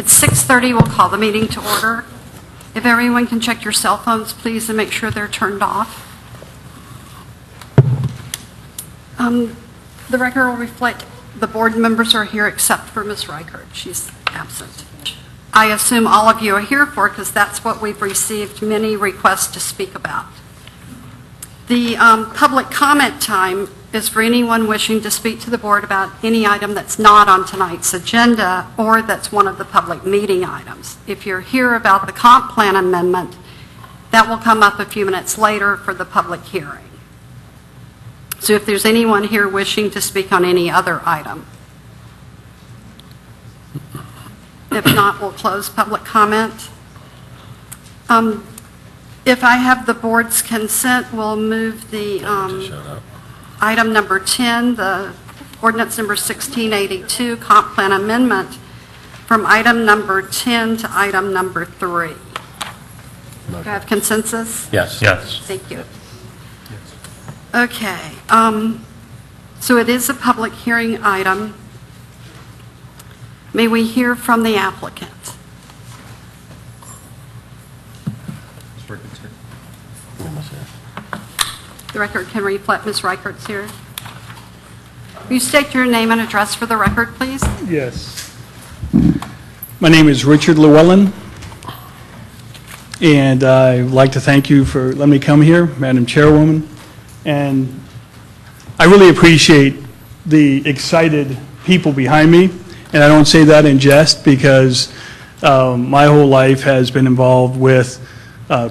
It's 6:30. We'll call the meeting to order. If everyone can check your cell phones, please, and make sure they're turned off. The record will reflect the board members are here except for Ms. Reichert. She's absent. I assume all of you are here for because that's what we've received many requests to speak about. The public comment time is for anyone wishing to speak to the board about any item that's not on tonight's agenda or that's one of the public meeting items. If you're here about the comp plan amendment, that will come up a few minutes later for the public hearing. So if there's anyone here wishing to speak on any other item. If not, we'll close public comment. If I have the board's consent, we'll move the item number 10, the ordinance number 1682, comp plan amendment, from item number 10 to item number 3. Do I have consensus? Yes. Yes. Thank you. Okay. So it is a public hearing item. May we hear from the applicant? The record can reflect Ms. Reichert's here. Will you state your name and address for the record, please? Yes. My name is Richard Llewellyn, and I would like to thank you for letting me come here, Madam Chairwoman. And I really appreciate the excited people behind me, and I don't say that in jest because my whole life has been involved with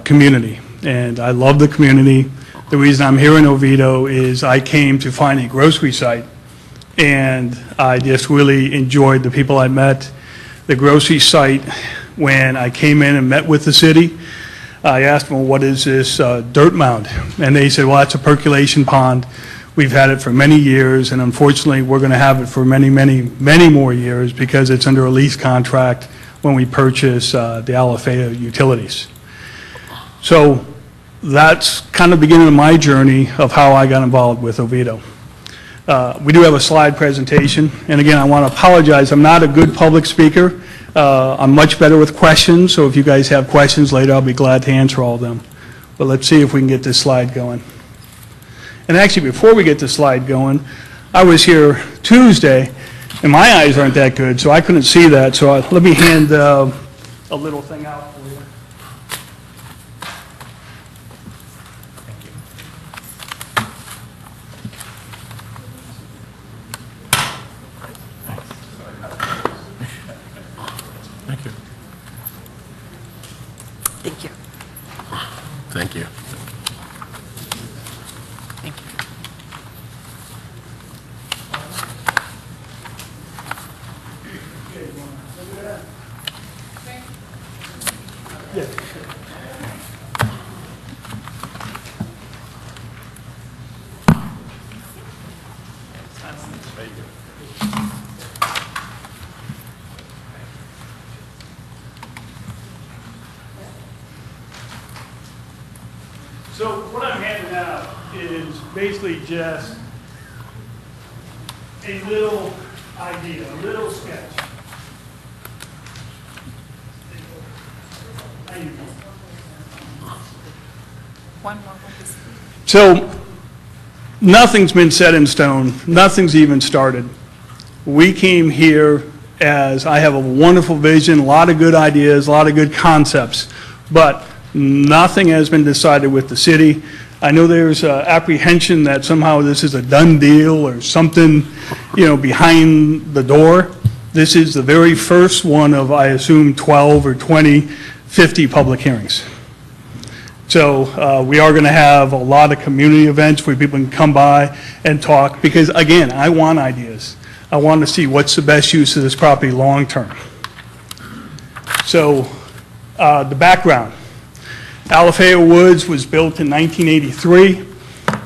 community, and I love the community. The reason I'm here in Oviedo is I came to find a grocery site, and I just really enjoyed the people I met. The grocery site, when I came in and met with the city, I asked them, well, what is this dirt mound? And they said, well, that's a percolation pond. We've had it for many years, and unfortunately, we're going to have it for many, many, many more years because it's under a lease contract when we purchase the LPA utilities. So that's kind of the beginning of my journey of how I got involved with Oviedo. We do have a slide presentation, and again, I want to apologize. I'm not a good public speaker. I'm much better with questions, so if you guys have questions later, I'll be glad to answer all of them. But let's see if we can get this slide going. And actually, before we get the slide going, I was here Tuesday, and my eyes aren't that good, so I couldn't see that. So let me hand a little thing out for you. Thank you. Thank you. Thank you. Thank you. So what I'm handing out is basically just a little idea, a little sketch. So nothing's been set in stone. Nothing's even started. We came here as I have a wonderful vision, a lot of good ideas, a lot of good concepts, but nothing has been decided with the city. I know there's apprehension that somehow this is a done deal or something, you know, behind the door. This is the very first one of, I assume, 12 or 20, 50 public hearings. So we are going to have a lot of community events where people can come by and talk because, again, I want ideas. I want to see what's the best use of this property long term. So the background. Alafaya Woods was built in 1983.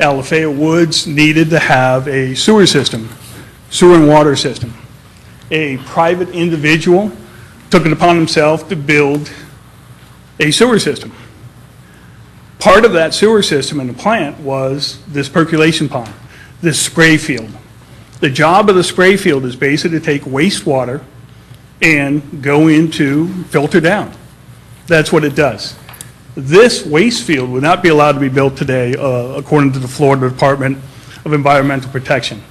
Alafaya Woods needed to have a sewer system, sewer and water system. A private individual took it upon himself to build a sewer system. Part of that sewer system in the plant was this percolation pond, this spray field. The job of the spray field is basically to take wastewater and go into filter down. That's what it does. This waste field would not be allowed to be built today, according to the Florida Department of Environmental Protection.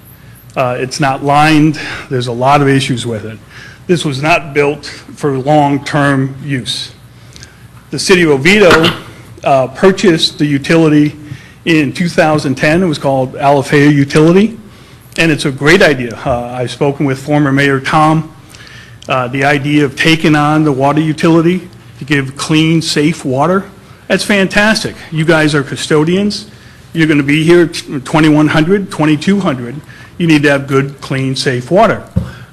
It's not lined. There's a lot of issues with it. This was not built for long-term use. The city of Oviedo purchased the utility in 2010. It was called Alafaya Utility, and it's a great idea. I've spoken with former Mayor Tom. The idea of taking on the water utility to give clean, safe water, that's fantastic. You guys are custodians. You're going to be here 2100, 2200. You need to have good, clean, safe water.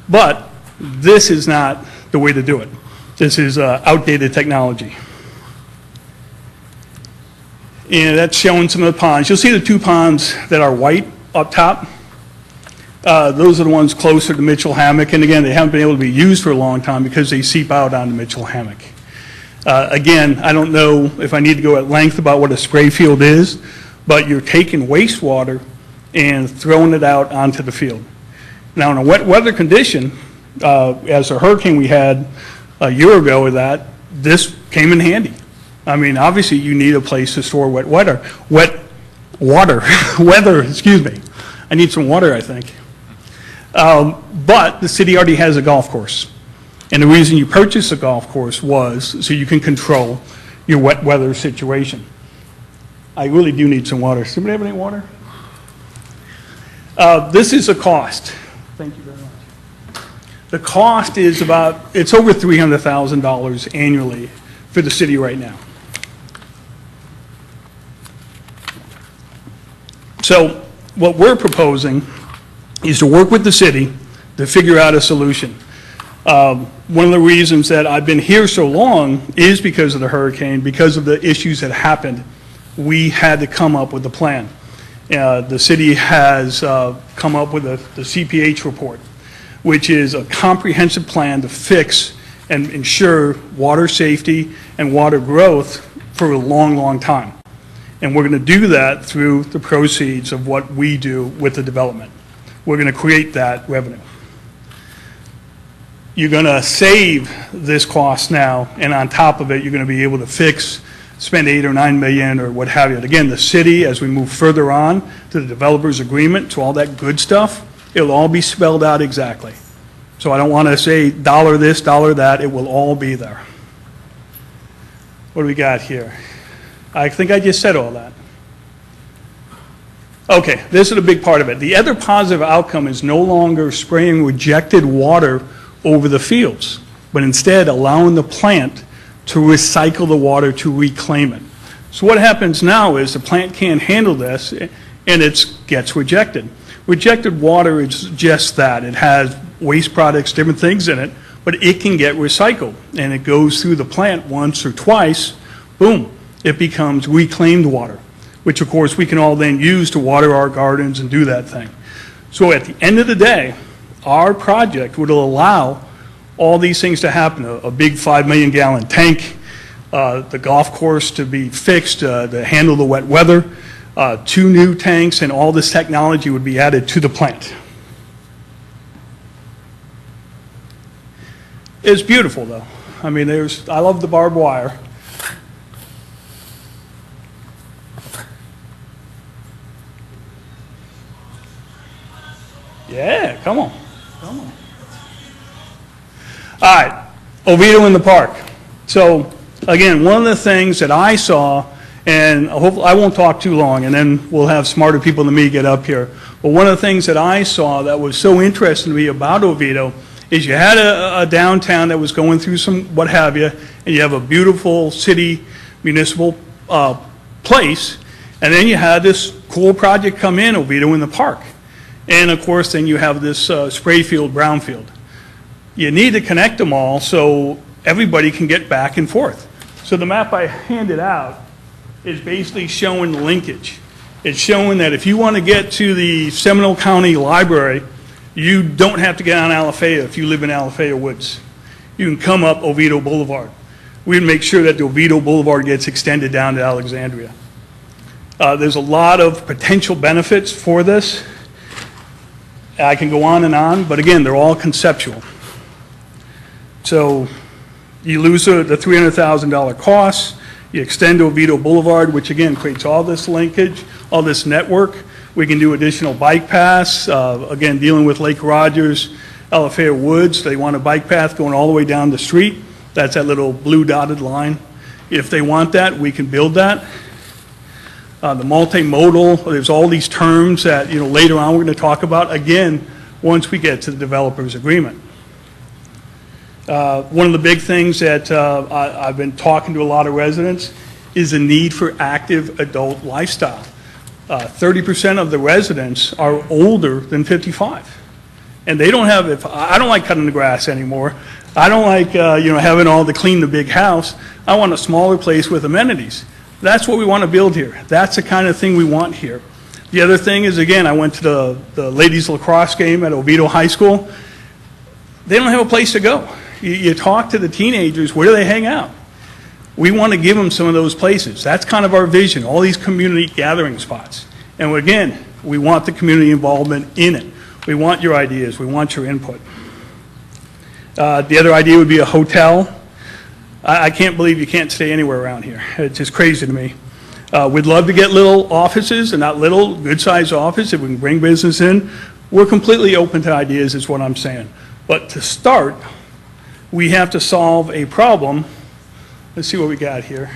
But this is not the way to do it. This is outdated technology. And that's showing some of the ponds. You'll see the two ponds that are white up top. Those are the ones closer to Mitchell Hammock. And again, they haven't been able to be used for a long time because they seep out onto Mitchell Hammock. Again, I don't know if I need to go at length about what a spray field is, but you're taking wastewater and throwing it out onto the field. Now, in a wet weather condition, as a hurricane we had a year ago with that, this came in handy. I mean, obviously, you need a place to store wet water, excuse me. I need some water, I think. But the city already has a golf course. And the reason you purchased a golf course was so you can control your wet weather situation. I really do need some water. Does anybody have any water? This is a cost. Thank you very much. The cost is it's over $300,000 annually for the city right now. So what we're proposing is to work with the city to figure out a solution. One of the reasons that I've been here so long is because of the hurricane, because of the issues that happened. We had to come up with a plan. The city has come up with the CPH report, which is a comprehensive plan to fix and ensure water safety and water growth for a long, long time. And we're going to do that through the proceeds of what we do with the development. We're going to create that revenue. You're going to save this cost now, and on top of it, you're going to be able to spend $8 or $9 million or what have you. And again, the city, as we move further on to the developer's agreement, to all that good stuff, it'll all be spelled out exactly. So I don't want to say dollar this, dollar that. It will all be there. What do we got here? I think I just said all that. Okay, this is a big part of it. The other positive outcome is no longer spraying rejected water over the fields, but instead allowing the plant to recycle the water to reclaim it. So what happens now is the plant can't handle this and it gets rejected. Rejected water is just that. It has waste products, different things in it, but it can get recycled and it goes through the plant once or twice, boom, it becomes reclaimed water, which of course we can all then use to water our gardens and do that thing. So at the end of the day, our project would allow all these things to happen, a big 5 million gallon tank, the golf course to be fixed to handle the wet weather, 2 new tanks, and all this technology would be added to the plant. It's beautiful though. I mean, I love the barbed wire. Yeah, come on. Come on. All right, Oviedo in the park. So again, one of the things that I saw, and hopefully I won't talk too long, and then we'll have smarter people than me get up here. But one of the things that I saw that was so interesting to me about Oviedo is you had a downtown that was going through some what have you, and you have a beautiful city municipal place, and then you had this cool project come in, Oviedo in the park. And of course, then you have this spray field, brownfield. You need to connect them all so everybody can get back and forth. So the map I handed out is basically showing the linkage. It's showing that if you want to get to the Seminole County Library, you don't have to get on Alafaya if you live in Alafaya Woods. You can come up Oviedo Boulevard. We'd make sure that the Oviedo Boulevard gets extended down to Alexandria. There's a lot of potential benefits for this. I can go on and on, but again, they're all conceptual. So you lose the $300,000 cost, you extend to Oviedo Boulevard, which again creates all this linkage, all this network. We can do additional bike paths, again, dealing with Lake Rogers, LFA Woods, they want a bike path going all the way down the street. That's that little blue dotted line. If they want that, we can build that. The multimodal, there's all these terms that, later on we're going to talk about, again, once we get to the developer's agreement. One of the big things that I've been talking to a lot of residents is the need for active adult lifestyle. 30% of the residents are older than 55. And they don't have, I don't like cutting the grass anymore. I don't like, having all to clean the big house. I want a smaller place with amenities. That's what we want to build here. That's the kind of thing we want here. The other thing is, again, I went to the ladies lacrosse game at Oviedo High School. They don't have a place to go. You talk to the teenagers, where do they hang out? We want to give them some of those places. That's kind of our vision, all these community gathering spots. And again, we want the community involvement in it. We want your ideas. We want your input. The other idea would be a hotel. I can't believe you can't stay anywhere around here. It's just crazy to me. We'd love to get little offices, and not little, good-sized office, if we can bring business in. We're completely open to ideas is what I'm saying. But to start, we have to solve a problem. Let's see what we got here.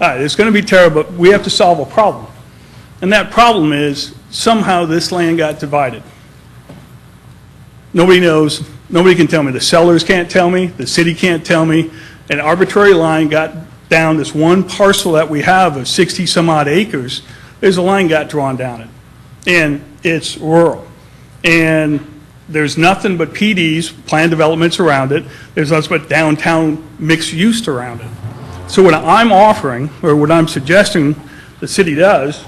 All right, it's going to be terrible, but we have to solve a problem. And that problem is somehow this land got divided. Nobody knows. Nobody can tell me. The sellers can't tell me. The city can't tell me. An arbitrary line got down this one parcel that we have of 60 some odd acres. There's a line got drawn down it. And it's rural. And there's nothing but PDs, planned developments around it. There's nothing but downtown mixed use around it. So what I'm offering, or what I'm suggesting the city does,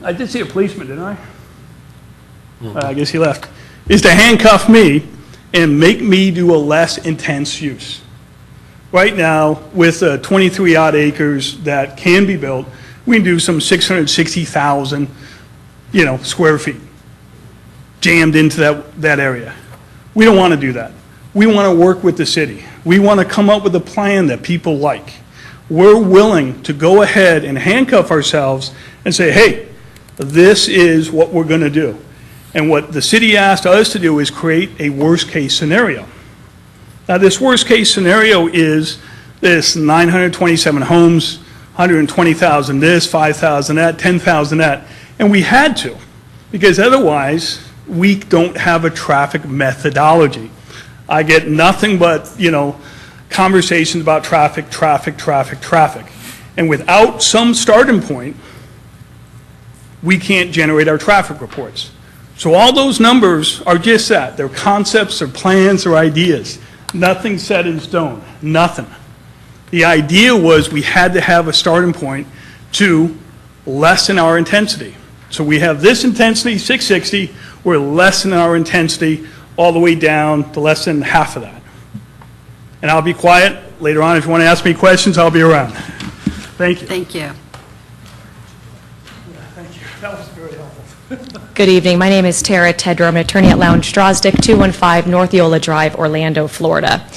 I did see a policeman, didn't I? I guess he left, is to handcuff me and make me do a less intense use. Right now, with 23 odd acres that can be built, we can do some 660,000, square feet jammed into that area. We don't want to do that. We want to work with the city. We want to come up with a plan that people like. We're willing to go ahead and handcuff ourselves and say, hey, this is what we're going to do. And what the city asked us to do is create a worst-case scenario. Now, this worst-case scenario is this 927 homes, 120,000 this, 5,000 that, 10,000 that. And we had to, because otherwise we don't have a traffic methodology. I get nothing but, conversations about traffic. And without some starting point, we can't generate our traffic reports. So all those numbers are just that. They're concepts, they're plans, they're ideas. Nothing set in stone, nothing. The idea was we had to have a starting point to lessen our intensity. So we have this intensity, 660, we're lessening our intensity all the way down to less than half of that. And I'll be quiet. Later on, if you want to ask me questions, I'll be around. Thank you. Thank you. Thank you. That was very helpful. Good evening. My name is Tara Tedder. I'm an attorney at Lounge Drosdick, 215 North Eola Drive, Orlando, Florida.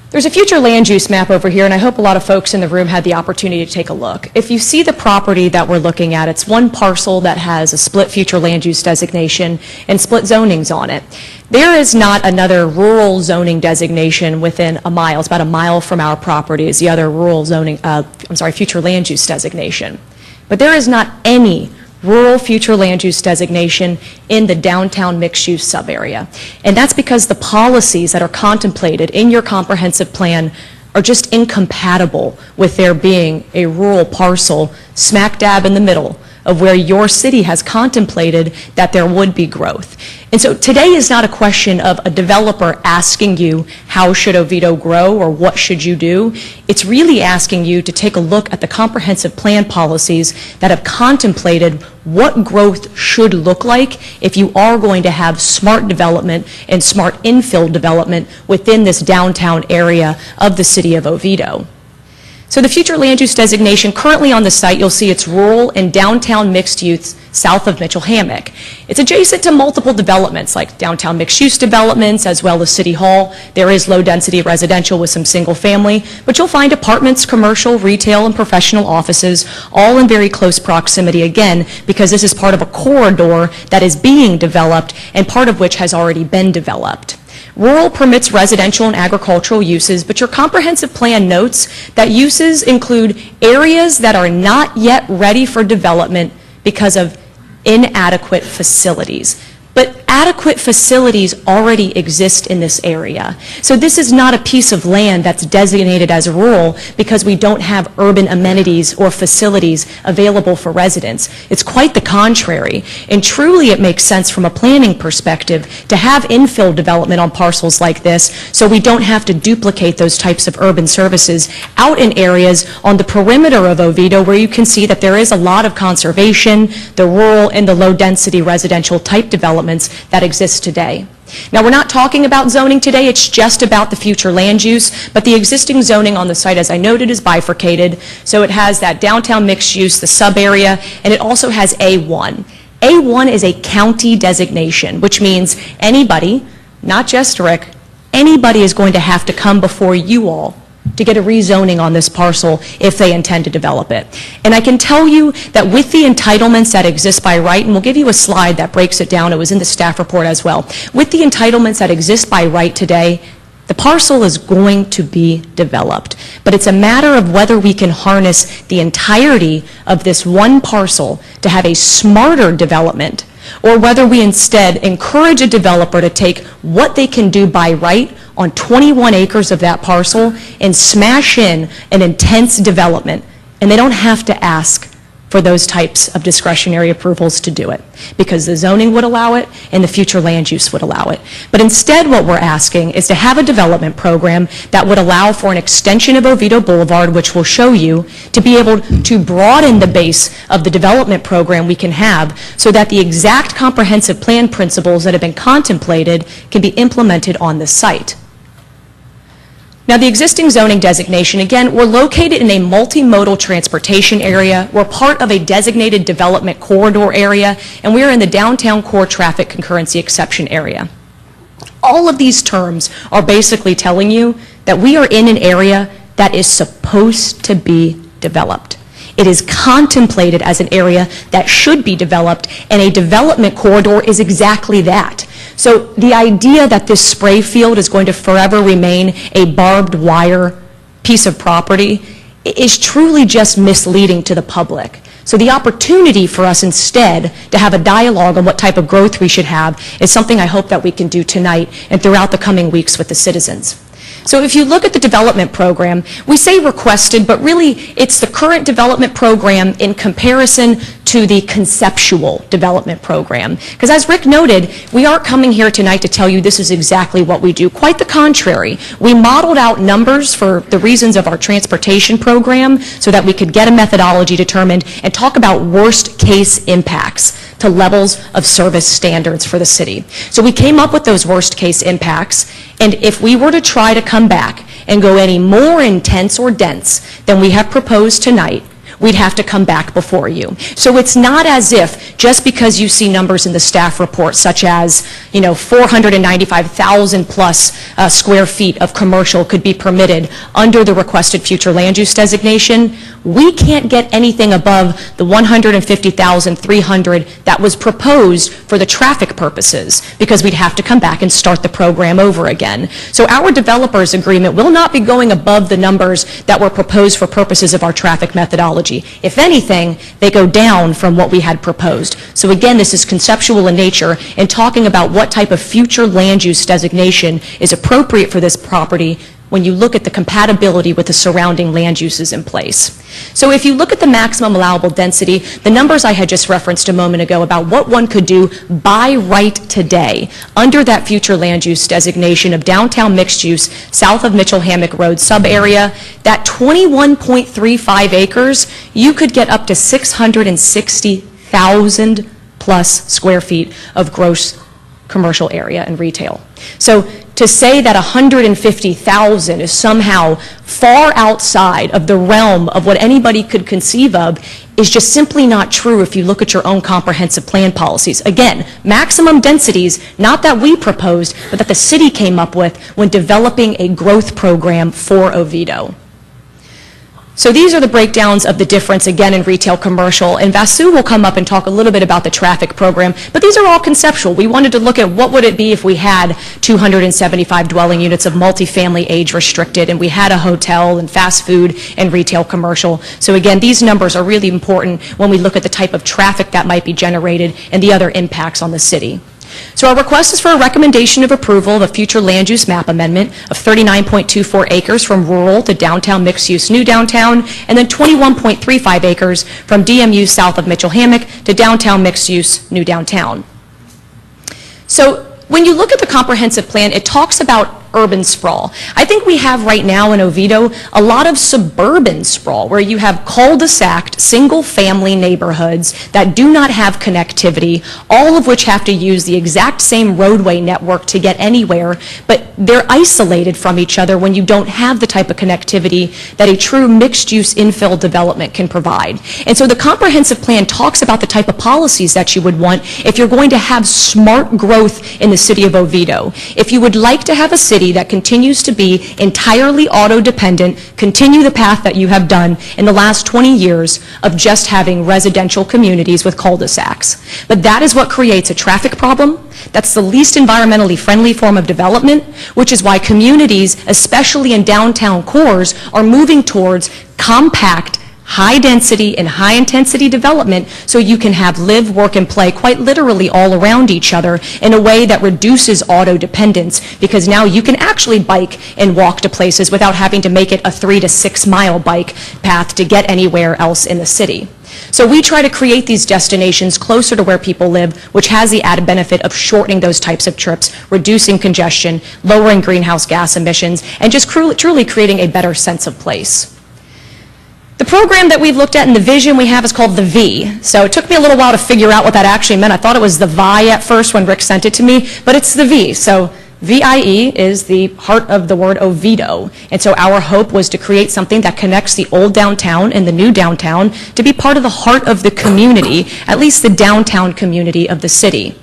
There's a future land use map over here, and I hope a lot of folks in the room had the opportunity to take a look. If you see the property that we're looking at, it's one parcel that has a split future land use designation and split zonings on it. There is not another rural zoning designation within a mile. It's about a mile from our property is the other rural zoning, future land use designation. But there is not any rural future land use designation in the downtown mixed-use sub-area. And that's because the policies that are contemplated in your comprehensive plan are just incompatible with there being a rural parcel smack dab in the middle of where your city has contemplated that there would be growth. And so today is not a question of a developer asking you how should Oviedo grow or what should you do. It's really asking you to take a look at the comprehensive plan policies that have contemplated what growth should look like if you are going to have smart development and smart infill development within this downtown area of the city of Oviedo. So the future land use designation currently on the site, you'll see it's rural and downtown mixed use south of Mitchell Hammock. It's adjacent to multiple developments like downtown mixed use developments as well as City Hall. There is low density residential with some single family, but you'll find apartments, commercial, retail, and professional offices all in very close proximity again because this is part of a corridor that is being developed and part of which has already been developed. Rural permits residential and agricultural uses, but your comprehensive plan notes that uses include areas that are not yet ready for development because of inadequate facilities. But adequate facilities already exist in this area. So this is not a piece of land that's designated as rural because we don't have urban amenities or facilities available for residents. It's quite the contrary. And truly it makes sense from a planning perspective to have infill development on parcels like this so we don't have to duplicate those types of urban services out in areas on the perimeter of Oviedo where you can see that there is a lot of conservation, the rural and the low density residential type developments that exist today. Now, we're not talking about zoning today, it's just about the future land use, but the existing zoning on the site, as I noted, is bifurcated. So it has that downtown mixed use, the sub area, and it also has A1. A1 is a county designation, which means anybody, not just Rick, anybody is going to have to come before you all to get a rezoning on this parcel if they intend to develop it. And I can tell you that with the entitlements that exist by right, and we'll give you a slide that breaks it down, it was in the staff report as well, with the entitlements that exist by right today, the parcel is going to be developed. But it's a matter of whether we can harness the entirety of this one parcel to have a smarter development, or whether we instead encourage a developer to take what they can do by right on 21 acres of that parcel and smash in an intense development, and they don't have to ask for those types of discretionary approvals to do it because the zoning would allow it and the future land use would allow it. But instead what we're asking is to have a development program that would allow for an extension of Oviedo Boulevard, which we'll show you, to be able to broaden the base of the development program we can have so that the exact comprehensive plan principles that have been contemplated can be implemented on the site. Now, the existing zoning designation, again, we're located in a multimodal transportation area. We're part of a designated development corridor area, and we're in the downtown core traffic concurrency exception area. All of these terms are basically telling you that we are in an area that is supposed to be developed. It is contemplated as an area that should be developed, and a development corridor is exactly that. So the idea that this spray field is going to forever remain a barbed wire piece of property is truly just misleading to the public. So the opportunity for us instead to have a dialogue on what type of growth we should have is something I hope that we can do tonight and throughout the coming weeks with the citizens. So if you look at the development program, we say requested, but really it's the current development program in comparison to the conceptual development program. Because as Rick noted, we aren't coming here tonight to tell you this is exactly what we do. Quite the contrary. We modeled out numbers for the reasons of our transportation program so that we could get a methodology determined and talk about worst case impacts to levels of service standards for the city. So we came up with those worst case impacts, and if we were to try to come back and go any more intense or dense than we have proposed tonight, we'd have to come back before you. So it's not as if just because you see numbers in the staff report such as, 495,000 plus square feet of commercial could be permitted under the requested future land use designation, we can't get anything above the 150,300 that was proposed for the traffic purposes because we'd have to come back and start the program over again. So our developers agreement will not be going above the numbers that were proposed for purposes of our traffic methodology. If anything, they go down from what we had proposed. So again, this is conceptual in nature and talking about what type of future land use designation is appropriate for this property when you look at the compatibility with the surrounding land uses in place. So if you look at the maximum allowable density, the numbers I had just referenced a moment ago about what one could do by right today under that future land use designation of downtown mixed use south of Mitchell Hammock Road sub-area, that 21.35 acres, you could get up to 660,000 plus square feet of gross commercial area and retail. So to say that 150,000 is somehow far outside of the realm of what anybody could conceive of is just simply not true if you look at your own comprehensive plan policies. Again, maximum densities, not that we proposed, but that the city came up with when developing a growth program for Oviedo. So these are the breakdowns of the difference, again, in retail commercial. And Vasu will come up and talk a little bit about the traffic program, but these are all conceptual. We wanted to look at what would it be if we had 275 dwelling units of multifamily age restricted, and we had a hotel and fast food and retail commercial. So again, these numbers are really important when we look at the type of traffic that might be generated and the other impacts on the city. So our request is for a recommendation of approval of a future land use map amendment of 39.24 acres from rural to downtown mixed use new downtown, and then 21.35 acres from DMU south of Mitchell Hammock to downtown mixed use new downtown. So when you look at the comprehensive plan, it talks about urban sprawl. I think we have right now in Oviedo a lot of suburban sprawl where you have cul-de-sac, single-family neighborhoods that do not have connectivity, all of which have to use the exact same roadway network to get anywhere, but they're isolated from each other when you don't have the type of connectivity that a true mixed-use infill development can provide. And so the comprehensive plan talks about the type of policies that you would want if you're going to have smart growth in the city of Oviedo. If you would like to have a city that continues to be entirely auto-dependent, continue the path that you have done in the last 20 years of just having residential communities with cul-de-sacs. But that is what creates a traffic problem. That's the least environmentally friendly form of development, which is why communities, especially in downtown cores, are moving towards compact, high-density and high-intensity development so you can have live, work, and play quite literally all around each other in a way that reduces auto-dependence, because now you can actually bike and walk to places without having to make it a 3 to 6 mile bike path to get anywhere else in the city. So we try to create these destinations closer to where people live, which has the added benefit of shortening those types of trips, reducing congestion, lowering greenhouse gas emissions, and just truly creating a better sense of place. The program that we've looked at and the vision we have is called the V. So it took me a little while to figure out what that actually meant. I thought it was the VI at first when Rick sent it to me, but it's the V. So VIE is the heart of the word Oviedo. And so our hope was to create something that connects the old downtown and the new downtown to be part of the heart of the community, at least the downtown community of the city.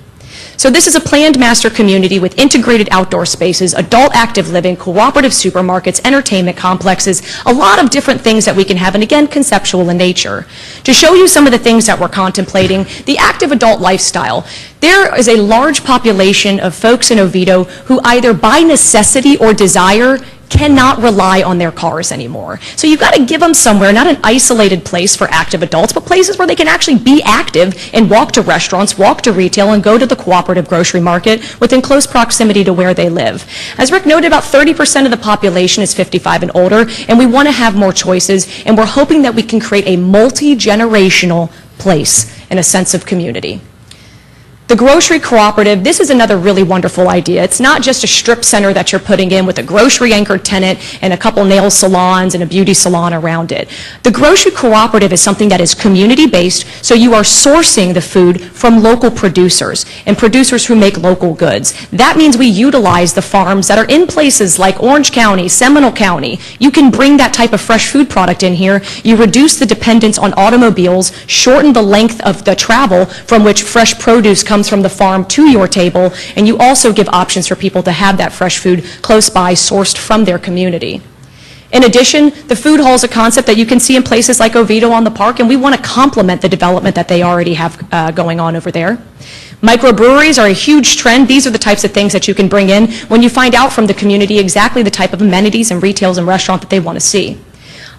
So this is a planned master community with integrated outdoor spaces, adult active living, cooperative supermarkets, entertainment complexes, a lot of different things that we can have, and again, conceptual in nature. To show you some of the things that we're contemplating, the active adult lifestyle. There is a large population of folks in Oviedo who either by necessity or desire cannot rely on their cars anymore. So you've got to give them somewhere, not an isolated place for active adults, but places where they can actually be active and walk to restaurants, walk to retail, and go to the cooperative grocery market within close proximity to where they live. As Rick noted, about 30% of the population is 55 and older, and we want to have more choices, and we're hoping that we can create a multi-generational place and a sense of community. The grocery cooperative, this is another really wonderful idea. It's not just a strip center that you're putting in with a grocery anchored tenant and a couple nail salons and a beauty salon around it. The grocery cooperative is something that is community based, so you are sourcing the food from local producers and producers who make local goods. That means we utilize the farms that are in places like Orange County, Seminole County. You can bring that type of fresh food product in here. You reduce the dependence on automobiles, shorten the length of the travel from which fresh produce comes from the farm to your table, and you also give options for people to have that fresh food close by, sourced from their community. In addition, the food hall is a concept that you can see in places like Oviedo on the Park, and we want to complement the development that they already have going on over there. Microbreweries are a huge trend. These are the types of things that you can bring in when you find out from the community exactly the type of amenities and retails and restaurant that they want to see.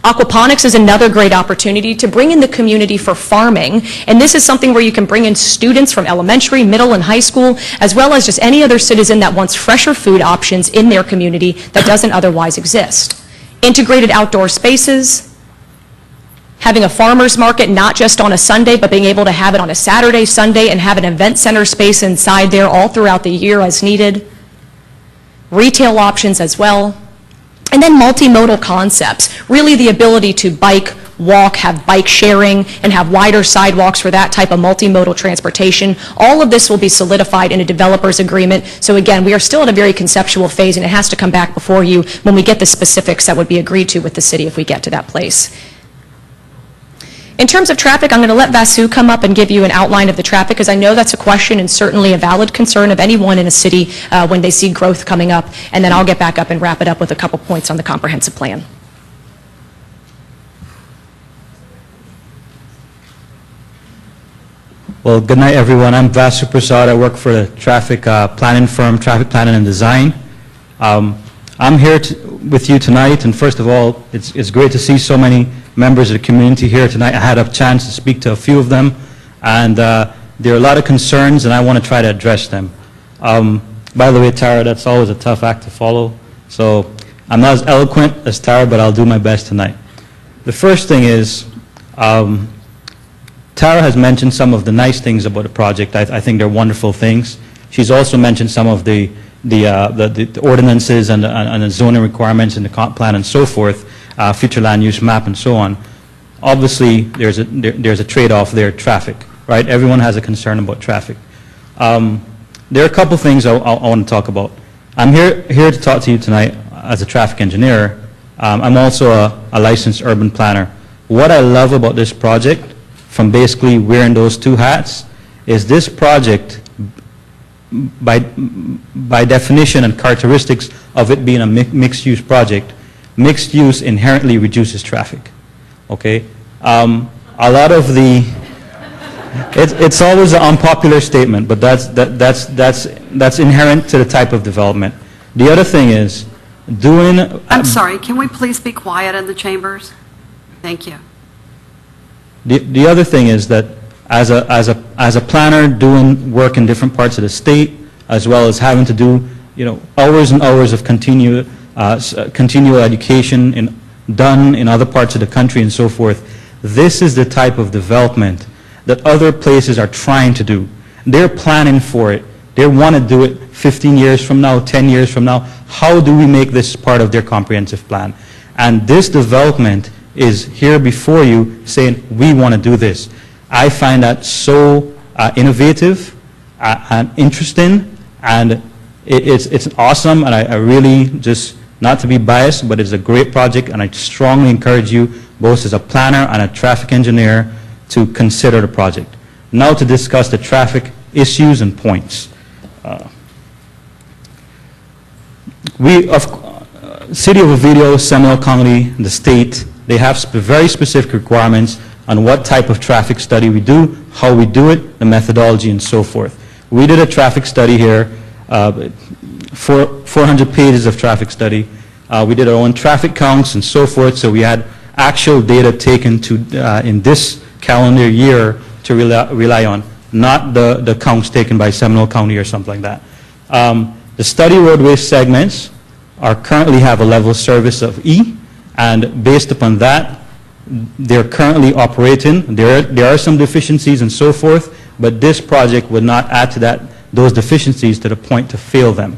Aquaponics is another great opportunity to bring in the community for farming, and this is something where you can bring in students from elementary, middle, and high school, as well as just any other citizen that wants fresher food options in their community that doesn't otherwise exist. Integrated outdoor spaces, having a farmer's market not just on a Sunday, but being able to have it on a Saturday, Sunday, and have an event center space inside there all throughout the year as needed. Retail options as well. And then multimodal concepts, really the ability to bike, walk, have bike sharing, and have wider sidewalks for that type of multimodal transportation. All of this will be solidified in a developer's agreement. So again, we are still at a very conceptual phase, and it has to come back before you when we get the specifics that would be agreed to with the city if we get to that place. In terms of traffic, I'm going to let Vasu come up and give you an outline of the traffic, because I know that's a question and certainly a valid concern of anyone in a city when they see growth coming up, and then I'll get back up and wrap it up with a couple points on the comprehensive plan. Well, good night, everyone. I'm Vasu Prasad. I work for the traffic planning firm, Traffic Planning and Design. I'm here with you tonight, and first of all, it's great to see so many members of the community here tonight. I had a chance to speak to a few of them, and there are a lot of concerns, and I want to try to address them. By the way, Tara, that's always a tough act to follow, so I'm not as eloquent as Tara, but I'll do my best tonight. The first thing is, Tara has mentioned some of the nice things about the project. I think they're wonderful things. She's also mentioned some of the ordinances and the zoning requirements in the comp plan and so forth, future land use map and so on. Obviously, there's a trade-off there, traffic, right? Everyone has a concern about traffic. There are a couple things I want to talk about. I'm here to talk to you tonight as a traffic engineer. I'm also a licensed urban planner. What I love about this project, from basically wearing those two hats, is this project, by definition and characteristics of it being a mixed-use project, mixed use inherently reduces traffic. Okay, a lot of the it's always an unpopular statement, but that's inherent to the type of development. The other thing is doing. I'm sorry. Can we please be quiet in the chambers? Thank you. The other thing is that as a planner doing work in different parts of the state, as well as having to do hours and hours of continual education done in other parts of the country and so forth, this is the type of development that other places are trying to do. They're planning for it. They want to do it 15 years from now, 10 years from now. How do we make this part of their comprehensive plan? And this development is here before you saying, we want to do this. I find that so innovative and interesting, and it's awesome, and I really just, not to be biased, but it's a great project, and I strongly encourage you, both as a planner and a traffic engineer, to consider the project. Now to discuss the traffic issues and points. City of Oviedo, Seminole County, the state, they have very specific requirements on what type of traffic study we do, how we do it, the methodology, and so forth. We did a traffic study here, 400 pages of traffic study. We did our own traffic counts and so forth, so we had actual data taken in this calendar year to rely on, not the counts taken by Seminole County or something like that. The study roadway segments currently have a level of service of E, and based upon that, they're currently operating. There are some deficiencies and so forth, but this project would not add to those deficiencies to the point to fail them.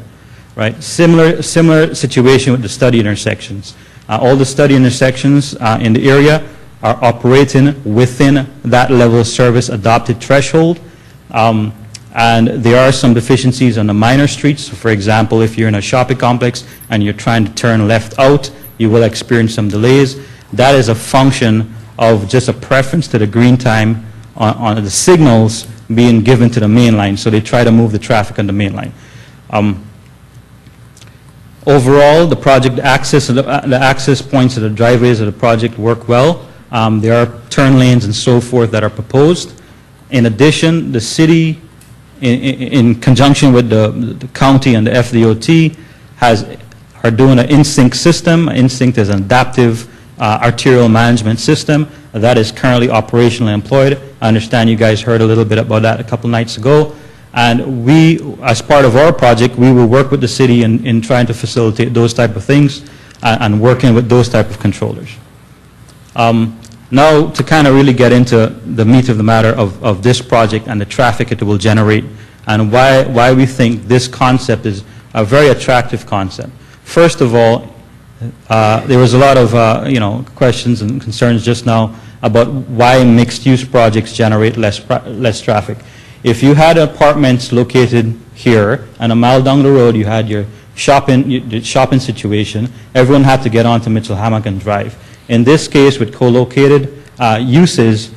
Right? Similar situation with the study intersections. All the study intersections in the area are operating within that level of service adopted threshold. And there are some deficiencies on the minor streets. So for example, if you're in a shopping complex and you're trying to turn left out, you will experience some delays. That is a function of just a preference to the green time on the signals being given to the main line. So they try to move the traffic on the main line. Overall, the project access, the access points of the driveways of the project work well. There are turn lanes and so forth that are proposed. In addition, the city, in conjunction with the county and the FDOT, are doing an InSync system. InSync is an adaptive arterial management system that is currently operationally employed. I understand you guys heard a little bit about that a couple nights ago. And we, as part of our project, we will work with the city in trying to facilitate those type of things and working with those type of controllers. Now, to kind of really get into the meat of the matter of this project and the traffic it will generate, and why we think this concept is a very attractive concept. First of all, There was a lot of, questions and concerns just now about why mixed-use projects generate less traffic. If you had apartments located here, and a mile down the road you had your shopping situation, everyone had to get onto Mitchell Hammock and drive. In this case, with co-located uses,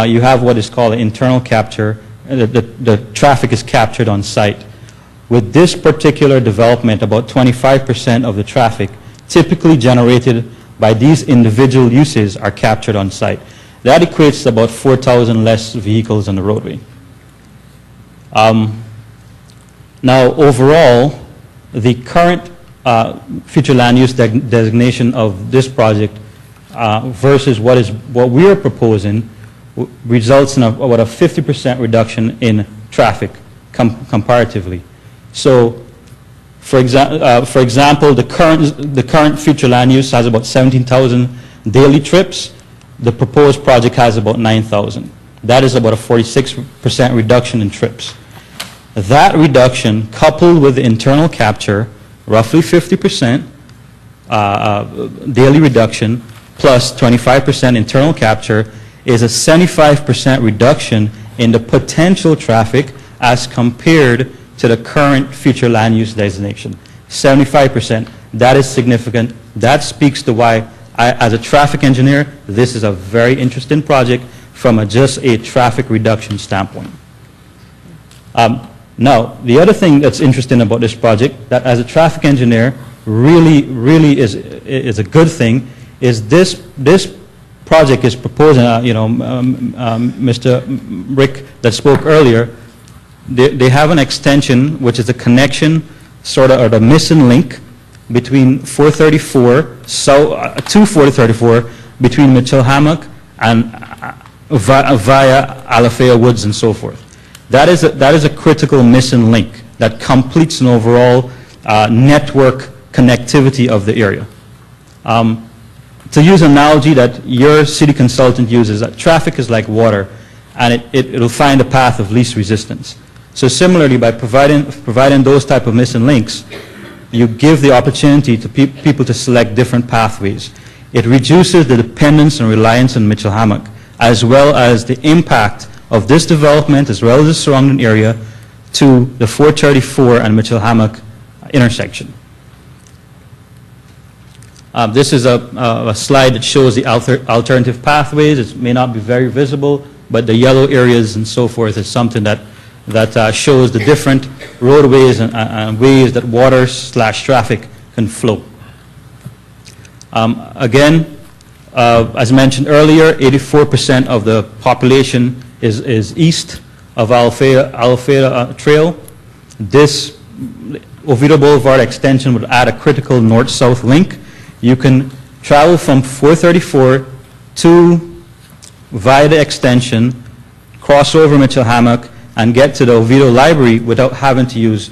you have what is called an internal capture. The traffic is captured on site. With this particular development, about 25% of the traffic typically generated by these individual uses are captured on site. That equates to about 4,000 less vehicles on the roadway. Now, overall, the current future land use designation of this project versus what we are proposing results in about a 50% reduction in traffic comparatively. So, for example, the current future land use has about 17,000 daily trips. The proposed project has about 9,000. That is about a 46% reduction in trips. That reduction, coupled with the internal capture, roughly 50% daily reduction, plus 25% internal capture, is a 75% reduction in the potential traffic as compared to the current future land use designation. 75%. That is significant. That speaks to why, as a traffic engineer, this is a very interesting project from just a traffic reduction standpoint. Now, the other thing that's interesting about this project, that as a traffic engineer, really is a good thing, is this project is proposing, Mr. Rick that spoke earlier, they have an extension which is a connection, sort of, or the missing link between 434, to 434, between Mitchell Hammock and via Alafaya Woods and so forth. That is a critical missing link that completes an overall network connectivity of the area. To use an analogy that your city consultant uses, that traffic is like water, and it'll find a path of least resistance. So similarly, by providing those type of missing links, you give the opportunity to people to select different pathways. It reduces the dependence and reliance on Mitchell Hammock, as well as the impact of this development, as well as the surrounding area, to the 434 and Mitchell Hammock intersection. This is a slide that shows the alternative pathways. It may not be very visible, but the yellow areas and so forth is something that shows the different roadways and ways that water/traffic can flow. Again, as mentioned earlier, 84% of the population is east of Alafaya Trail. This Oviedo Boulevard extension would add a critical north-south link. You can travel from 434 via the extension, cross over Mitchell Hammock, and get to the Oviedo Library without having to use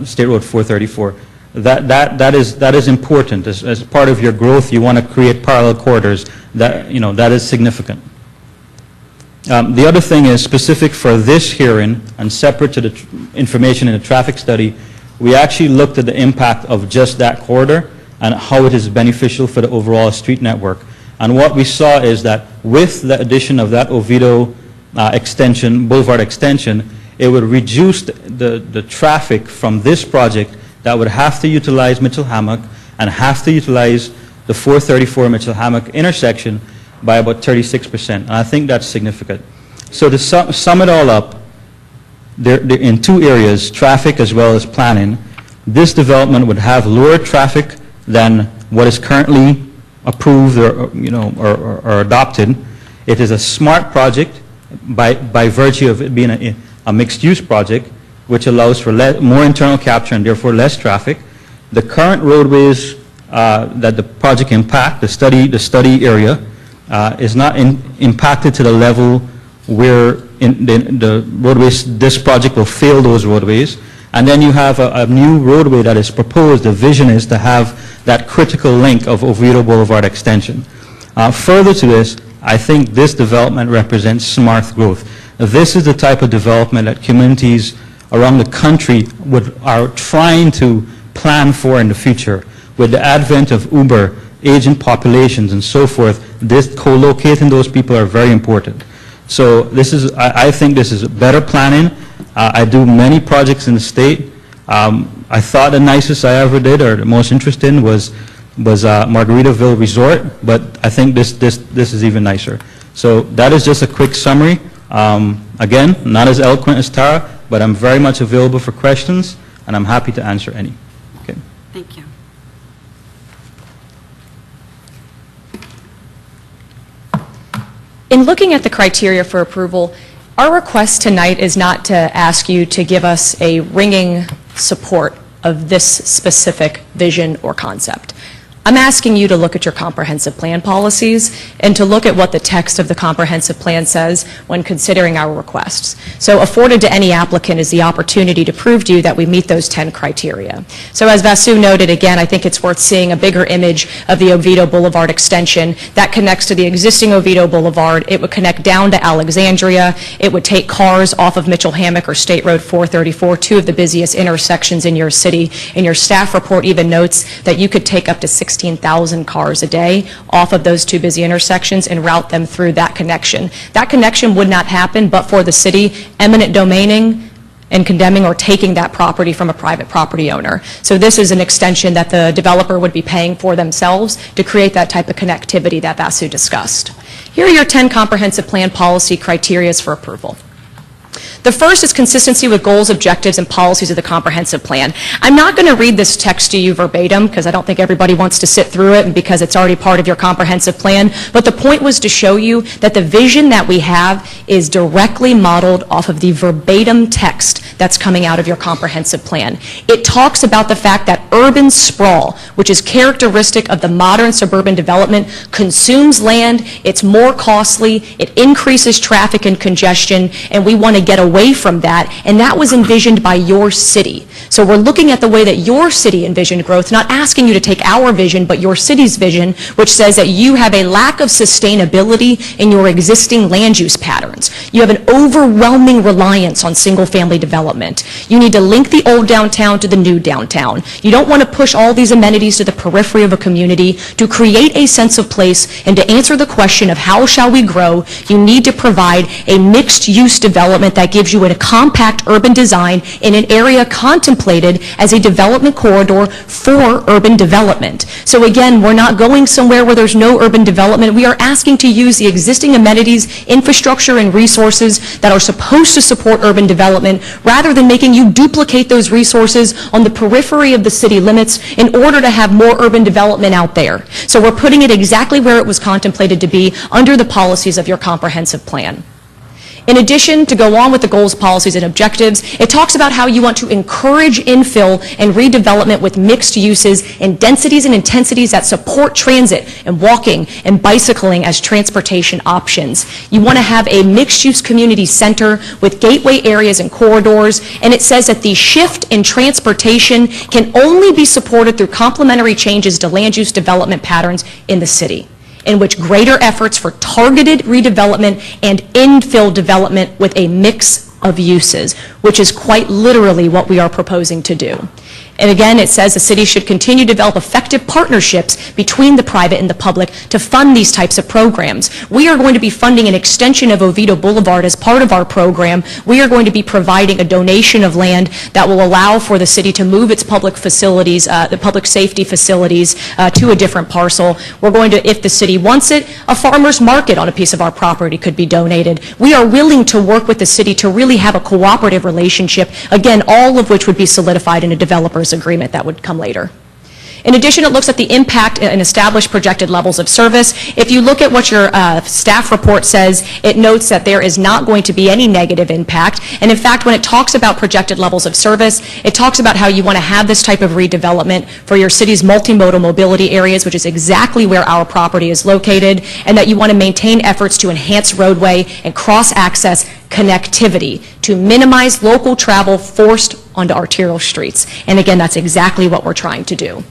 State Road 434. That is important. As part of your growth, you want to create parallel corridors. That is significant. The other thing is specific for this hearing and separate to the information in the traffic study, we actually looked at the impact of just that corridor and how it is beneficial for the overall street network. And what we saw is that with the addition of that Oviedo Boulevard extension, it would reduce the traffic from this project that would have to utilize Mitchell Hammock and have to utilize the 434 Mitchell Hammock intersection by about 36%. And I think that's significant. So to sum it all up, they're in two areas, traffic as well as planning. This development would have lower traffic than what is currently approved or adopted. It is a smart project by virtue of it being a mixed-use project, which allows for more internal capture and therefore less traffic. The current roadways that the project impact, the study area, is not impacted to the level where the roadways, this project will fail those roadways. And then you have a new roadway that is proposed. The vision is to have that critical link of Oviedo Boulevard extension. Further to this, I think this development represents smart growth. This is the type of development that communities around the country are trying to plan for in the future. With the advent of Uber, aging populations and so forth, co-locating those people are very important. So this is, I think this is better planning. I do many projects in the state. I thought the nicest I ever did, or the most interesting, was Margaritaville Resort, but I think this is even nicer. So that is just a quick summary. Again, not as eloquent as Tara, but I'm very much available for questions, and I'm happy to answer any. Okay. Thank you. In looking at the criteria for approval, our request tonight is not to ask you to give us a ringing support of this specific vision or concept. I'm asking you to look at your comprehensive plan policies and to look at what the text of the comprehensive plan says when considering our requests. So afforded to any applicant is the opportunity to prove to you that we meet those 10 criteria. So as Vasu noted, again, I think it's worth seeing a bigger image of the Oviedo Boulevard extension that connects to the existing Oviedo Boulevard. It would connect down to Alexandria. It would take cars off of Mitchell Hammock or State Road 434, two of the busiest intersections in your city. And your staff report even notes that you could take up to 16,000 cars a day off of those two busy intersections and route them through that connection. That connection would not happen but for the city eminent domaining and condemning or taking that property from a private property owner. So this is an extension that the developer would be paying for themselves to create that type of connectivity that Vasu discussed. Here are your 10 comprehensive plan policy criteria for approval. The first is consistency with goals, objectives, and policies of the comprehensive plan. I'm not going to read this text to you verbatim because I don't think everybody wants to sit through it and because it's already part of your comprehensive plan, but the point was to show you that the vision that we have is directly modeled off of the verbatim text that's coming out of your comprehensive plan. It talks about the fact that urban sprawl, which is characteristic of the modern suburban development, consumes land, it's more costly, it increases traffic and congestion, and we want to get away from that, and that was envisioned by your city. So we're looking at the way that your city envisioned growth, not asking you to take our vision, but your city's vision, which says that you have a lack of sustainability in your existing land use patterns. You have an overwhelming reliance on single-family development. You need to link the old downtown to the new downtown. You don't want to push all these amenities to the periphery of a community. To create a sense of place and to answer the question of how shall we grow, you need to provide a mixed-use development that gives you a compact urban design in an area contemplated as a development corridor for urban development. So again, we're not going somewhere where there's no urban development. We are asking to use the existing amenities, infrastructure, and resources that are supposed to support urban development rather than making you duplicate those resources on the periphery of the city limits in order to have more urban development out there. So we're putting it exactly where it was contemplated to be under the policies of your comprehensive plan. In addition, to go on with the goals, policies, and objectives, it talks about how you want to encourage infill and redevelopment with mixed uses and densities and intensities that support transit and walking and bicycling as transportation options. You want to have a mixed-use community center with gateway areas and corridors, and it says that the shift in transportation can only be supported through complementary changes to land use development patterns in the city, in which greater efforts for targeted redevelopment and infill development with a mix of uses, which is quite literally what we are proposing to do. And again, it says the city should continue to develop effective partnerships between the private and the public to fund these types of programs. We are going to be funding an extension of Oviedo Boulevard as part of our program. We are going to be providing a donation of land that will allow for the city to move its public facilities, the public safety facilities, to a different parcel. We're going to, if the city wants it, a farmer's market on a piece of our property could be donated. We are willing to work with the city to really have a cooperative relationship, again, all of which would be solidified in a developer's agreement that would come later. In addition, it looks at the impact and established projected levels of service. If you look at what your staff report says, it notes that there is not going to be any negative impact. And in fact, when it talks about projected levels of service, it talks about how you want to have this type of redevelopment for your city's multimodal mobility areas, which is exactly where our property is located, and that you want to maintain efforts to enhance roadway and cross-access connectivity to minimize local travel forced onto arterial streets. And again, that's exactly what we're trying to do.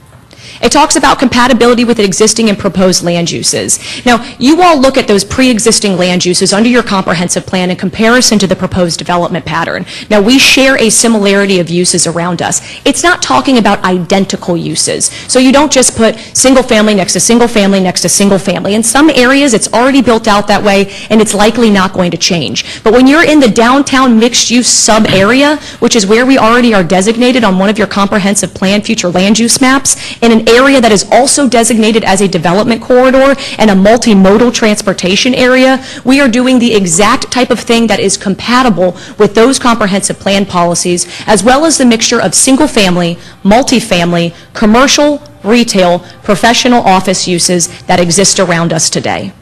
It talks about compatibility with existing and proposed land uses. Now, you all look at those pre-existing land uses under your comprehensive plan in comparison to the proposed development pattern. Now, we share a similarity of uses around us. It's not talking about identical uses. So you don't just put single family next to single family next to single family. In some areas, it's already built out that way, and it's likely not going to change. But when you're in the downtown mixed-use sub-area, which is where we already are designated on one of your comprehensive plan future land use maps, in an area that is also designated as a development corridor and a multimodal transportation area, we are doing the exact type of thing that is compatible with those comprehensive plan policies, as well as the mixture of single-family, multifamily, commercial, retail, professional office uses that exist around us today.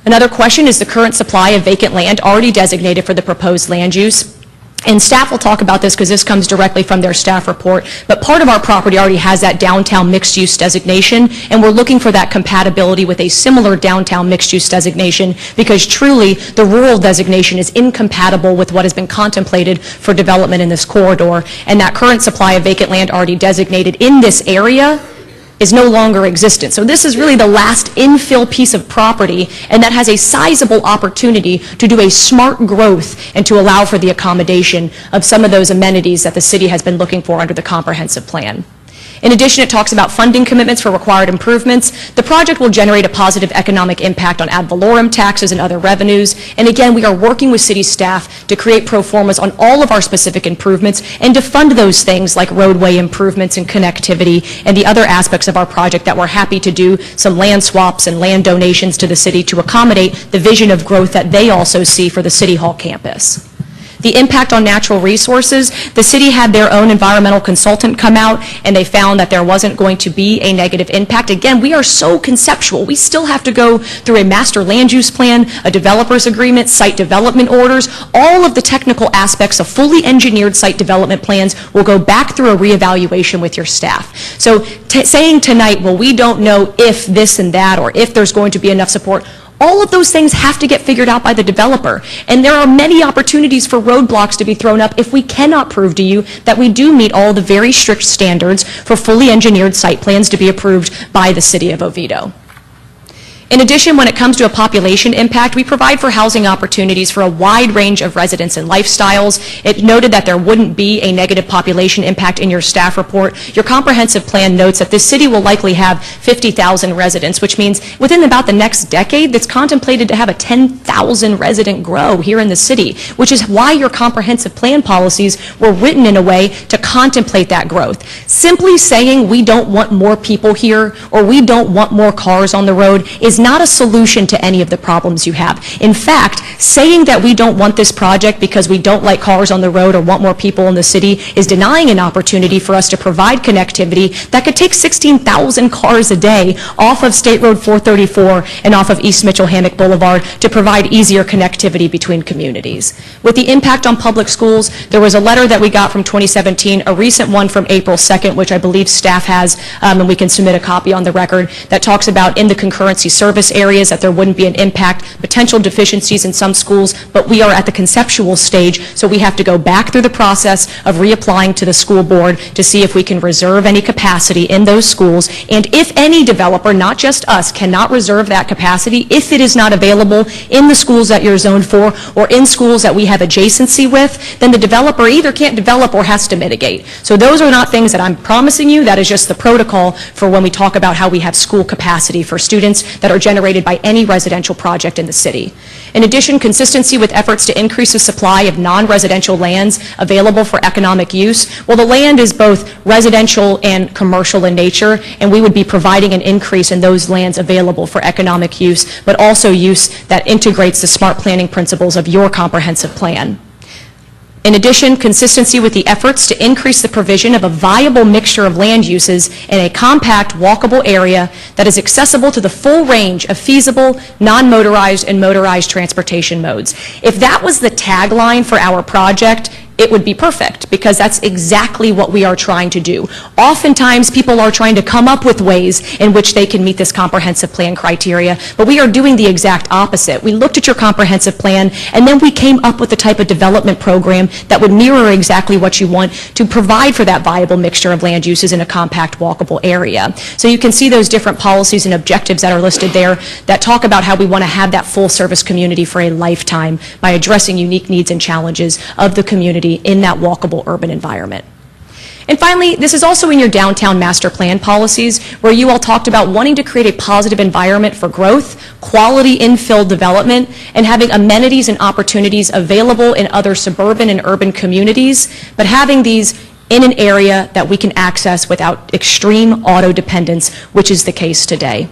Another question is the current supply of vacant land already designated for the proposed land use. And staff will talk about this because this comes directly from their staff report, but part of our property already has that downtown mixed-use designation, and we're looking for that compatibility with a similar downtown mixed-use designation because truly the rural designation is incompatible with what has been contemplated for development in this corridor, and that current supply of vacant land already designated in this area is no longer existent. So this is really the last infill piece of property, and that has a sizable opportunity to do a smart growth and to allow for the accommodation of some of those amenities that the city has been looking for under the comprehensive plan. In addition, it talks about funding commitments for required improvements. The project will generate a positive economic impact on ad valorem taxes and other revenues. And again, we are working with city staff to create pro formas on all of our specific improvements and to fund those things like roadway improvements and connectivity and the other aspects of our project that we're happy to do some land swaps and land donations to the city to accommodate the vision of growth that they also see for the City Hall campus. The impact on natural resources, the city had their own environmental consultant come out and they found that there wasn't going to be a negative impact. Again, we are so conceptual. We still have to go through a master land use plan, a developer's agreement, site development orders. All of the technical aspects of fully engineered site development plans will go back through a reevaluation with your staff. So saying tonight, well, we don't know if this and that or if there's going to be enough support, all of those things have to get figured out by the developer. And there are many opportunities for roadblocks to be thrown up if we cannot prove to you that we do meet all the very strict standards for fully engineered site plans to be approved by the City of Oviedo. In addition, when it comes to a population impact, we provide for housing opportunities for a wide range of residents and lifestyles. It noted that there wouldn't be a negative population impact in your staff report. Your comprehensive plan notes that this city will likely have 50,000 residents, which means within about the next decade, it's contemplated to have a 10,000 resident grow here in the city, which is why your comprehensive plan policies were written in a way to contemplate that growth. Simply saying we don't want more people here or we don't want more cars on the road is not a solution to any of the problems you have. In fact, saying that we don't want this project because we don't like cars on the road or want more people in the city is denying an opportunity for us to provide connectivity that could take 16,000 cars a day off of State Road 434 and off of East Mitchell Hammock Boulevard to provide easier connectivity between communities. With the impact on public schools, there was a letter that we got from 2017, a recent one from April 2nd, which I believe staff has, and we can submit a copy on the record, that talks about in the concurrency service areas that there wouldn't be an impact, potential deficiencies in some schools, but we are at the conceptual stage, so we have to go back through the process of reapplying to the school board to see if we can reserve any capacity in those schools, and if any developer, not just us, cannot reserve that capacity, if it is not available in the schools that you're zoned for or in schools that we have adjacency with, then the developer either can't develop or has to mitigate. So those are not things that I'm promising you, that is just the protocol for when we talk about how we have school capacity for students that are generated by any residential project in the city. In addition, consistency with efforts to increase the supply of non-residential lands available for economic use. Well, the land is both residential and commercial in nature, and we would be providing an increase in those lands available for economic use, but also use that integrates the smart planning principles of your comprehensive plan. In addition, consistency with the efforts to increase the provision of a viable mixture of land uses in a compact, walkable area that is accessible to the full range of feasible, non-motorized and motorized transportation modes. If that was the tagline for our project, it would be perfect, because that's exactly what we are trying to do. Oftentimes, people are trying to come up with ways in which they can meet this comprehensive plan criteria, but we are doing the exact opposite. We looked at your comprehensive plan, and then we came up with the type of development program that would mirror exactly what you want to provide for that viable mixture of land uses in a compact, walkable area. So you can see those different policies and objectives that are listed there that talk about how we want to have that full-service community for a lifetime by addressing unique needs and challenges of the community in that walkable urban environment. And finally, this is also in your downtown master plan policies, where you all talked about wanting to create a positive environment for growth, quality infill development, and having amenities and opportunities available in other suburban and urban communities, but having these in an area that we can access without extreme auto dependence, which is the case today.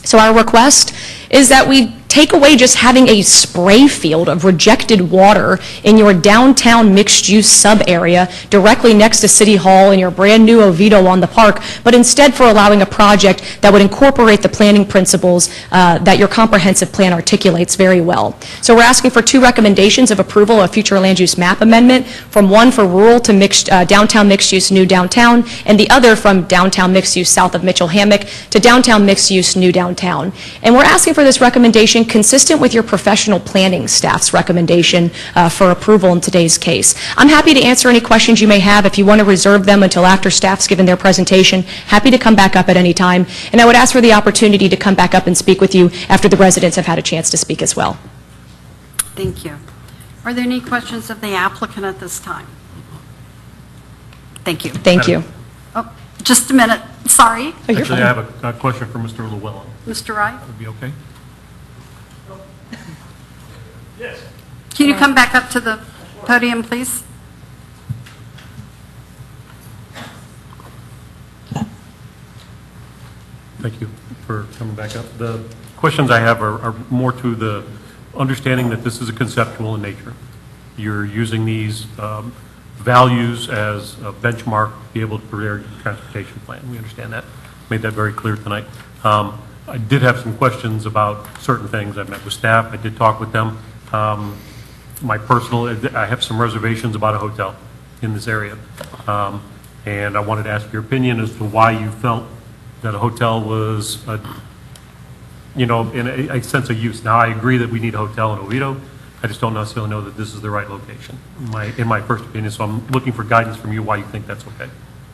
So our request is that we take away just having a spray field of rejected water in your downtown mixed-use sub-area directly next to City Hall in your brand-new Oviedo on the Park, but instead for allowing a project that would incorporate the planning principles that your comprehensive plan articulates very well. So we're asking for 2 recommendations of approval of future land use map amendment, from one for rural to downtown mixed-use new downtown, and the other from downtown mixed-use south of Mitchell Hammock to downtown mixed-use new downtown. And we're asking for this recommendation consistent with your professional planning staff's recommendation for approval in today's case. I'm happy to answer any questions you may have. If you want to reserve them until after staff's given their presentation, happy to come back up at any time. And I would ask for the opportunity to come back up and speak with you after the residents have had a chance to speak as well. Thank you. Are there any questions of the applicant at this time? Thank you. Thank you. Oh, just a minute. Sorry. Oh, you're Actually, fine. I have a question for Mr. Llewellyn. Mr. Wright? Would be okay? Can you come back up to the podium, please? Thank you for coming back up. The questions I have are more to the understanding that this is a conceptual in nature. You're using these values as a benchmark to be able to prepare your transportation plan. We understand that. Made that very clear tonight. I did have some questions about certain things. I met with staff. I did talk with them. I have some reservations about a hotel in this area. And I wanted to ask your opinion as to why you felt that a hotel was, in a sense of use. Now, I agree that we need a hotel in Oviedo. I just don't necessarily know that this is the right location, in my first opinion. So I'm looking for guidance from you why you think that's okay.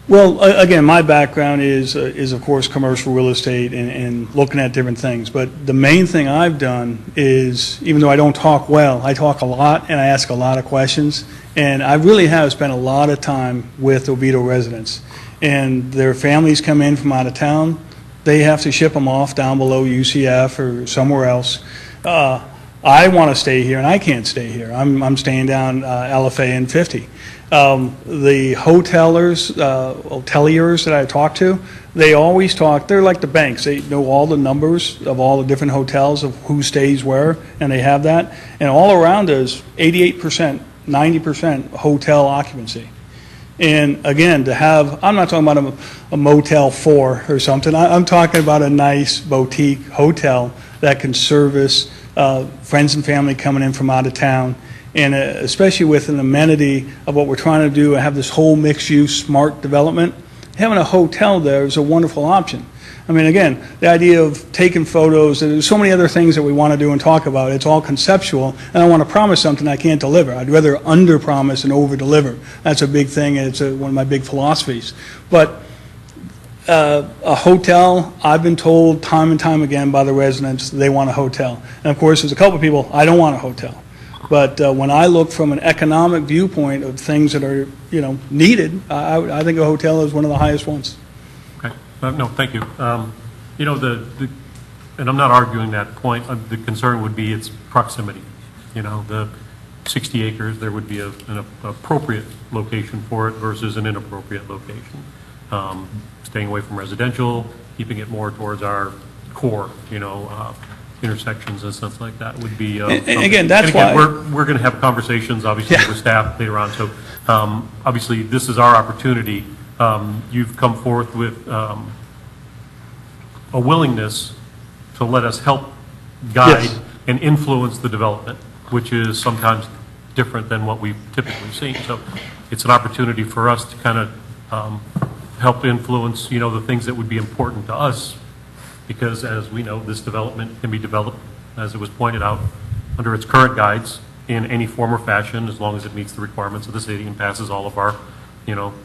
Well, again, my background is of course commercial real estate and looking at different things. But the main thing I've done is, even though I don't talk well, I talk a lot and I ask a lot of questions. And I really have spent a lot of time with Oviedo residents. And their families come in from out of town. They have to ship them off down below UCF or somewhere else. I want to stay here, and I can't stay here. I'm staying down LFA and 50. The hoteliers that I talk to, they always talk, they're like the banks. They know all the numbers of all the different hotels, of who stays where, and they have that. And all around us, 88%, 90% hotel occupancy. And again, to have, I'm not talking about a Motel 4 or something. I'm talking about a nice boutique hotel that can service friends and family coming in from out of town. And especially with an amenity of what we're trying to do, have this whole mixed-use smart development, having a hotel there is a wonderful option. I mean, again, the idea of taking photos, and there's so many other things that we want to do and talk about. It's all conceptual, and I want to promise something I can't deliver. I'd rather under-promise and over-deliver. That's a big thing, and it's one of my big philosophies. But a hotel, I've been told time and time again by the residents, they want a hotel. And of course, there's a couple of people, I don't want a hotel. But when I look from an economic viewpoint of things that are, needed, I think a hotel is one of the highest ones. Okay. No, thank you. And I'm not arguing that point. The concern would be its proximity. The 60 acres, there would be an appropriate location for it versus an inappropriate location. Staying away from residential, keeping it more towards our core, intersections and stuff like that would be. And again, that's why we're going to have conversations, obviously, with staff later on. So, obviously, this is our opportunity. You've come forth with a willingness to let us help guide Yes. and influence the development, which is sometimes different than what we've typically seen. So it's an opportunity for us to kind of help influence, the things that would be important to us, because as we know, this development can be developed, as it was pointed out, under its current guides in any form or fashion, as long as it meets the requirements of the city and passes all of our,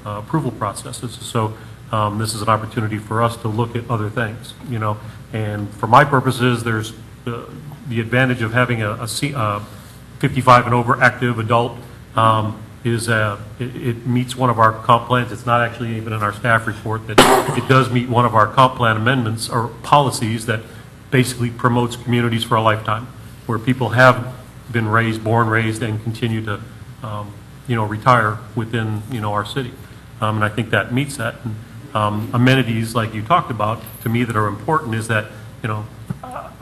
approval processes. So this is an opportunity for us to look at other things, and for my purposes, there's the advantage of having a 55 and over active adult is it meets one of our comp plans. It's not actually even in our staff report that it does meet one of our comp plan amendments or policies that basically promotes communities for a lifetime, where people have been born, raised, and continue to, retire within, our city. And I think that meets that. And, amenities like you talked about, to me, that are important is that,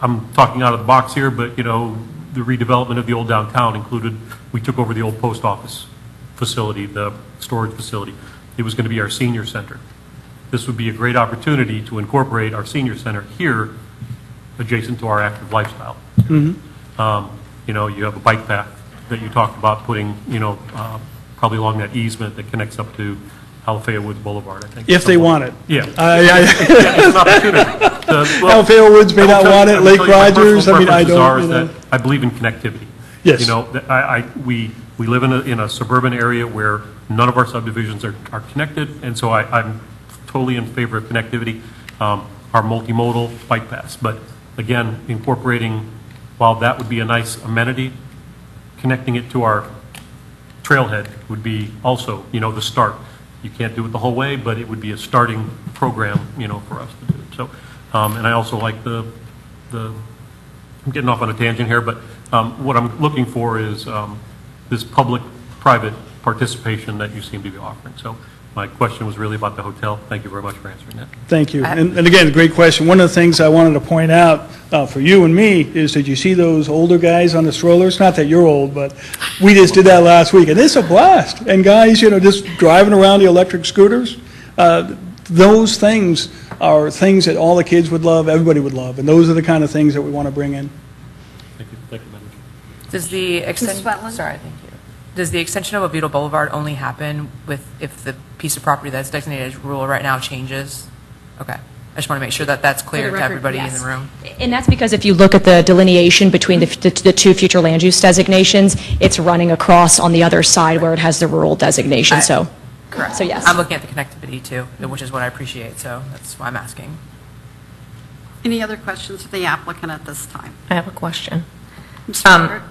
I'm talking out of the box here, but, the redevelopment of the old downtown included, we took over the old post office facility, the storage facility. It was going to be our senior center. This would be a great opportunity to incorporate our senior center here, adjacent to our active lifestyle. You have a bike path that you talked about putting, probably along that easement that connects up to Alafaya Woods Boulevard, I think. If they want it. Yeah. It's an opportunity. Alafaya Woods may not want it, Lake Rogers, I mean, I don't, that I believe in connectivity. Yes. We live in a suburban area where none of our subdivisions are connected, and so I'm totally in favor of connectivity, our multimodal bike paths. But again, incorporating, while that would be a nice amenity, connecting it to our trailhead would be also, the start. You can't do it the whole way, but it would be a starting program, for us to do. So, and I also like I'm getting off on a tangent here, but what I'm looking for is this public-private participation that you seem to be offering. So my question was really about the hotel. Thank you very much for answering that. Thank you. And again, a great question. One of the things I wanted to point out for you and me is that you see those older guys on the strollers? Not that you're old, but we just did that last week, and it's a blast. And guys, just driving around the electric scooters, those things are things that all the kids would love, everybody would love, and those are the kind of things that we want to bring in. Thank you, Madam Chair. Does the extension? Wetland? Sorry, thank you. Does the extension of Oviedo Boulevard only happen if the piece of property that's designated as rural right now changes? Okay. I just want to make sure that that's clear For the to record, everybody yes. in the room. And that's because if you look at the delineation between the two future land use designations, it's running across on the other side where it has the rural designation, so. Correct. So yes. I'm looking at the connectivity too, which is what I appreciate, so that's why I'm asking. Any other questions of the applicant at this time? I have a question. Mr. Carter?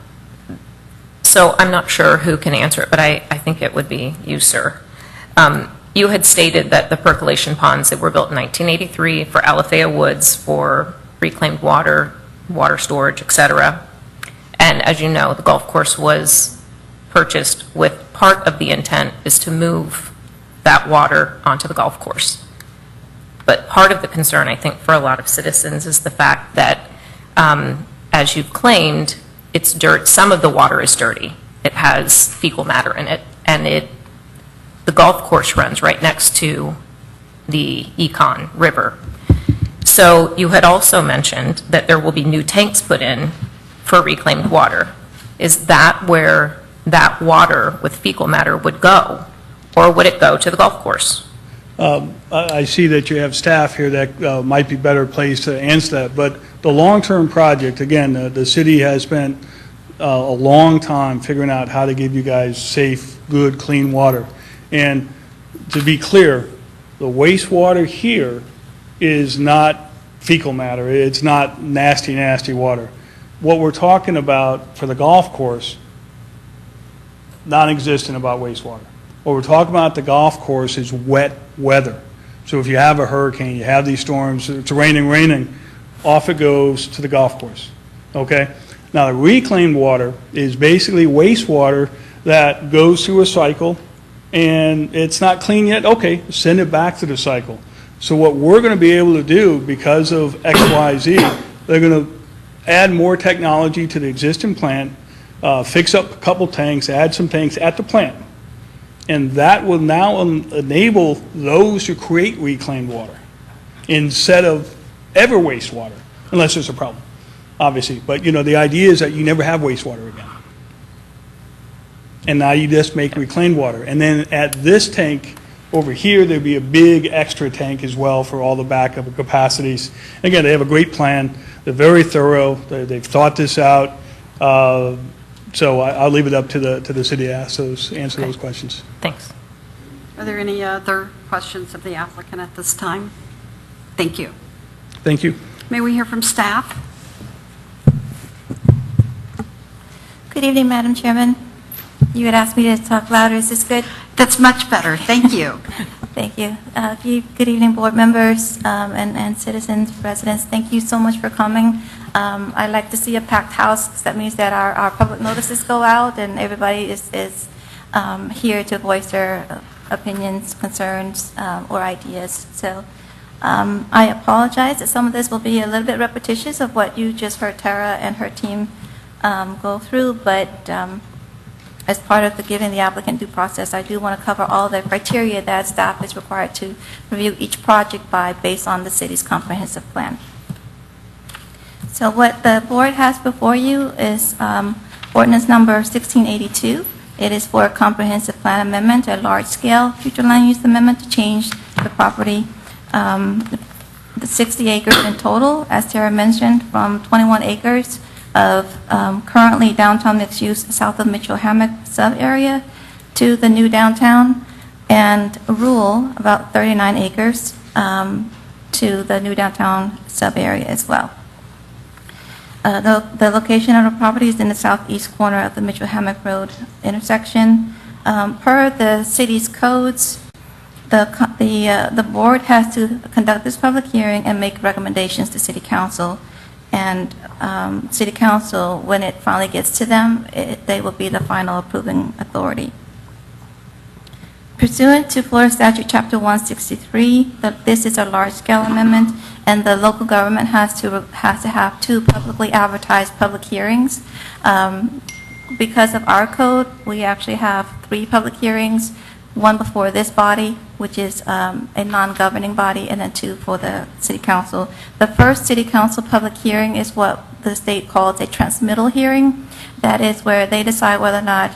So I'm not sure who can answer it, but I think it would be you, sir. You had stated that the percolation ponds that were built in 1983 for Alafaya Woods for reclaimed water, water storage, et cetera. And as you know, the golf course was purchased with part of the intent is to move that water onto the golf course. But part of the concern, I think, for a lot of citizens is the fact that, as you've claimed, it's dirt. Some of the water is dirty. It has fecal matter in it, and the golf course runs right next to the Econ River. So you had also mentioned that there will be new tanks put in for reclaimed water. Is that where that water with fecal matter would go, or would it go to the golf course? I see that you have staff here that might be better placed to answer that, but the long-term project, again, the city has spent a long time figuring out how to give you guys safe, good, clean water. And to be clear, the wastewater here is not fecal matter. It's not nasty, nasty water. What we're talking about for the golf course, non-existent about wastewater. What we're talking about at the golf course is wet weather. So if you have a hurricane, you have these storms, it's raining, off it goes to the golf course, okay? Now, the reclaimed water is basically wastewater that goes through a cycle, and it's not clean yet, okay, send it back to the cycle. So what we're going to be able to do, because of XYZ, they're going to add more technology to the existing plant, fix up a couple tanks, add some tanks at the plant. And that will now enable those to create reclaimed water instead of ever wastewater, unless there's a problem, obviously. But, the idea is that you never have wastewater again. and now you just make reclaimed water. And then at this tank over here, there'd be a big extra tank as well for all the backup capacities. Again, they have a great plan. They're very thorough. They've thought this out. So I'll leave it up to the city to answer those questions. Thanks. Are there any other questions of the applicant at this time? Thank you. Thank you. May we hear from staff? Good evening, Madam Chairman. You had asked me to talk louder. Is this good? That's much better. Thank you. Thank you. Good evening, board members and citizens, residents. Thank you so much for coming. I like to see a packed house, 'cause that means that our public notices go out and everybody is here to voice their opinions, concerns, or ideas. So I apologize that some of this will be a little bit repetitious of what you just heard Tara and her team go through, but as part of giving the applicant due process, I do want to cover all the criteria that staff is required to review each project by based on the city's comprehensive plan. So what the board has before you is ordinance number 1682. It is for a comprehensive plan amendment, a large-scale future land use amendment to change the property, the 60 acres in total, as Tara mentioned, from 21 acres of currently downtown mixed use south of Mitchell Hammock sub-area to the new downtown, and rural, about 39 acres, to the new downtown sub-area as well. The location of the property is in the southeast corner of the Mitchell Hammock Road intersection. Per the city's codes, the board has to conduct this public hearing and make recommendations to City Council. And City Council, when it finally gets to them, they will be the final approving authority. Pursuant to Florida Statute Chapter 163, this is a large-scale amendment, and the local government has to have 2 publicly advertised public hearings. Because of our code, we actually have 3 public hearings, 1 before this body, which is a non-governing body, and then 2 for the City Council. The first City Council public hearing is what the state calls a transmittal hearing. That is where they decide whether or not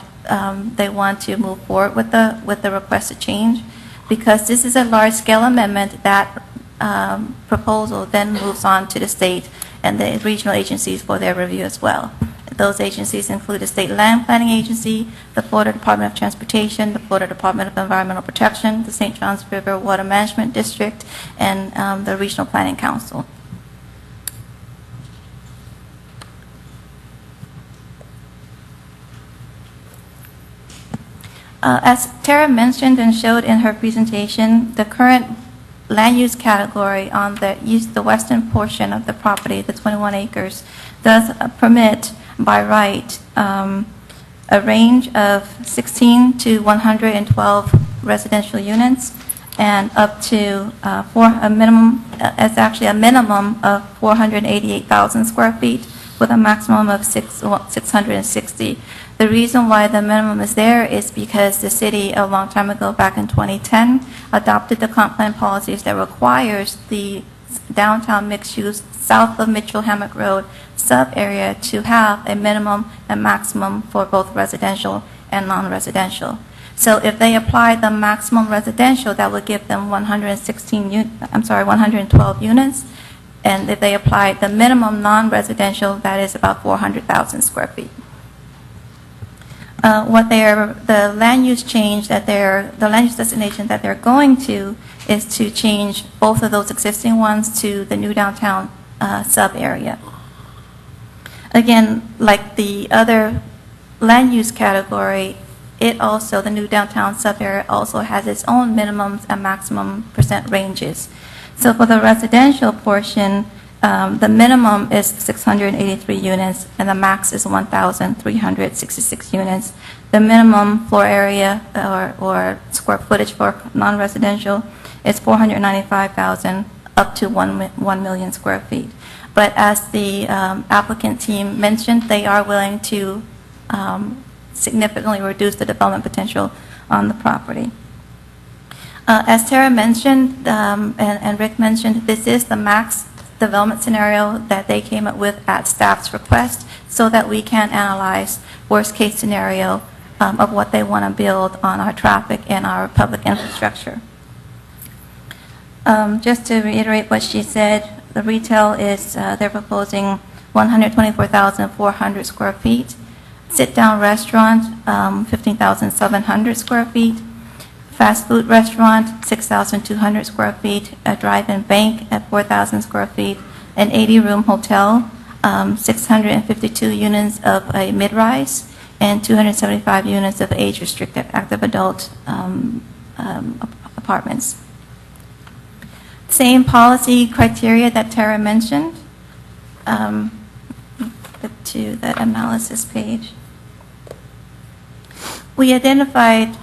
they want to move forward with the requested change. Because this is a large-scale amendment, that proposal then moves on to the state and the regional agencies for their review as well. Those agencies include the State Land Planning Agency, the Florida Department of Transportation, the Florida Department of Environmental Protection, the St. Johns River Water Management District, and the Regional Planning Council. As Tara mentioned and showed in her presentation, the current land use category on the western portion of the property, the 21 acres, does permit by right a range of 16 to 112 residential units, and up to a minimum of 488,000 square feet with a maximum of 660. The reason why the minimum is there is because the city a long time ago, back in 2010, adopted the comp plan policies that requires the downtown mixed use south of Mitchell Hammock Road sub-area to have a minimum and maximum for both residential and non-residential. So if they apply the maximum residential, that would give them 112 units. And if they apply the minimum non-residential, that is about 400,000 square feet. The land use change the land use destination that they're going to is to change both of those existing ones to the new downtown sub-area. Again, like the other land use category, the new downtown sub-area also has its own minimums and maximum percent ranges. So for the residential portion, the minimum is 683 units and the max is 1,366 units. The minimum floor area or square footage for non-residential is 495,000 up to 1 million square feet. But as the applicant team mentioned, they are willing to significantly reduce the development potential on the property. As Tara mentioned and Rick mentioned, this is the max development scenario that they came up with at staff's request so that we can analyze worst case scenario of what they want to build on our traffic and our public infrastructure. Just to reiterate what she said, the retail is, they're proposing 124,400 square feet. Sit-down restaurant, 15,700 square feet. Fast food restaurant, 6,200 square feet. A drive-in bank at 4,000 square feet. An 80-room hotel, 652 units of a mid-rise, and 275 units of age-restricted active adult apartments. Same policy criteria that Tara mentioned. To that analysis page. We identified,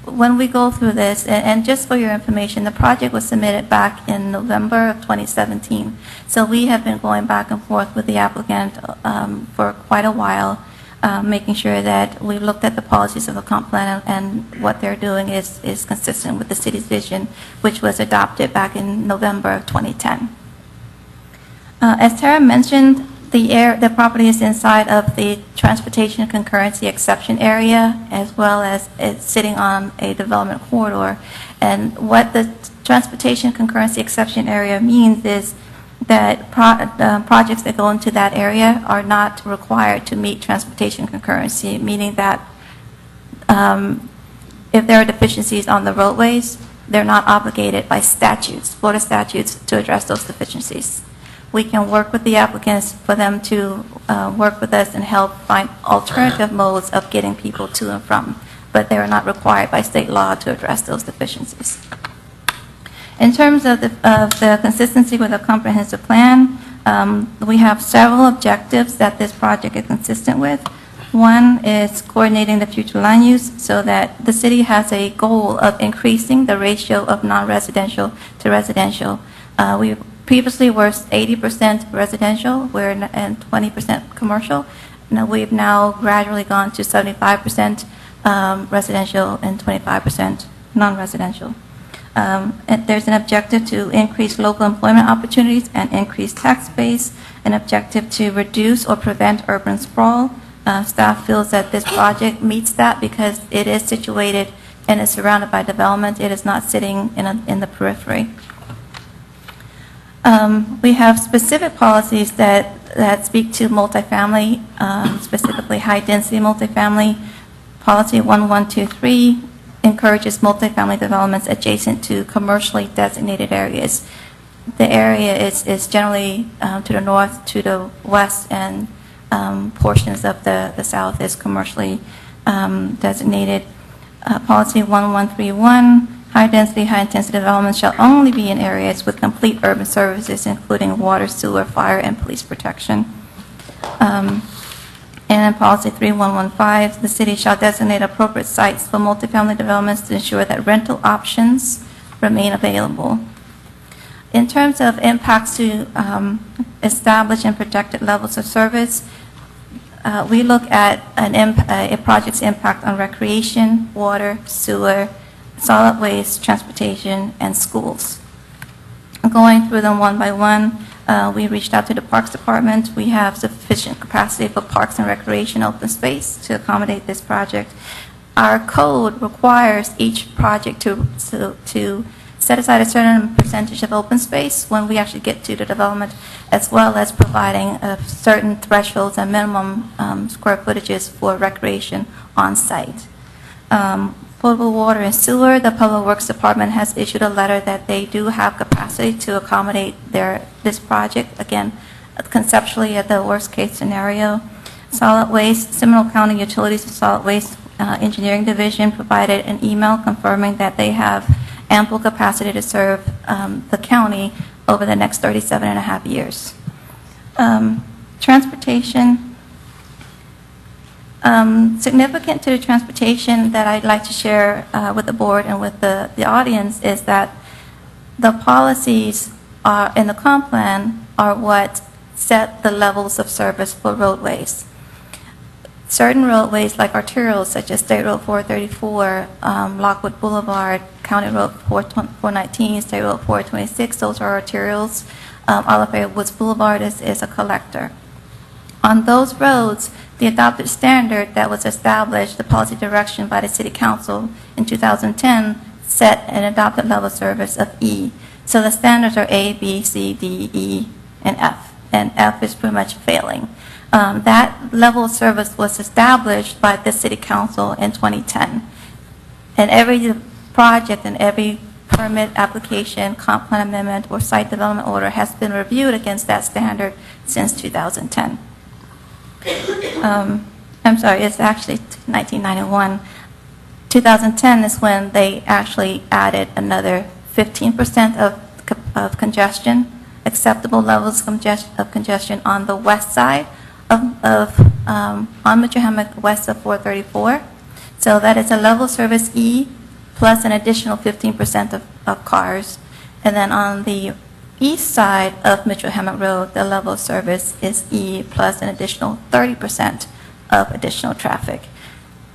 when we go through this, and just for your information, the project was submitted back in November of 2017. So we have been going back and forth with the applicant for quite a while, making sure that we've looked at the policies of the comp plan and what they're doing is consistent with the city's vision, which was adopted back in November of 2010. As Tara mentioned, the property is inside of the transportation concurrency exception area, as well as it's sitting on a development corridor. And what the transportation concurrency exception area means is that projects that go into that area are not required to meet transportation concurrency, meaning that if there are deficiencies on the roadways, they're not obligated by statutes, Florida statutes, to address those deficiencies. We can work with the applicants for them to work with us and help find alternative modes of getting people to and from, but they are not required by state law to address those deficiencies. In terms of the consistency with a comprehensive plan, we have several objectives that this project is consistent with. One is coordinating the future land use so that the city has a goal of increasing the ratio of non-residential to residential. We previously were 80% residential, and 20% commercial. Now we've now gradually gone to 75% residential and 25% non-residential. And there's an objective to increase local employment opportunities and increase tax base, an objective to reduce or prevent urban sprawl. Staff feels that this project meets that because it is situated and is surrounded by development. It is not sitting in the periphery. We have specific policies that speak to multifamily, specifically high-density multifamily. Policy 1123 encourages multifamily developments adjacent to commercially designated areas. The area is generally to the north, to the west, and portions of the south is commercially designated. Policy 1131, high-density, high-intensity developments shall only be in areas with complete urban services, including water, sewer, fire, and police protection. And in policy 3115, the city shall designate appropriate sites for multifamily developments to ensure that rental options remain available. In terms of impacts to established and projected levels of service, we look at a project's impact on recreation, water, sewer, solid waste, transportation, and schools. Going through them one by one, we reached out to the Parks Department. We have sufficient capacity for parks and recreation open space to accommodate this project. Our code requires each project to set aside a certain percentage of open space when we actually get to the development, as well as providing certain thresholds and minimum square footages for recreation on site. Potable water and sewer, the Public Works Department has issued a letter that they do have capacity to accommodate this project, again, conceptually at the worst case scenario. Solid waste, Seminole County Utilities and Solid Waste Engineering Division provided an email confirming that they have ample capacity to serve the county over the next 37 and a half years. Transportation. Significant to the transportation that I'd like to share with the board and with the audience is that the policies in the comp plan are what set the levels of service for roadways. Certain roadways like arterials such as State Road 434, Lockwood Boulevard, County Road 419, State Road 426, those are arterials. Olive Woods Boulevard is a collector. On those roads, The adopted standard that was established, the policy direction by the City Council in 2010, set an adopted level of service of E. So the standards are A, B, C, D, E, and F, and F is pretty much failing. That level of service was established by the City Council in 2010. And every project and every permit application, comp plan amendment, or site development order has been reviewed against that standard since 2010. I'm sorry, it's actually 1991. 2010 is when they actually added another 15% of congestion, acceptable levels of congestion on the west side on Metro Hammock west of 434. So that is a level service E plus an additional 15% of cars. And then on the east side of Metro Hammock Road, the level of service is E plus an additional 30% of additional traffic.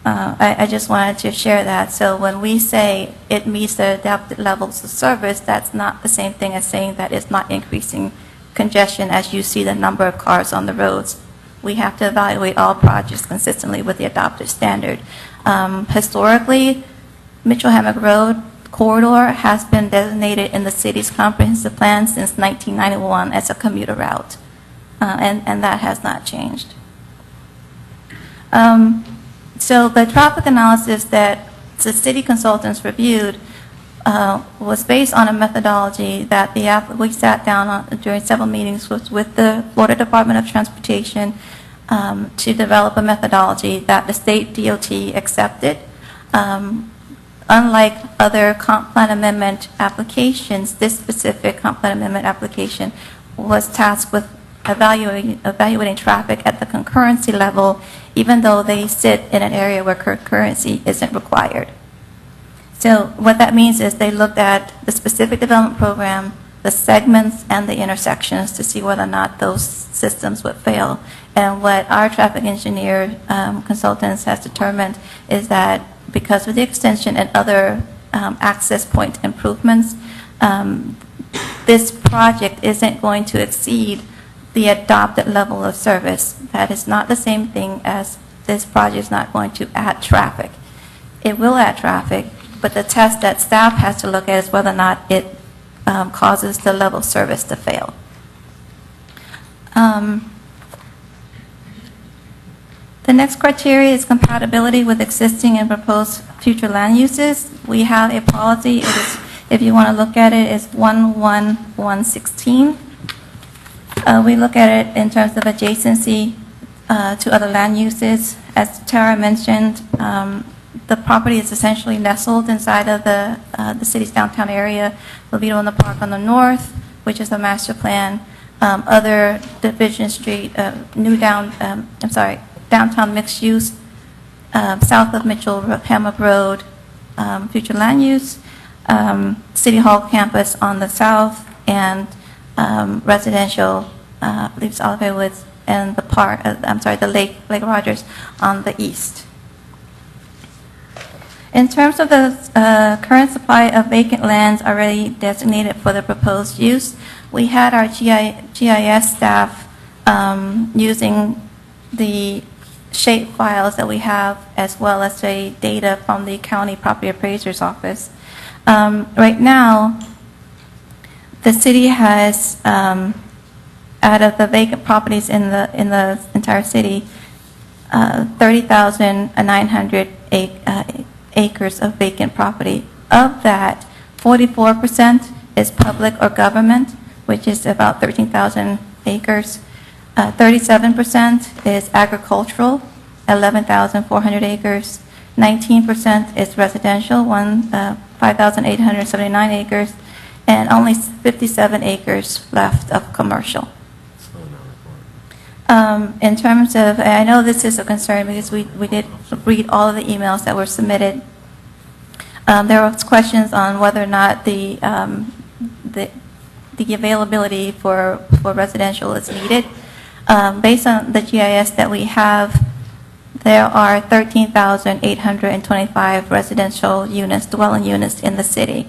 I just wanted to share that. So when we say it meets the adapted levels of service, that's not the same thing as saying that it's not increasing congestion as you see the number of cars on the roads. We have to evaluate all projects consistently with the adopted standard. Historically, Metro Hammock Road corridor has been designated in the city's comprehensive plan since 1991 as a commuter route, and that has not changed. So the traffic analysis that the city consultants reviewed was based on a methodology that we sat down on during several meetings with the Florida Department of Transportation to develop a methodology that the state DOT accepted. Unlike other comp plan amendment applications, this specific comp plan amendment application was tasked with evaluating traffic at the concurrency level, even though they sit in an area where concurrency isn't required. So what that means is they looked at the specific development program, the segments, and the intersections to see whether or not those systems would fail. And what our traffic engineer consultants has determined is that because of the extension and other access point improvements, this project isn't going to exceed the adopted level of service. That is not the same thing as this project is not going to add traffic. It will add traffic, but the test that staff has to look at is whether or not it causes the level of service to fail. The next criteria is compatibility with existing and proposed future land uses. We have a policy, if you want to look at it, it's 11116. We look at it in terms of adjacency to other land uses. As Clara mentioned, the property is essentially nestled inside of the city's downtown area. Oviedo in the Park on the north, which is the master plan. Other Division Street, downtown mixed use, south of Mitchell Hammock Road, future land use, City Hall campus on the south, and residential, I believe it's Olive Woods, and the park, the Lake Rogers on the east. In terms of the current supply of vacant lands already designated for the proposed use, we had our GIS staff using the shape files that we have, as well as the data from the county property appraiser's office. Right now, the city has, out of the vacant properties in the entire city, 30,900 acres of vacant property. Of that, 44% is public or government, which is about 13,000 acres. 37% is agricultural, 11,400 acres. 19% is residential, 5,879 acres, and only 57 acres left of commercial. In terms of, I know this is a concern because we did read all of the emails that were submitted. There was questions on whether or not the availability for residential is needed. Based on the GIS that we have, there are 13,825 residential units, dwelling units in the city.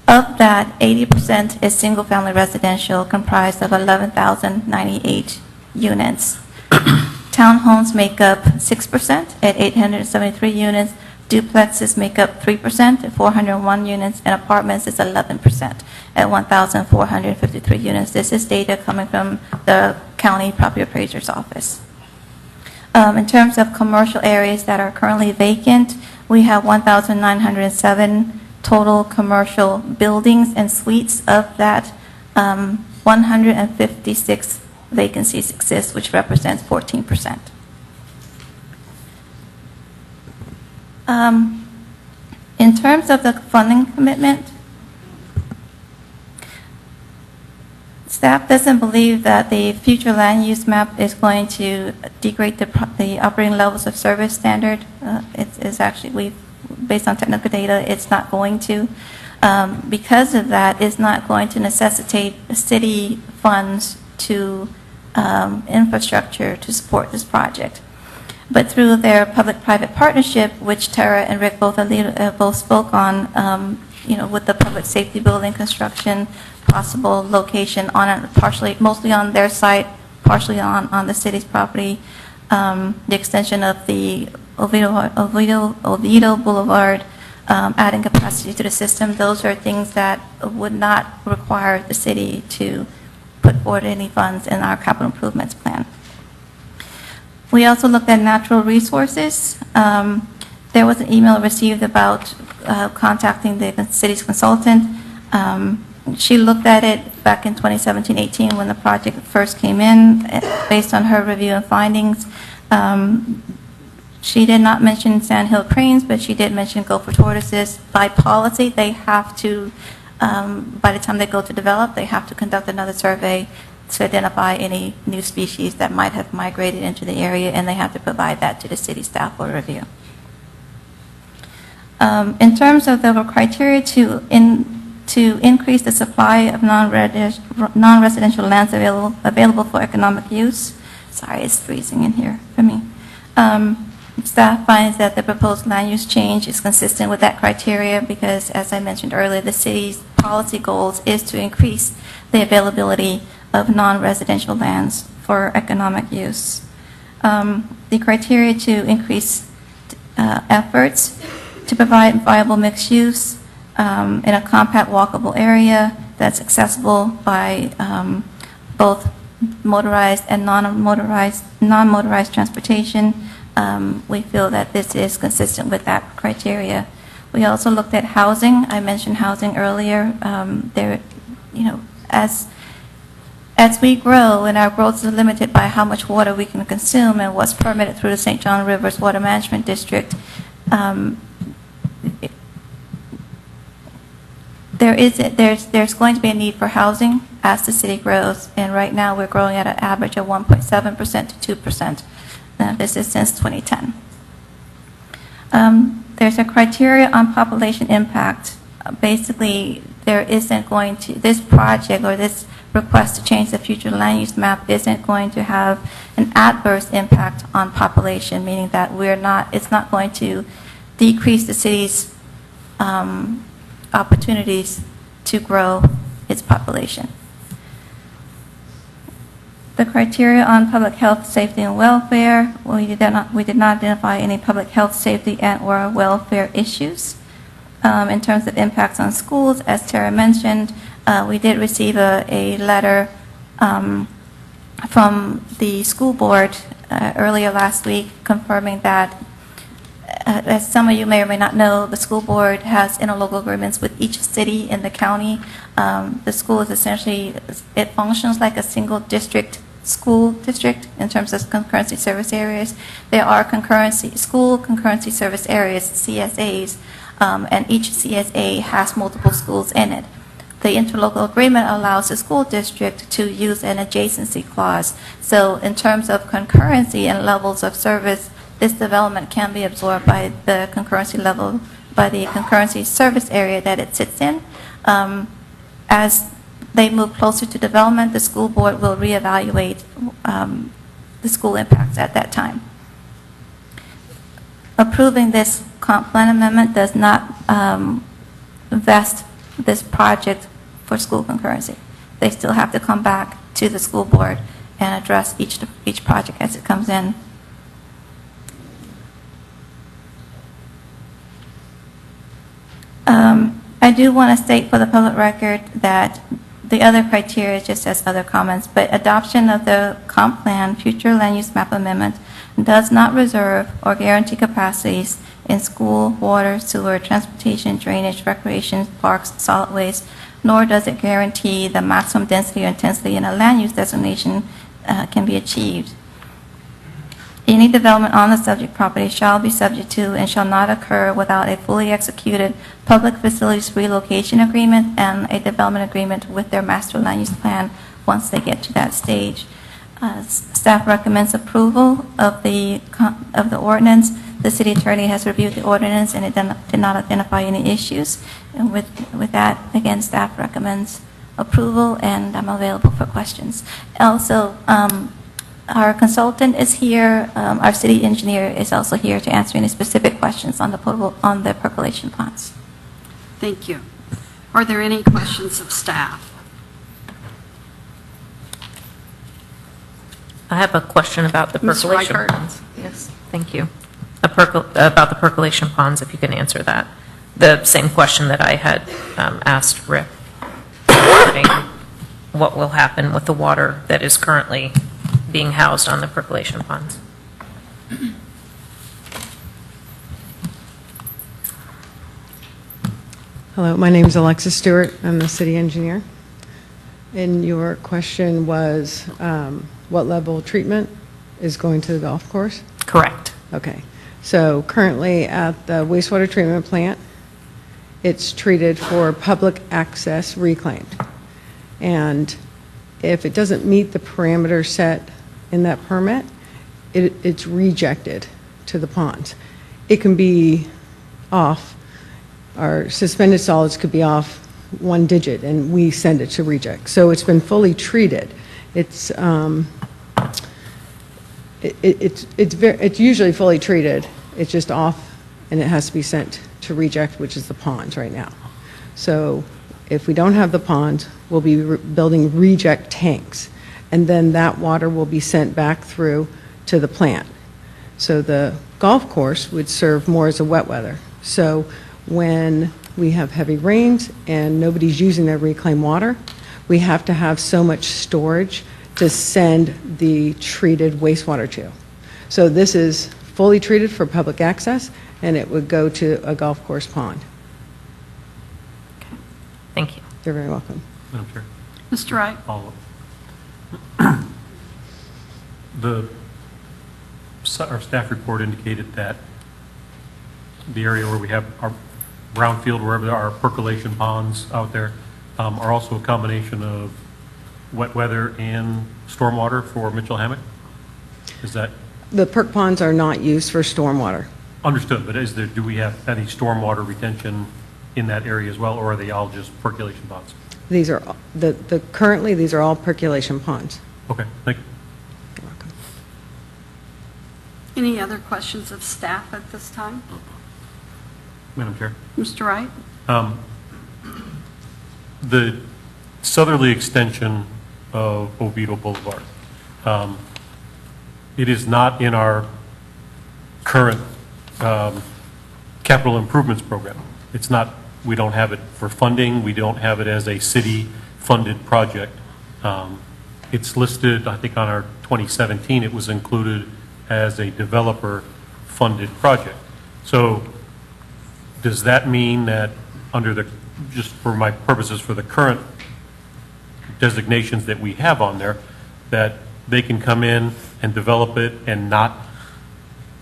Of that, 80% is single-family residential, comprised of 11,098 units. 10% Townhomes make up 6% at 873 units. Duplexes make up 3% at 401 units, and apartments is 11% at 1,453 units. This is data coming from the County Property Appraiser's Office. In terms of commercial areas that are currently vacant, we have 1,907 total commercial buildings and suites. Of that, 156 vacancies exist, which represents 14%. In terms of the funding commitment, staff doesn't believe that the future land use map is going to degrade the operating levels of service standard. It's actually, based on technical data, it's not going to. Because of that, it's not going to necessitate city funds to infrastructure to support this project. But through their public-private partnership, which Tara and Rick both spoke on, with the public safety building construction, possible location on it, mostly on their site, partially on the city's property, the extension of the Oviedo Boulevard, adding capacity to the system, those are things that would not require the city to put forward any funds in our capital improvements plan. We also looked at natural resources. There was an email received about contacting the city's consultant. She looked at it back in 2017-18 when the project first came in. Based on her review and findings, she did not mention sandhill cranes, but she did mention gopher tortoises. By policy, they have to, by the time they go to develop, they have to conduct another survey to identify any new species that might have migrated into the area, and they have to provide that to the city staff for review. In terms of the criteria to increase the supply of non-residential lands available for economic use, sorry, it's freezing in here for me. Staff finds that the proposed land use change is consistent with that criteria because, as I mentioned earlier, the city's policy goals is to increase the availability of non-residential lands for economic use. The criteria to increase efforts to provide viable mixed use in a compact walkable area that's accessible by both motorized and non-motorized transportation. We feel that this is consistent with that criteria. We also looked at housing. I mentioned housing earlier. As we grow, and our growth is limited by how much water we can consume and what's permitted through the St. John Rivers Water Management District, there's going to be a need for housing as the city grows, and right now we're growing at an average of 1.7% to 2%. This is since 2010. There's a criteria on population impact. Basically, this project or this request to change the future land use map isn't going to have an adverse impact on population, meaning that it's not going to decrease the city's opportunities to grow its population. The criteria on public health, safety, and welfare, we did not identify any public health, safety, and/or welfare issues. In terms of impacts on schools, as Tara mentioned, we did receive a letter from the school board earlier last week confirming that, as some of you may or may not know, the school board has interlocal agreements with each city in the county. The school is essentially, it functions like a single school district in terms of concurrency service areas. There are school concurrency service areas, CSAs, and each CSA has multiple schools in it. The interlocal agreement allows the school district to use an adjacency clause. So in terms of concurrency and levels of service, this development can be absorbed by the concurrency level, by the concurrency service area that it sits in. As they move closer to development, the school board will reevaluate the school impacts at that time. Approving this comp plan amendment does not vest this project for school concurrency. They still have to come back to the school board and address each project as it comes in I do want to state for the public record that the other criteria just as other comments, but adoption of the comp plan, future land use map amendment, does not reserve or guarantee capacities in school, water, sewer, transportation, drainage, recreation, parks, solid waste, nor does it guarantee the maximum density or intensity in a land use designation can be achieved. Any development on the subject property shall be subject to and shall not occur without a fully executed public facilities relocation agreement and a development agreement with their master land use plan once they get to that stage. Staff recommends approval of the ordinance. The city attorney has reviewed the ordinance and it did not identify any issues. And with that, again, staff recommends approval, and I'm available for questions. Also, our consultant is here. Our city engineer is also here to answer any specific questions on the percolation ponds. Thank you. Are there any questions of staff? I have a question about the Ms. percolation Reichert? ponds. Yes, thank you. About the percolation ponds, if you can answer that. The same question that I had asked Rick, regarding what will happen with the water that is currently being housed on the percolation ponds. Hello, my name is Alexis Stewart. I'm the city engineer. And your question was what level of treatment is going to the golf course? Correct. Okay. So currently at the wastewater treatment plant, it's treated for public access reclaimed. And if it doesn't meet the parameters set in that permit, it's rejected to the ponds. It can be off. Our suspended solids could be off 1 digit, and we send it to reject. So it's been fully treated. It's usually fully treated. It's just off, and it has to be sent to reject, which is the ponds right now. So if we don't have the ponds, we'll be building reject tanks, and then that water will be sent back through to the plant. So the golf course would serve more as a wet weather. So when we have heavy rains and nobody's using their reclaimed water, we have to have so much storage to send the treated wastewater to. So this is fully treated for public access, and it would go to a golf course pond. Thank you. You're very welcome. Madam Chair, Mr. Wright? follow up. Our staff report indicated that the area where we have our brownfield, wherever there are percolation ponds out there, are also a combination of wet weather and stormwater for Mitchell Hammock? Is that The perk ponds are not used for stormwater. understood? But do we have any stormwater retention in that area as well, or are they all just percolation ponds? These are, currently, these are all percolation ponds. Okay, thank you. You're welcome. Any other questions of staff at this time? Madam Chair. Mr. Wright? The southerly extension of Oviedo Boulevard, it is not in our current capital improvements program. It's not, we don't have it for funding, we don't have it as a city-funded project. It's listed, I think on our 2017, it was included as a developer-funded project. So does that mean that under the, just for my purposes, for the current designations that we have on there, that they can come in and develop it and not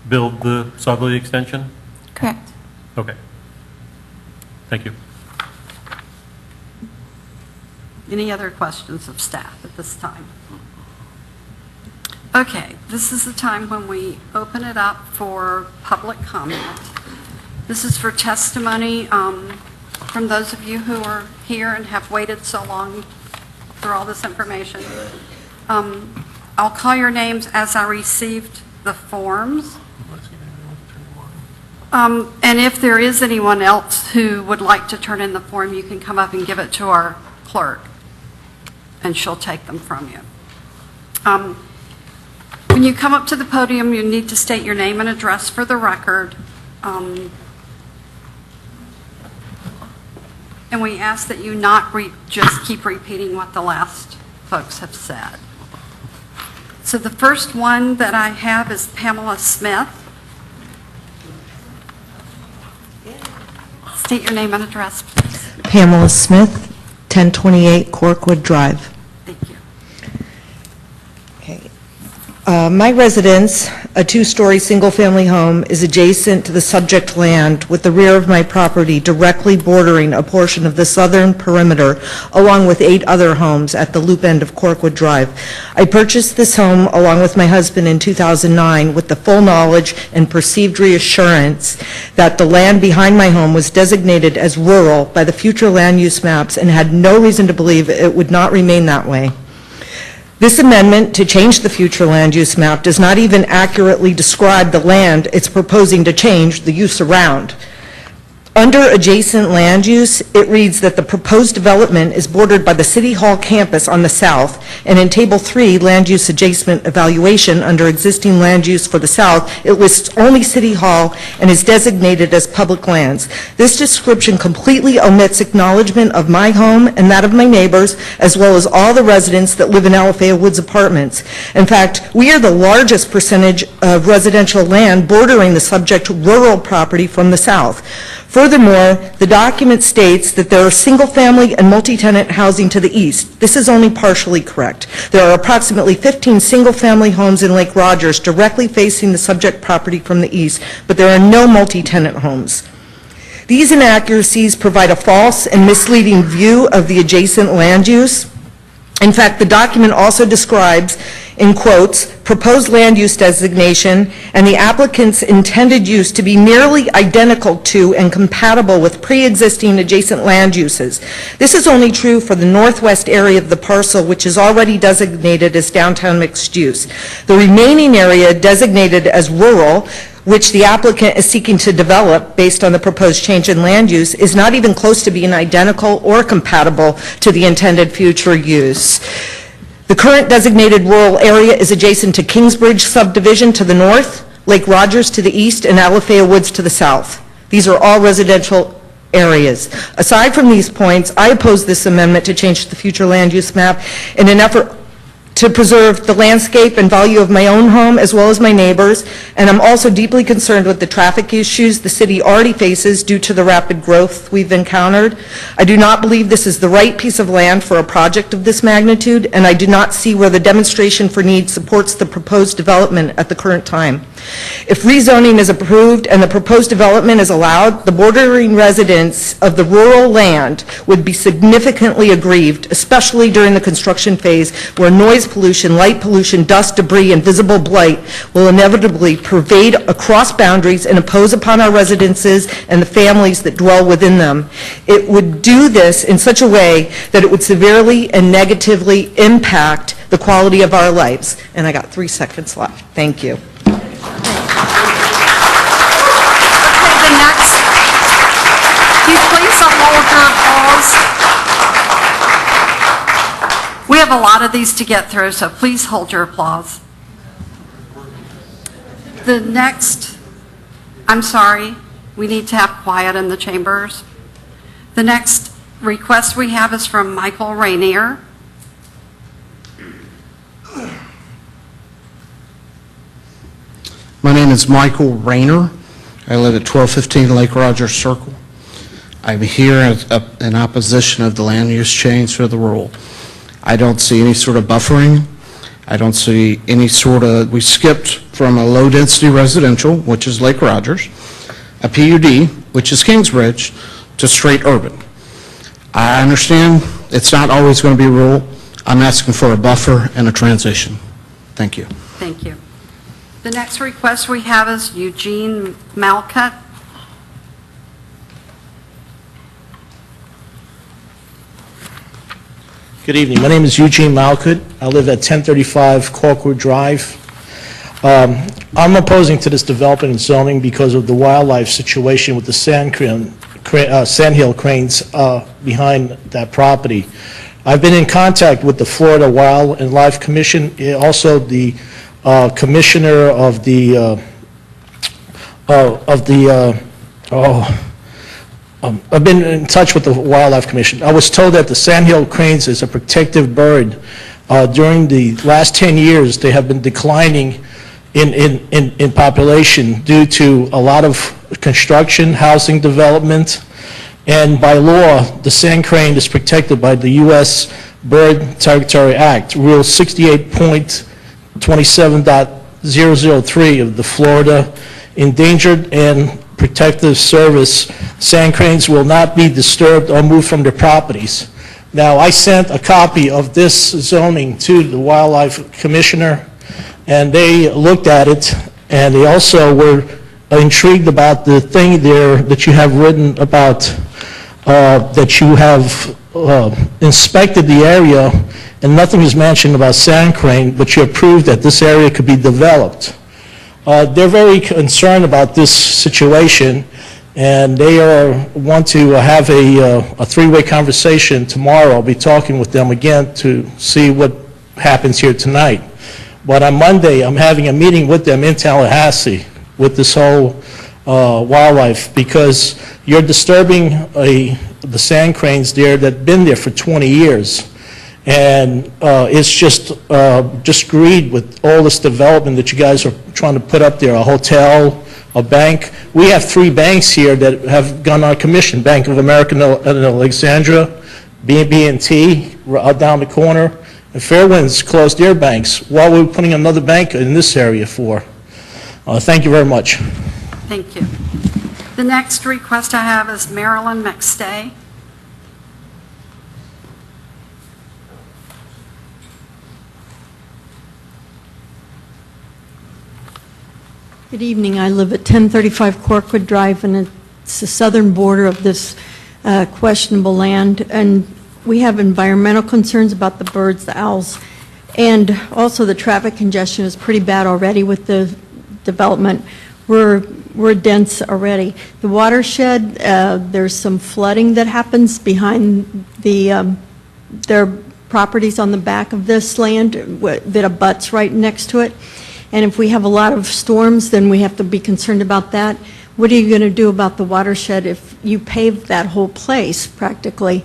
build the southerly extension? Correct. Okay. Thank you. Any other questions of staff at this time? Okay, this is the time when we open it up for public comment. This is for testimony from those of you who are here and have waited so long for all this information. I'll call your names as I received the forms. And if there is anyone else who would like to turn in the form, you can come up and give it to our clerk, and she'll take them from you. When you come up to the podium, you need to state your name and address for the record. And we ask that you not just keep repeating what the last folks have said. So the first one that I have is Pamela Smith. State your name and address, please. Pamela Smith, 1028 Corkwood Drive. Thank you. Okay. My residence, a two-story single-family home, is adjacent to the subject land with the rear of my property directly bordering a portion of the southern perimeter, along with 8 other homes at the loop end of Corkwood Drive. I purchased this home along with my husband in 2009 with the full knowledge and perceived reassurance that the land behind my home was designated as rural by the future land use maps and had no reason to believe it would not remain that way. This amendment to change the future land use map does not even accurately describe the land it's proposing to change the use around. Under adjacent land use, it reads that the proposed development is bordered by the City Hall campus on the south, and in Table 3, Land Use Adjacent Evaluation, under existing land use for the south, it lists only City Hall and is designated as public lands. This description completely omits acknowledgement of my home and that of my neighbors, as well as all the residents that live in Alafaya Woods apartments. In fact, we are the largest percentage of residential land bordering the subject rural property from the south. Furthermore, the document states that there are single-family and multi-tenant housing to the east. This is only partially correct. There are approximately 15 single-family homes in Lake Rogers directly facing the subject property from the east, but there are no multi-tenant homes. These inaccuracies provide a false and misleading view of the adjacent land use. In fact, the document also describes, in quotes, proposed land use designation and the applicant's intended use to be nearly identical to and compatible with pre-existing adjacent land uses. This is only true for the northwest area of the parcel, which is already designated as downtown mixed use. The remaining area designated as rural, which the applicant is seeking to develop based on the proposed change in land use, is not even close to being identical or compatible to the intended future use. The current designated rural area is adjacent to Kingsbridge subdivision to the north, Lake Rogers to the east, and Alafaya Woods to the south. These are all residential areas. Aside from these points, I oppose this amendment to change the future land use map in an effort to preserve the landscape and value of my own home as well as my neighbors, and I'm also deeply concerned with the traffic issues the city already faces due to the rapid growth we've encountered. I do not believe this is the right piece of land for a project of this magnitude, and I do not see where the demonstration for need supports the proposed development at the current time. If rezoning is approved and the proposed development is allowed, the bordering residents of the rural land would be significantly aggrieved, especially during the construction phase where noise pollution, light pollution, dust, debris, and visible blight will inevitably pervade across boundaries and impose upon our residences and the families that dwell within them. It would do this in such a way that it would severely and negatively impact the quality of our lives. And I got 3 seconds left. Thank you. Okay, the next, can you please hold your applause? We have a lot of these to get through, so please hold your applause. The next, I'm sorry, we need to have quiet in the chambers. The next request we have is from Michael Rainier. My name is Michael Rayner. I live at 1215 Lake Rogers Circle. I'm here in opposition of the land use change for the rural. I don't see any sort of buffering. I don't see any sort of, we skipped from a low-density residential, which is Lake Rogers, a PUD, which is Kingsbridge, to straight urban. I understand it's not always going to be rural. I'm asking for a buffer and a transition. Thank you. Thank you. The next request we have is Eugene Malcutt. Good evening. My name is Eugene Malcutt. I live at 1035 Corkwood Drive. I'm opposing to this development and zoning because of the wildlife situation with the sandhill cranes behind that property. I've been in contact with the Florida Wild and Life Commission, also the commissioner of the I've been in touch with the Wildlife Commission. I was told that the sandhill cranes is a protective bird. During the last 10 years, they have been declining in population due to a lot of construction, housing development, and by law, the sand crane is protected by the U.S. Bird Territory Act, Rule 68.27.003 of the Florida Endangered and Protective Service. Sand cranes will not be disturbed or moved from their properties. Now, I sent a copy of this zoning to the Wildlife Commissioner, and they looked at it, and they also were intrigued about the thing there that you have written about, that you have inspected the area, and nothing is mentioned about sand crane, but you approved that this area could be developed. They're very concerned about this situation, and they want to have a three-way conversation tomorrow. I'll be talking with them again to see what happens here tonight. But on Monday, I'm having a meeting with them in Tallahassee with this whole wildlife, because you're disturbing the sand cranes there that have been there for 20 years. And it's just greed with all this development that you guys are trying to put up there, a hotel, a bank. We have 3 banks here that have gone on commission, Bank of America in Alexandria, BB&T down the corner, and Fairwinds closed their banks. What are we putting another bank in this area for? Thank you very much. Thank you. The next request I have is Marilyn McStay. Good evening. I live at 1035 Corkwood Drive, and it's the southern border of this questionable land. And we have environmental concerns about the birds, the owls, and also the traffic congestion is pretty bad already with the development. We're dense already. The watershed, there's some flooding that happens behind their properties on the back of this land that abuts right next to it. And if we have a lot of storms, then we have to be concerned about that. What are you going to do about the watershed if you pave that whole place practically?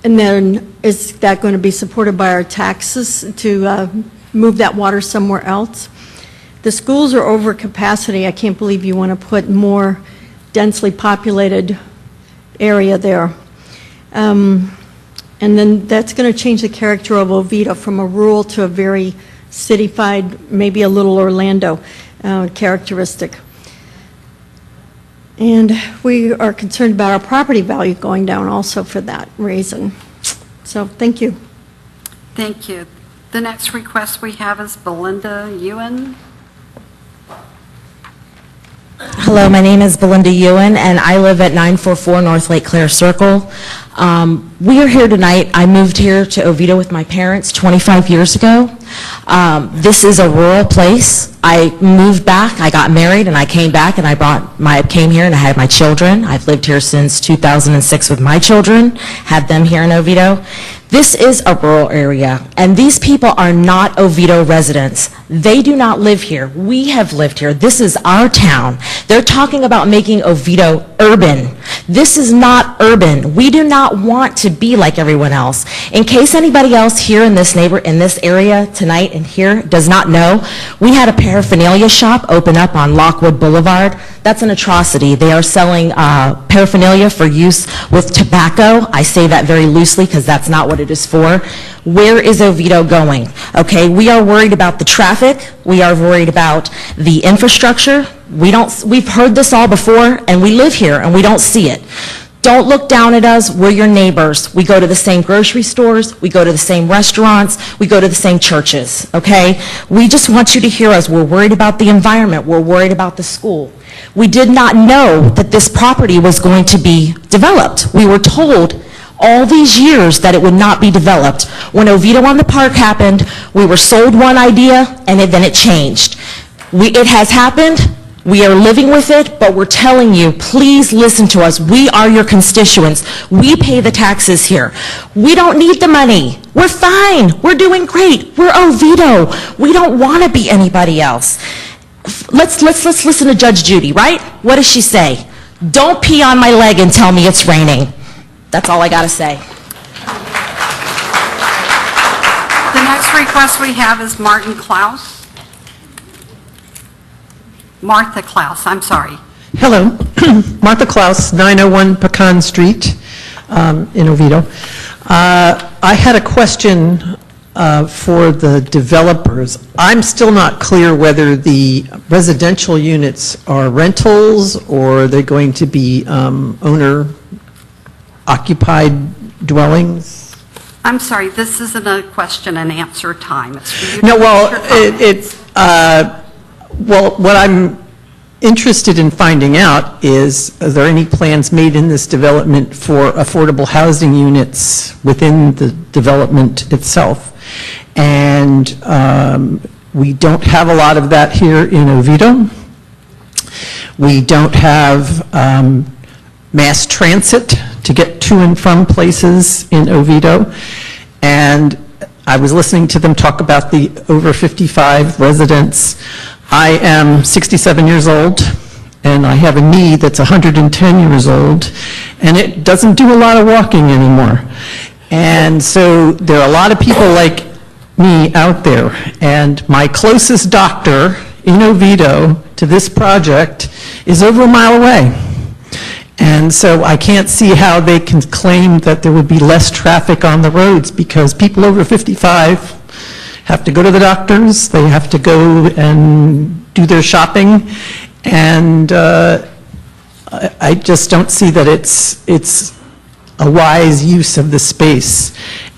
And then is that going to be supported by our taxes to move that water somewhere else? The schools are over capacity. I can't believe you want to put more densely populated area there. And then that's going to change the character of Oviedo from a rural to a very cityfied, maybe a little Orlando characteristic. And we are concerned about our property value going down also for that reason. So thank you. Thank you. The next request we have is Belinda Ewan. Hello, my name is Belinda Ewan, and I live at 944 North Lake Claire Circle. We are here tonight. I moved here to Oviedo with my parents 25 years ago. This is a rural place. I moved back, I got married, and I came back, and I came here and I had my children. I've lived here since 2006 with my children, had them here in Oviedo. This is a rural area, and these people are not Oviedo residents. They do not live here. We have lived here. This is our town. They're talking about making Oviedo urban. This is not urban. We do not want to be like everyone else. In case anybody else here in this area tonight and here does not know, we had a paraphernalia shop open up on Lockwood Boulevard. That's an atrocity. They are selling paraphernalia for use with tobacco. I say that very loosely because that's not what it is for. Where is Oviedo going? Okay, we are worried about the traffic. We are worried about the infrastructure. We've heard this all before, and we live here, and we don't see it. Don't look down at us. We're your neighbors. We go to the same grocery stores. We go to the same restaurants. We go to the same churches, okay? We just want you to hear us. We're worried about the environment. We're worried about the school. We did not know that this property was going to be developed. We were told all these years that it would not be developed. When Oviedo on the Park happened, we were sold one idea, and then it changed. It has happened. We are living with it, but we're telling you, please listen to us. We are your constituents. We pay the taxes here. We don't need the money. We're fine. We're doing great. We're Oviedo. We don't want to be anybody else. Let's listen to Judge Judy, right? What does she say? Don't pee on my leg and tell me it's raining. That's all I got to say. The next request we have is Martin Klaus. Martha Klaus, I'm sorry. Hello, Martha Klaus, 901 Pecan Street in Oviedo. I had a question for the developers. I'm still not clear whether the residential units are rentals or they're going to be owner-occupied dwellings. I'm sorry, this isn't a question and answer time. It's for you to No, well, make your comments. well, what I'm interested in finding out is there any plans made in this development for affordable housing units within the development itself? And we don't have a lot of that here in Oviedo. We don't have mass transit to get to and from places in Oviedo. And I was listening to them talk about the over 55 residents. I am 67 years old, and I have a knee that's 110 years old, and it doesn't do a lot of walking anymore. And so there are a lot of people like me out there, and my closest doctor in Oviedo to this project is over a mile away. And so I can't see how they can claim that there would be less traffic on the roads, because people over 55 have to go to the doctors, they have to go and do their shopping, and I just don't see that it's a wise use of the space.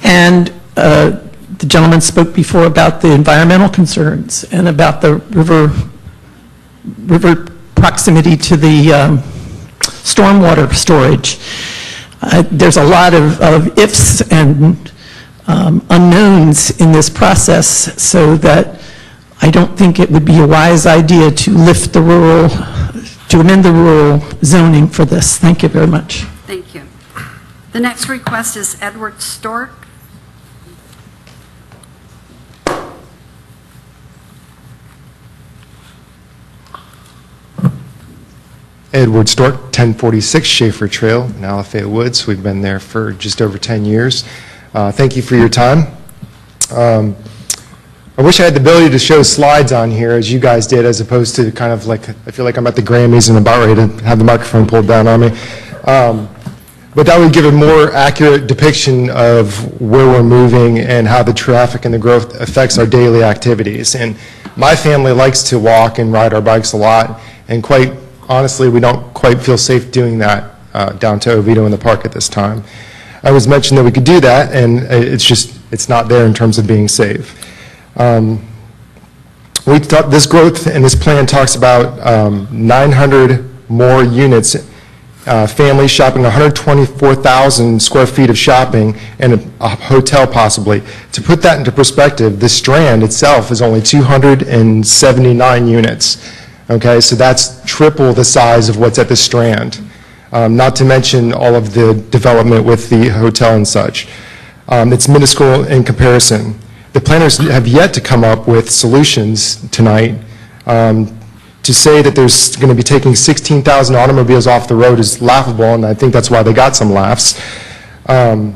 And the gentleman spoke before about the environmental concerns and about the river proximity to the stormwater storage. There's a lot of ifs and unknowns in this process, so that I don't think it would be a wise idea to lift the rural, to amend the rural zoning for this. Thank you very much. Thank you. The next request is Edward Stork. Edward Stork, 1046 Schaefer Trail in Alafaya Woods. We've been there for just over 10 years. Thank you for your time. I wish I had the ability to show slides on here as you guys did, as opposed to kind of like, I feel like I'm at the Grammys and about ready to have the microphone pulled down on me. But that would give a more accurate depiction of where we're moving and how the traffic and the growth affects our daily activities. And my family likes to walk and ride our bikes a lot, and quite honestly, we don't quite feel safe doing that down to Oviedo in the park at this time. I was mentioned that we could do that, and it's not there in terms of being safe. This growth and this plan talks about 900 more units, families shopping 124,000 square feet of shopping, and a hotel possibly. To put that into perspective, the Strand itself is only 279 units. Okay, so that's triple the size of what's at the Strand, not to mention all of the development with the hotel and such. It's minuscule in comparison. The planners have yet to come up with solutions tonight. To say that there's going to be taking 16,000 automobiles off the road is laughable, and I think that's why they got some laughs. How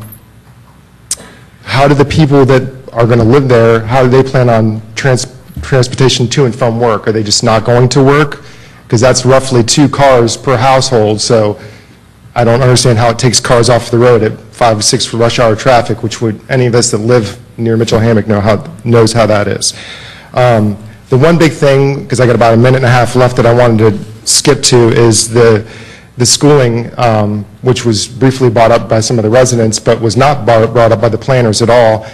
do the people that are going to live there, how do they plan on transportation to and from work? Are they just not going to work? Because that's roughly 2 cars per household, so I don't understand how it takes cars off the road at 5 or 6 for rush hour traffic, which would any of us that live near Mitchell-Hammock knows how that is. The one big thing, because I got about a minute and a half left, that I wanted to skip to is the schooling, which was briefly brought up by some of the residents, but was not brought up by the planners at all.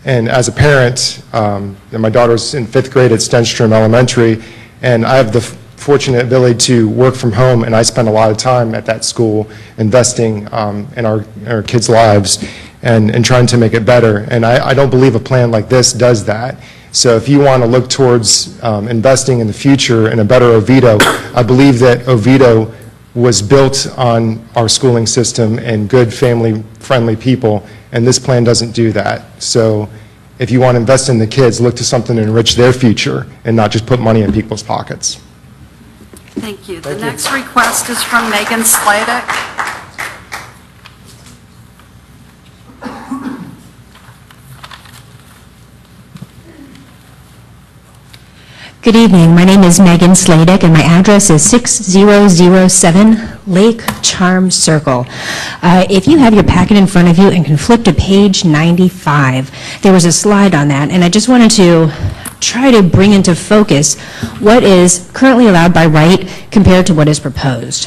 And as a parent, and my daughter's in 5th grade at Stenstrom Elementary, and I have the fortunate ability to work from home, and I spend a lot of time at that school investing in our kids' lives and trying to make it better. And I don't believe a plan like this does that. So if you want to look towards investing in the future in a better Oviedo, I believe that Oviedo was built on our schooling system and good family-friendly people, and this plan doesn't do that. So if you want to invest in the kids, look to something to enrich their future and not just put money in people's pockets. Thank you. The next request is from Megan Sladek. Good evening. My name is Megan Sladek, and my address is 6007 Lake Charm Circle. If you have your packet in front of you and can flip to page 95, there was a slide on that, and I just wanted to try to bring into focus what is currently allowed by right compared to what is proposed.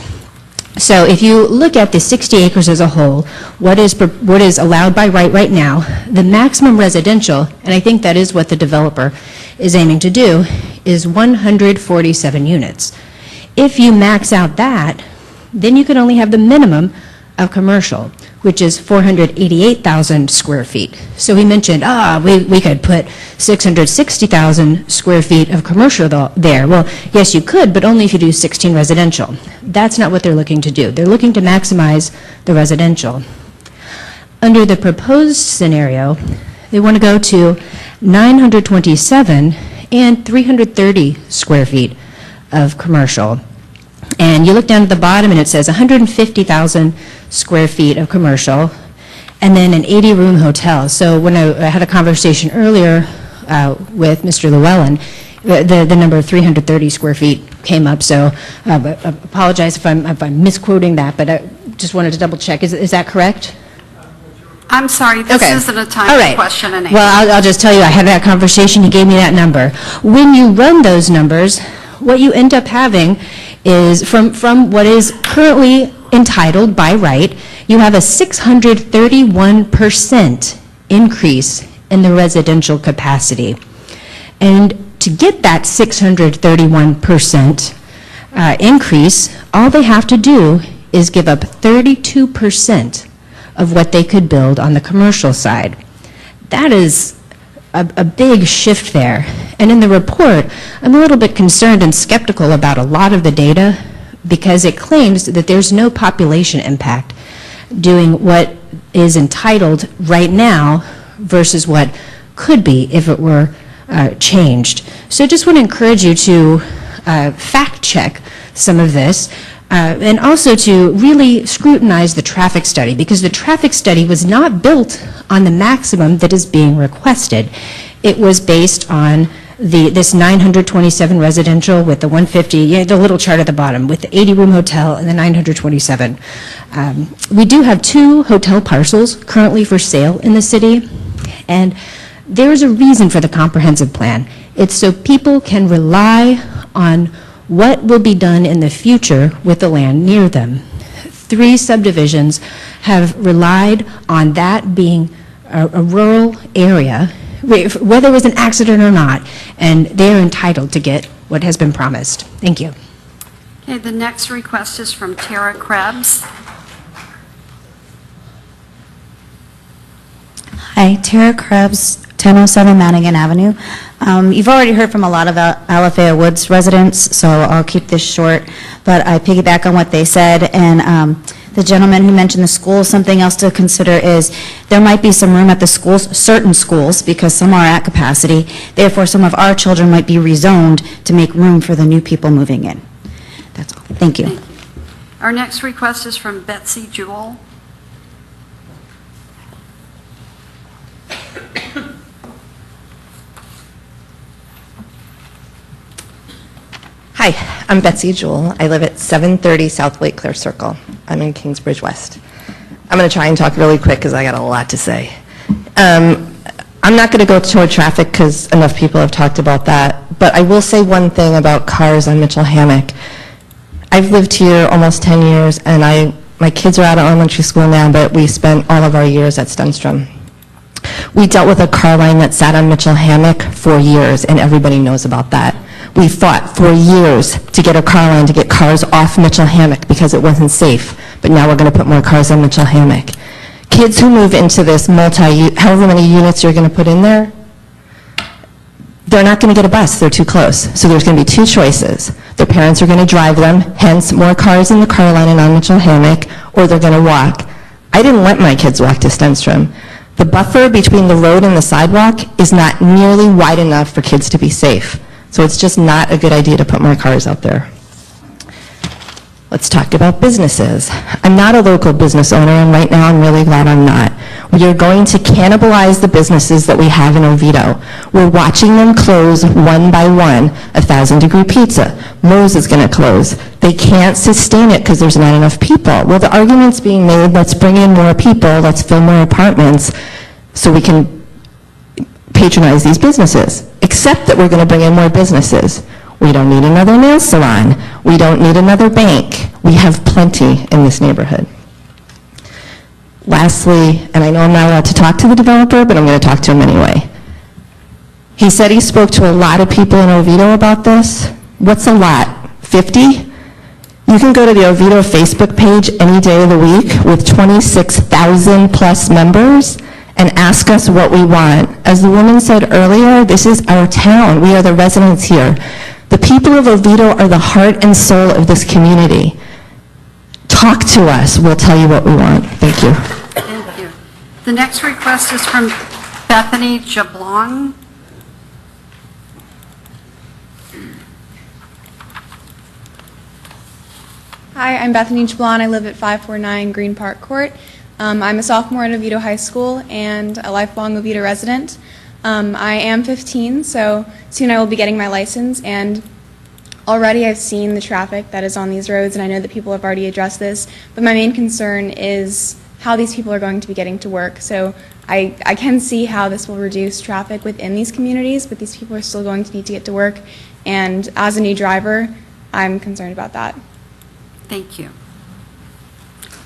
So if you look at the 60 acres as a whole, what is allowed by right now, the maximum residential, and I think that is what the developer is aiming to do, is 147 units. If you max out that, then you can only have the minimum of commercial, which is 488,000 square feet. So he mentioned, we could put 660,000 square feet of commercial there. Well, yes, you could, but only if you do 16 residential. That's not what they're looking to do. They're looking to maximize the residential. Under the proposed scenario, they want to go to 927 and 330 square feet of commercial. And you look down at the bottom and it says 150,000 square feet of commercial, and then an 80-room hotel. So when I had a conversation earlier with Mr. Llewellyn, the number 330 square feet came up. So I apologize if I'm misquoting that, but I just wanted to double check. Is that correct? I'm sorry, this isn't a time All for right. question and answer. Well, I'll just tell you, I had that conversation, he gave me that number. When you run those numbers, what you end up having is, from what is currently entitled by right, you have a 631% increase in the residential capacity. And to get that 631% increase, all they have to do is give up 32% of what they could build on the commercial side. That is a big shift there. And in the report, I'm a little bit concerned and skeptical about a lot of the data because it claims that there's no population impact doing what is entitled right now versus what could be if it were changed. So I just want to encourage you to fact check some of this. And also to really scrutinize the traffic study, because the traffic study was not built on the maximum that is being requested. It was based on this 927 residential with the 150, the little chart at the bottom, with the 80-room hotel and the 927. We do have 2 hotel parcels currently for sale in the city, and there's a reason for the comprehensive plan. It's so people can rely on what will be done in the future with the land near them. 3 subdivisions have relied on that being a rural area, whether it was an accident or not, and they're entitled to get what has been promised. Thank you. Okay, the next request is from Tara Krebs. Hi, Tara Krebs, 1007 Manningham Avenue. You've already heard from a lot of Alafaya Woods residents, so I'll keep this short, but I piggyback on what they said, and the gentleman who mentioned the schools, something else to consider is there might be some room at the schools, certain schools, because some are at capacity, therefore some of our children might be rezoned to make room for the new people moving in. That's all. Thank you. Our next request is from Betsy Jewell. Hi, I'm Betsy Jewell. I live at 730 South Lake Claire Circle. I'm in Kingsbridge West. I'm going to try and talk really quick because I got a lot to say. I'm not going to go toward traffic because enough people have talked about that, but I will say one thing about cars on Mitchell Hammock. I've lived here almost 10 years, and my kids are out of elementary school now, but we spent all of our years at Stenstrom. We dealt with a car line that sat on Mitchell Hammock for years, and everybody knows about that. We fought for years to get a car line to get cars off Mitchell Hammock because it wasn't safe, but now we're going to put more cars on Mitchell Hammock. Kids who move into this however many units you're going to put in there, they're not going to get a bus, they're too close. So there's going to be 2 choices. Their parents are going to drive them, hence more cars in the car line and on Mitchell Hammock, or they're going to walk. I didn't let my kids walk to Stenstrom. The buffer between the road and the sidewalk is not nearly wide enough for kids to be safe. So it's just not a good idea to put more cars out there. Let's talk about businesses. I'm not a local business owner, and right now I'm really glad I'm not. We are going to cannibalize the businesses that we have in Oviedo. We're watching them close one by one. 1,000 Degree Pizza, Moe's is going to close. They can't sustain it because there's not enough people. Well, the argument's being made, let's bring in more people, let's fill more apartments so we can patronize these businesses, except that we're going to bring in more businesses. We don't need another nail salon. We don't need another bank. We have plenty in this neighborhood. Lastly, and I know I'm not allowed to talk to the developer, but I'm going to talk to him anyway. He said he spoke to a lot of people in Oviedo about this. What's a lot? 50? You can go to the Oviedo Facebook page any day of the week with 26,000 plus members and ask us what we want. As the woman said earlier, this is our town. We are the residents here. The people of Oviedo are the heart and soul of this community. Talk to us. We'll tell you what we want. Thank you. Thank you. The next request is from Bethany Jablon. Hi, I'm Bethany Jablon. I live at 549 Green Park Court. I'm a sophomore at Oviedo High School and a lifelong Oviedo resident. I am 15, so soon I will be getting my license, and already I've seen the traffic that is on these roads, and I know that people have already addressed this, but my main concern is how these people are going to be getting to work. So I can see how this will reduce traffic within these communities, but these people are still going to need to get to work, and as a new driver, I'm concerned about that. Thank you.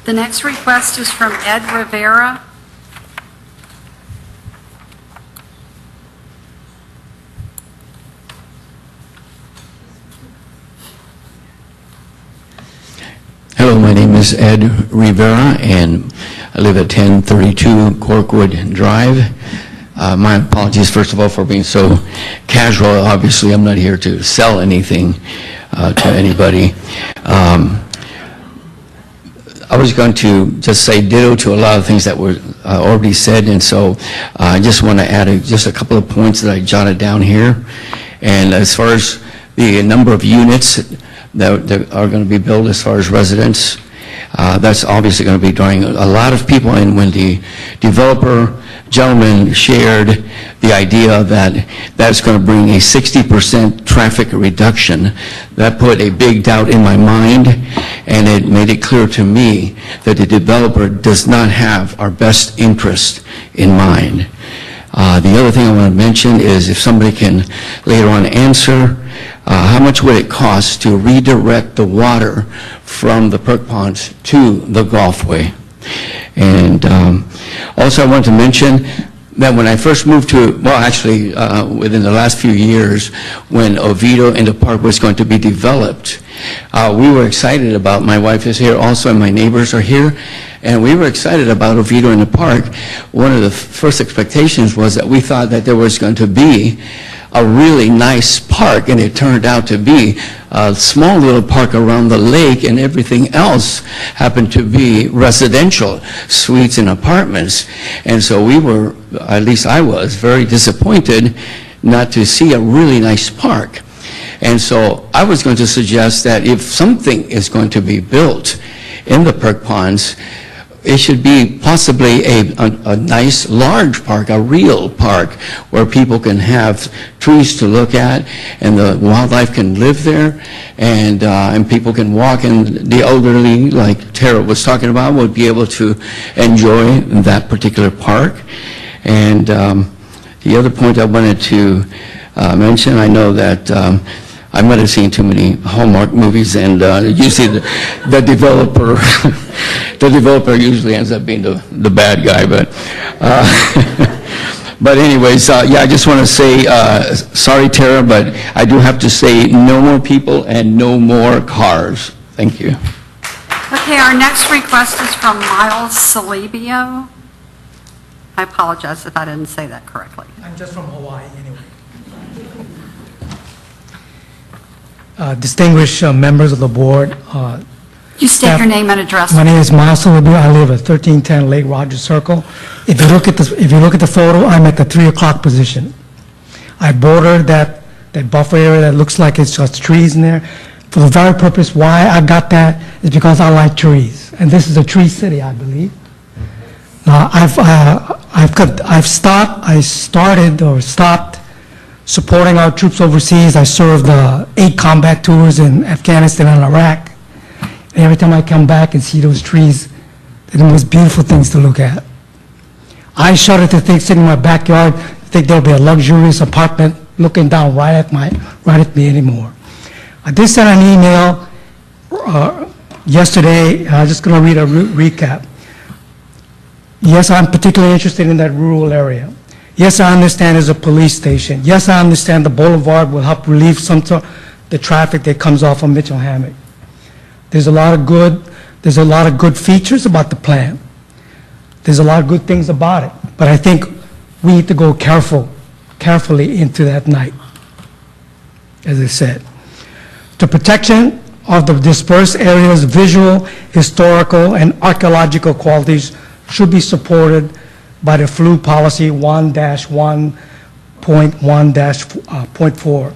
The next request is from Ed Rivera. Hello, my name is Ed Rivera, and I live at 1032 Corkwood Drive. My apologies, first of all, for being so casual. Obviously, I'm not here to sell anything to anybody. I was going to just say ditto to a lot of things that were already said, and so I just want to add just a couple of points that I jotted down here. And as far as the number of units that are going to be built as far as residents, that's obviously going to be drawing a lot of people in. When the developer gentleman shared the idea that that's going to bring a 60% traffic reduction, that put a big doubt in my mind, and it made it clear to me that the developer does not have our best interest in mind. The other thing I want to mention is, if somebody can later on answer, how much would it cost to redirect the water from the perk ponds to the golfway? And also I want to mention that when I first moved to, well, actually within the last few years, when Oviedo and the park was going to be developed, we were excited about, my wife is here also and my neighbors are here, and we were excited about Oviedo and the park. One of the first expectations was that we thought that there was going to be a really nice park, and it turned out to be a small little park around the lake, and everything else happened to be residential suites and apartments. And so we were, at least I was, very disappointed not to see a really nice park. And so I was going to suggest that if something is going to be built in the perk ponds, it should be possibly a nice large park, a real park, where people can have trees to look at, and the wildlife can live there, and people can walk, and the elderly, like Tara was talking about, would be able to enjoy that particular park. And the other point I wanted to mention, I know that I might have seen too many Hallmark movies, and usually the developer the developer usually ends up being the bad guy. But but anyways, yeah, I just want to say sorry, Tara, but I do have to say no more people and no more cars. Thank you. Okay, our next request is from Miles Salibio. I apologize if I didn't say that correctly. I'm just from Hawaii anyway. Distinguished members of the board. You state your name and address. My name is Miles Salibio. I live at 1310 Lake Rogers Circle. If you look at the photo, I'm at the 3 o'clock position. I border that buffer area that looks like it's just trees in there. For the very purpose why I got that is because I like trees, and this is a tree city, I believe. I stopped supporting our troops overseas. I served 8 combat tours in Afghanistan and Iraq. And every time I come back and see those trees, they're the most beautiful things to look at. I shudder to think, sitting in my backyard, think there'll be a luxurious apartment looking down right at me anymore. I did send an email yesterday. I'm just going to read a recap. Yes, I'm particularly interested in that rural area. Yes, I understand there's a police station. Yes, I understand the boulevard will help relieve the traffic that comes off of Mitchell Hammock. There's a lot of good features about the plan. There's a lot of good things about it, but I think we need to go carefully into that night, as I said. The protection of the dispersed area's visual, historical, and archaeological qualities should be supported by the FLU policy 1-1.1-.4,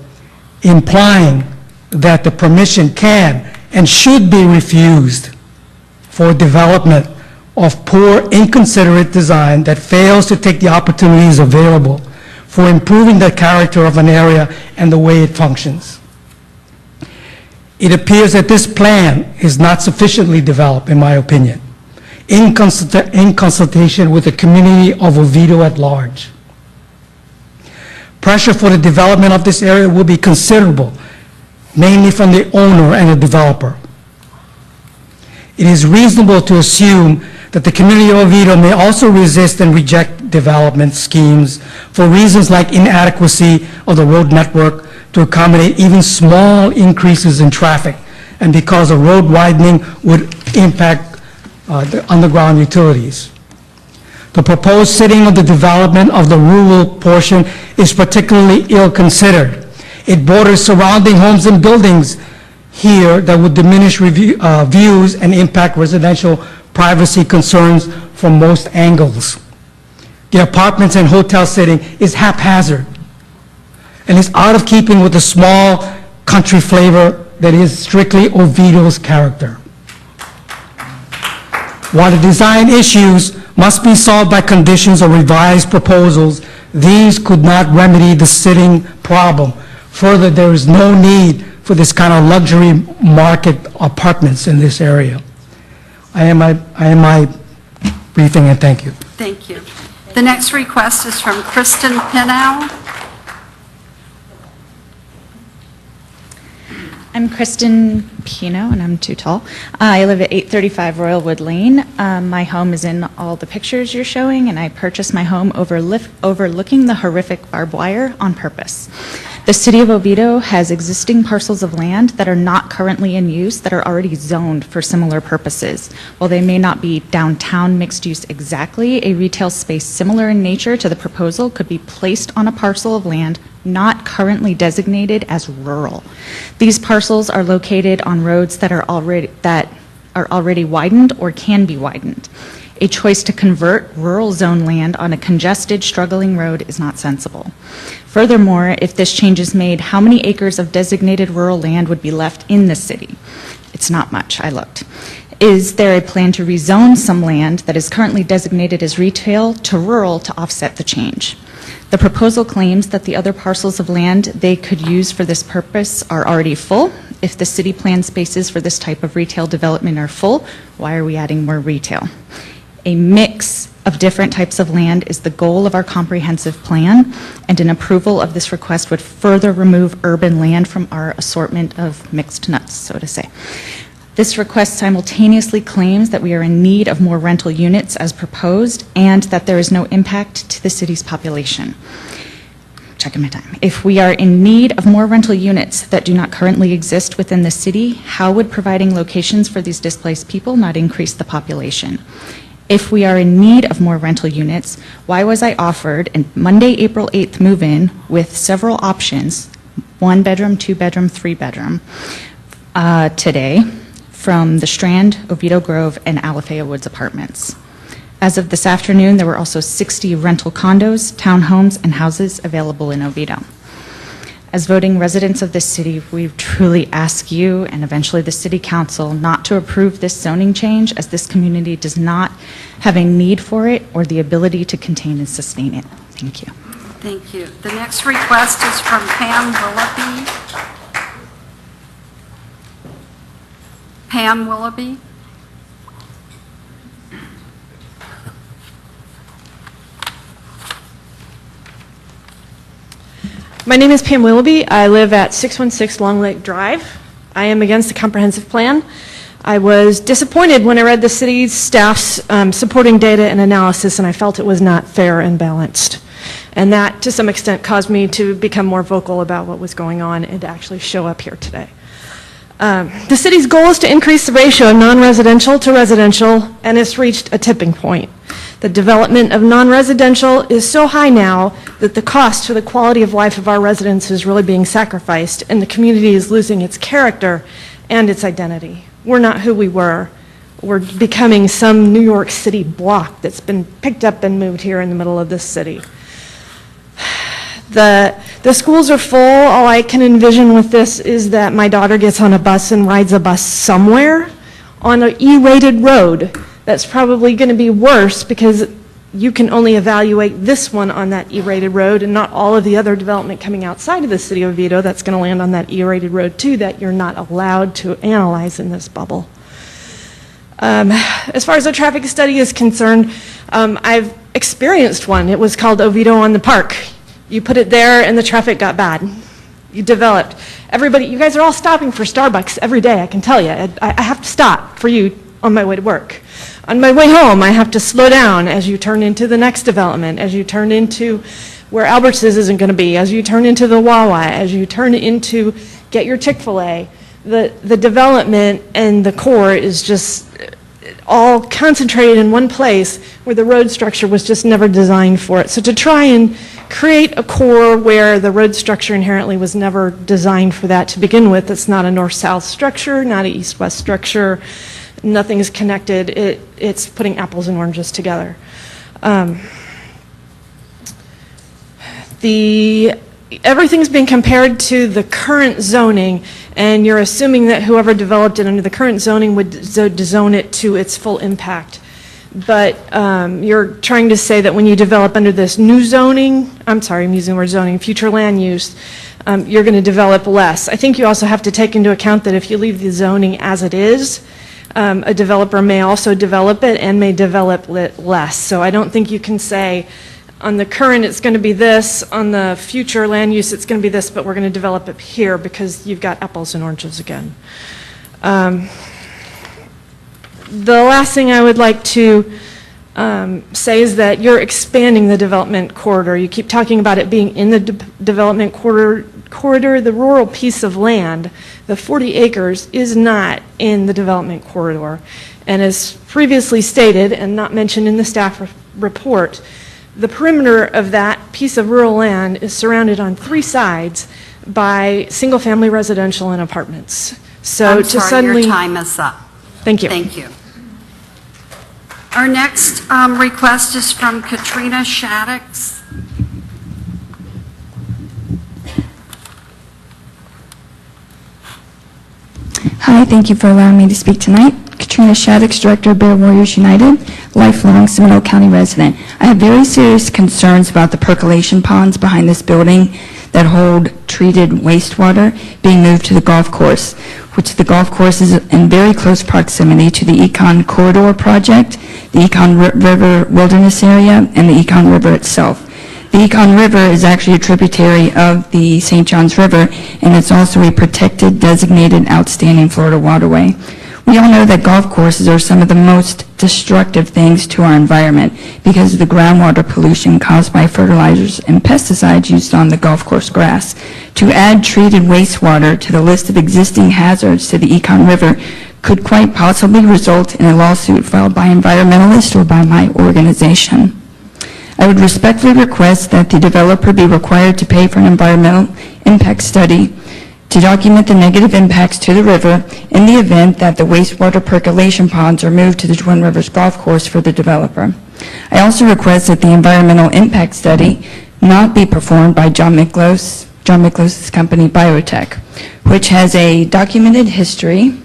implying that the permission can and should be refused for development of poor, inconsiderate design that fails to take the opportunities available for improving the character of an area and the way it functions. It appears that this plan is not sufficiently developed, in my opinion, in consultation with the community of Oviedo at large. Pressure for the development of this area will be considerable, mainly from the owner and the developer. It is reasonable to assume that the community of Oviedo may also resist and reject development schemes for reasons like inadequacy of the road network to accommodate even small increases in traffic, and because a road widening would impact the underground utilities. The proposed sitting of the development of the rural portion is particularly ill-considered. It borders surrounding homes and buildings here that would diminish views and impact residential privacy concerns from most angles. The apartments and hotel setting is haphazard and is out of keeping with the small country flavor that is strictly Oviedo's character. While the design issues must be solved by conditions or revised proposals, these could not remedy the sitting problem. Further, there is no need for this kind of luxury market apartments in this area. I am my briefing, and thank you. Thank you. The next request is from Kristen Pinow. I'm Kristen Pino, and I'm too tall. I live at 835 Royalwood Lane. My home is in all the pictures you're showing, and I purchased my home overlooking the horrific barbed wire on purpose. The City of Oviedo has existing parcels of land that are not currently in use that are already zoned for similar purposes. While they may not be downtown mixed use exactly, a retail space similar in nature to the proposal could be placed on a parcel of land not currently designated as rural. These parcels are located on roads that are already widened or can be widened. A choice to convert rural zone land on a congested, struggling road is not sensible. Furthermore, if this change is made, how many acres of designated rural land would be left in the city? It's not much, I looked. Is there a plan to rezone some land that is currently designated as retail to rural to offset the change? The proposal claims that the other parcels of land they could use for this purpose are already full. If the city plan spaces for this type of retail development are full, why are we adding more retail? A mix of different types of land is the goal of our comprehensive plan, and an approval of this request would further remove urban land from our assortment of mixed nuts, so to say. This request simultaneously claims that we are in need of more rental units as proposed, and that there is no impact to the city's population. Checking my time. If we are in need of more rental units that do not currently exist within the city, how would providing locations for these displaced people not increase the population? If we are in need of more rental units, why was I offered a Monday, April 8th move-in with several options, 1 bedroom, 2 bedroom, 3 bedroom, today from the Strand, Oviedo Grove, and Alafaya Woods apartments? As of this afternoon, there were also 60 rental condos, townhomes, and houses available in Oviedo. As voting residents of this city, we truly ask you and eventually the city council not to approve this zoning change, as this community does not have a need for it or the ability to contain and sustain it. Thank you. Thank you. The next request is from Pam Willoughby. Pam Willoughby? My name is Pam Willoughby. I live at 616 Long Lake Drive. I am against the comprehensive plan. I was disappointed when I read the city's staff's supporting data and analysis, and I felt it was not fair and balanced. And that, to some extent, caused me to become more vocal about what was going on and to actually show up here today. The city's goal is to increase the ratio of non-residential to residential, and it's reached a tipping point. The development of non-residential is so high now that the cost to the quality of life of our residents is really being sacrificed, and the community is losing its character and its identity. We're not who we were. We're becoming some New York City block that's been picked up and moved here in the middle of this city. The schools are full. All I can envision with this is that my daughter gets on a bus and rides a bus somewhere on an E-rated road. That's probably going to be worse because you can only evaluate this one on that E-rated road and not all of the other development coming outside of the city of Oviedo that's going to land on that E-rated road too that you're not allowed to analyze in this bubble. As far as the traffic study is concerned, I've experienced one. It was called Oviedo on the Park. You put it there and the traffic got bad. You developed. Everybody, you guys are all stopping for Starbucks every day, I can tell you. I have to stop for you on my way to work. On my way home, I have to slow down as you turn into the next development, as you turn into where Albert's isn't going to be, as you turn into the Wawa, as you turn into get your Chick-fil-A. The development and the core is just all concentrated in one place where the road structure was just never designed for it. So to try and create a core where the road structure inherently was never designed for that to begin with, it's not a north-south structure, not an east-west structure, nothing's connected, it's putting apples and oranges together. Everything's being compared to the current zoning, and you're assuming that whoever developed it under the current zoning would zone it to its full impact. But you're trying to say that when you develop under this new zoning, I'm sorry, I'm using the word zoning, future land use, you're going to develop less. I think you also have to take into account that if you leave the zoning as it is, a developer may also develop it and may develop it less. So I don't think you can say on the current it's going to be this, on the future land use it's going to be this, but we're going to develop it here because you've got apples and oranges again. The last thing I would like to say is that you're expanding the development corridor. You keep talking about it being in the development corridor. The rural piece of land, the 40 acres, is not in the development corridor. And as previously stated and not mentioned in the staff report, the perimeter of that piece of rural land is surrounded on 3 sides by single-family residential and apartments. So I'm sorry, your time is up. Thank you. Thank you. Our next request is from Katrina Shaddix. Hi, thank you for allowing me to speak tonight. Katrina Shaddix, Director of Bear Warriors United, lifelong Seminole County resident. I have very serious concerns about the percolation ponds behind this building that hold treated wastewater being moved to the golf course, which the golf course is in very close proximity to the Econ Corridor project, the Econ River Wilderness Area, and the Econ River itself. The Econ River is actually a tributary of the St. Johns River, and it's also a protected, designated, outstanding Florida waterway. We all know that golf courses are some of the most destructive things to our environment because of the groundwater pollution caused by fertilizers and pesticides used on the golf course grass. To add treated wastewater to the list of existing hazards to the Econ River could quite possibly result in a lawsuit filed by environmentalists or by my organization. I would respectfully request that the developer be required to pay for an environmental impact study to document the negative impacts to the river in the event that the wastewater percolation ponds are moved to the Twin Rivers Golf Course for the developer. I also request that the environmental impact study not be performed by John Miklos, John Miklos' company, Biotech, which has a documented history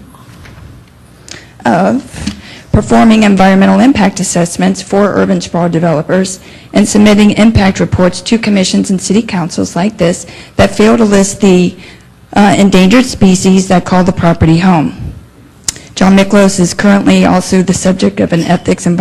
of performing environmental impact assessments for urban sprawl developers and submitting impact reports to commissions and city councils like this that fail to list the endangered species that call the property home. John Miklos is currently also the subject of an ethics and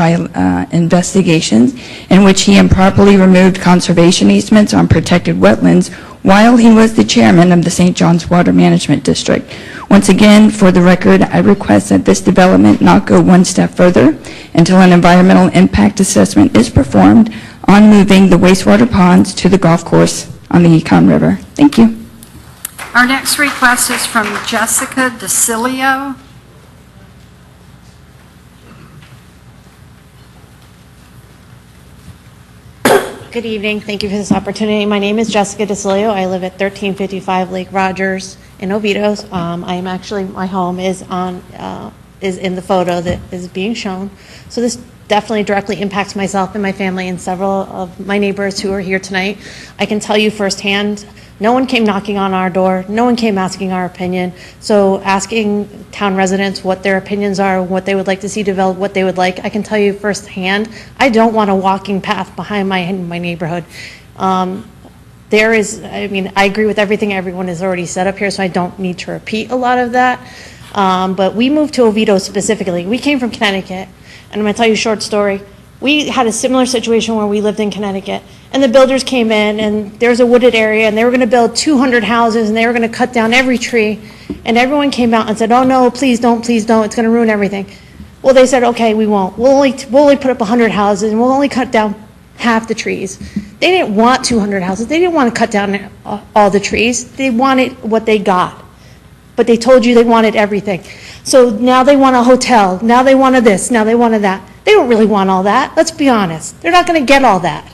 investigation in which he improperly removed conservation easements on protected wetlands while he was the chairman of the St. John's Water Management District. Once again, for the record, I request that this development not go one step further until an environmental impact assessment is performed on moving the wastewater ponds to the golf course on the Econ River. Thank you. Our next request is from Jessica DeCilio. Good evening. Thank you for this opportunity. My name is Jessica DeCilio. I live at 1355 Lake Rogers in Oviedo. I am actually, my home is in the photo that is being shown. So this definitely directly impacts myself and my family and several of my neighbors who are here tonight. I can tell you firsthand, no one came knocking on our door. No one came asking our opinion. So asking town residents what their opinions are, what they would like to see developed, what they would like, I can tell you firsthand, I don't want a walking path behind my neighborhood. There is, I mean, I agree with everything everyone has already said up here, so I don't need to repeat a lot of that. But we moved to Oviedo specifically. We came from Connecticut, and I'm going to tell you a short story. We had a similar situation where we lived in Connecticut, and the builders came in, and there's a wooded area, and they were going to build 200 houses, and they were going to cut down every tree, and everyone came out and said, oh no, please don't, it's going to ruin everything. Well, they said, okay, we won't. We'll only put up 100 houses, and we'll only cut down half the trees. They didn't want 200 houses. They didn't want to cut down all the trees. They wanted what they got. But they told you they wanted everything. So now they want a hotel. Now they wanted this. Now they wanted that. They don't really want all that. Let's be honest. They're not going to get all that.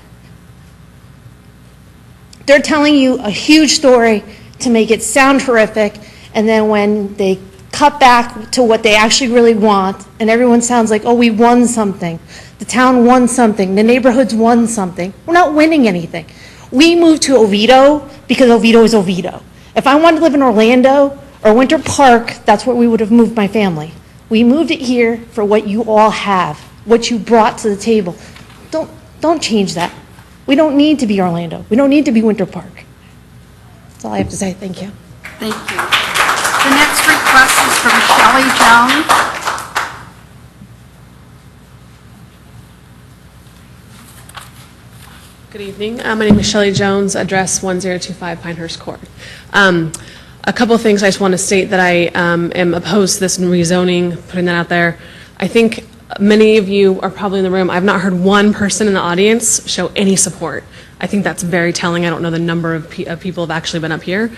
They're telling you a huge story to make it sound horrific, and then when they cut back to what they actually really want, and everyone sounds like, oh, we won something. The town won something. The neighborhoods won something. We're not winning anything. We moved to Oviedo because Oviedo is Oviedo. If I wanted to live in Orlando or Winter Park, that's where we would have moved my family. We moved it here for what you all have, what you brought to the table. Don't change that. We don't need to be Orlando. We don't need to be Winter Park. That's all I have to say. Thank you. Thank you. The next request is from Shelley Jones. Good evening. My name is Shelley Jones, address 1025 Pinehurst Court. A couple of things I just want to state that I am opposed to this rezoning, putting that out there. I think many of you are probably in the room. I've not heard one person in the audience show any support. I think that's very telling. I don't know the number of people have actually been up here.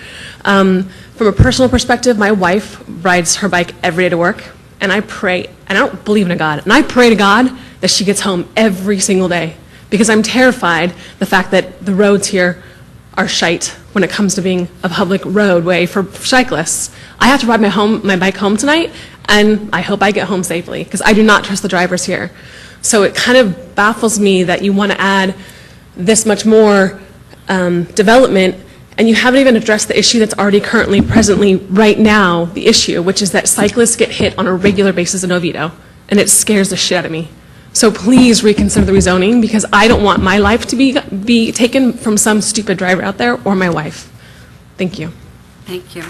From a personal perspective, my wife rides her bike every day to work, and I pray, and I don't believe in a God, and I pray to God that she gets home every single day, because I'm terrified the fact that the roads here are shite when it comes to being a public roadway for cyclists. I have to ride my bike home tonight, and I hope I get home safely, because I do not trust the drivers here. So it kind of baffles me that you want to add this much more development, and you haven't even addressed the issue that's already currently, presently, right now, the issue, which is that cyclists get hit on a regular basis in Oviedo, and it scares the shit out of me. So please reconsider the rezoning, because I don't want my life to be taken from some stupid driver out there or my wife. Thank you. Thank you.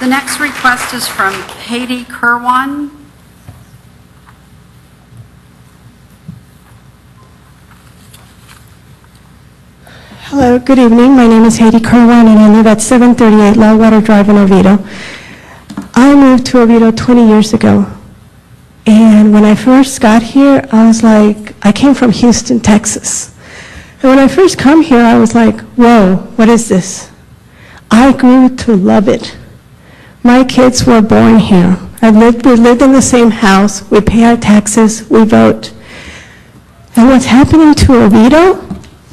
The next request is from Haiti Kerwan. Hello, good evening. My name is Haiti Kerwan, and I live at 738 Loudwater Drive in Oviedo. I moved to Oviedo 20 years ago. And when I first got here, I was like, I came from Houston, Texas. And when I first come here, I was like, whoa, what is this? I grew to love it. My kids were born here. We lived in the same house. We pay our taxes. We vote. And what's happening to Oviedo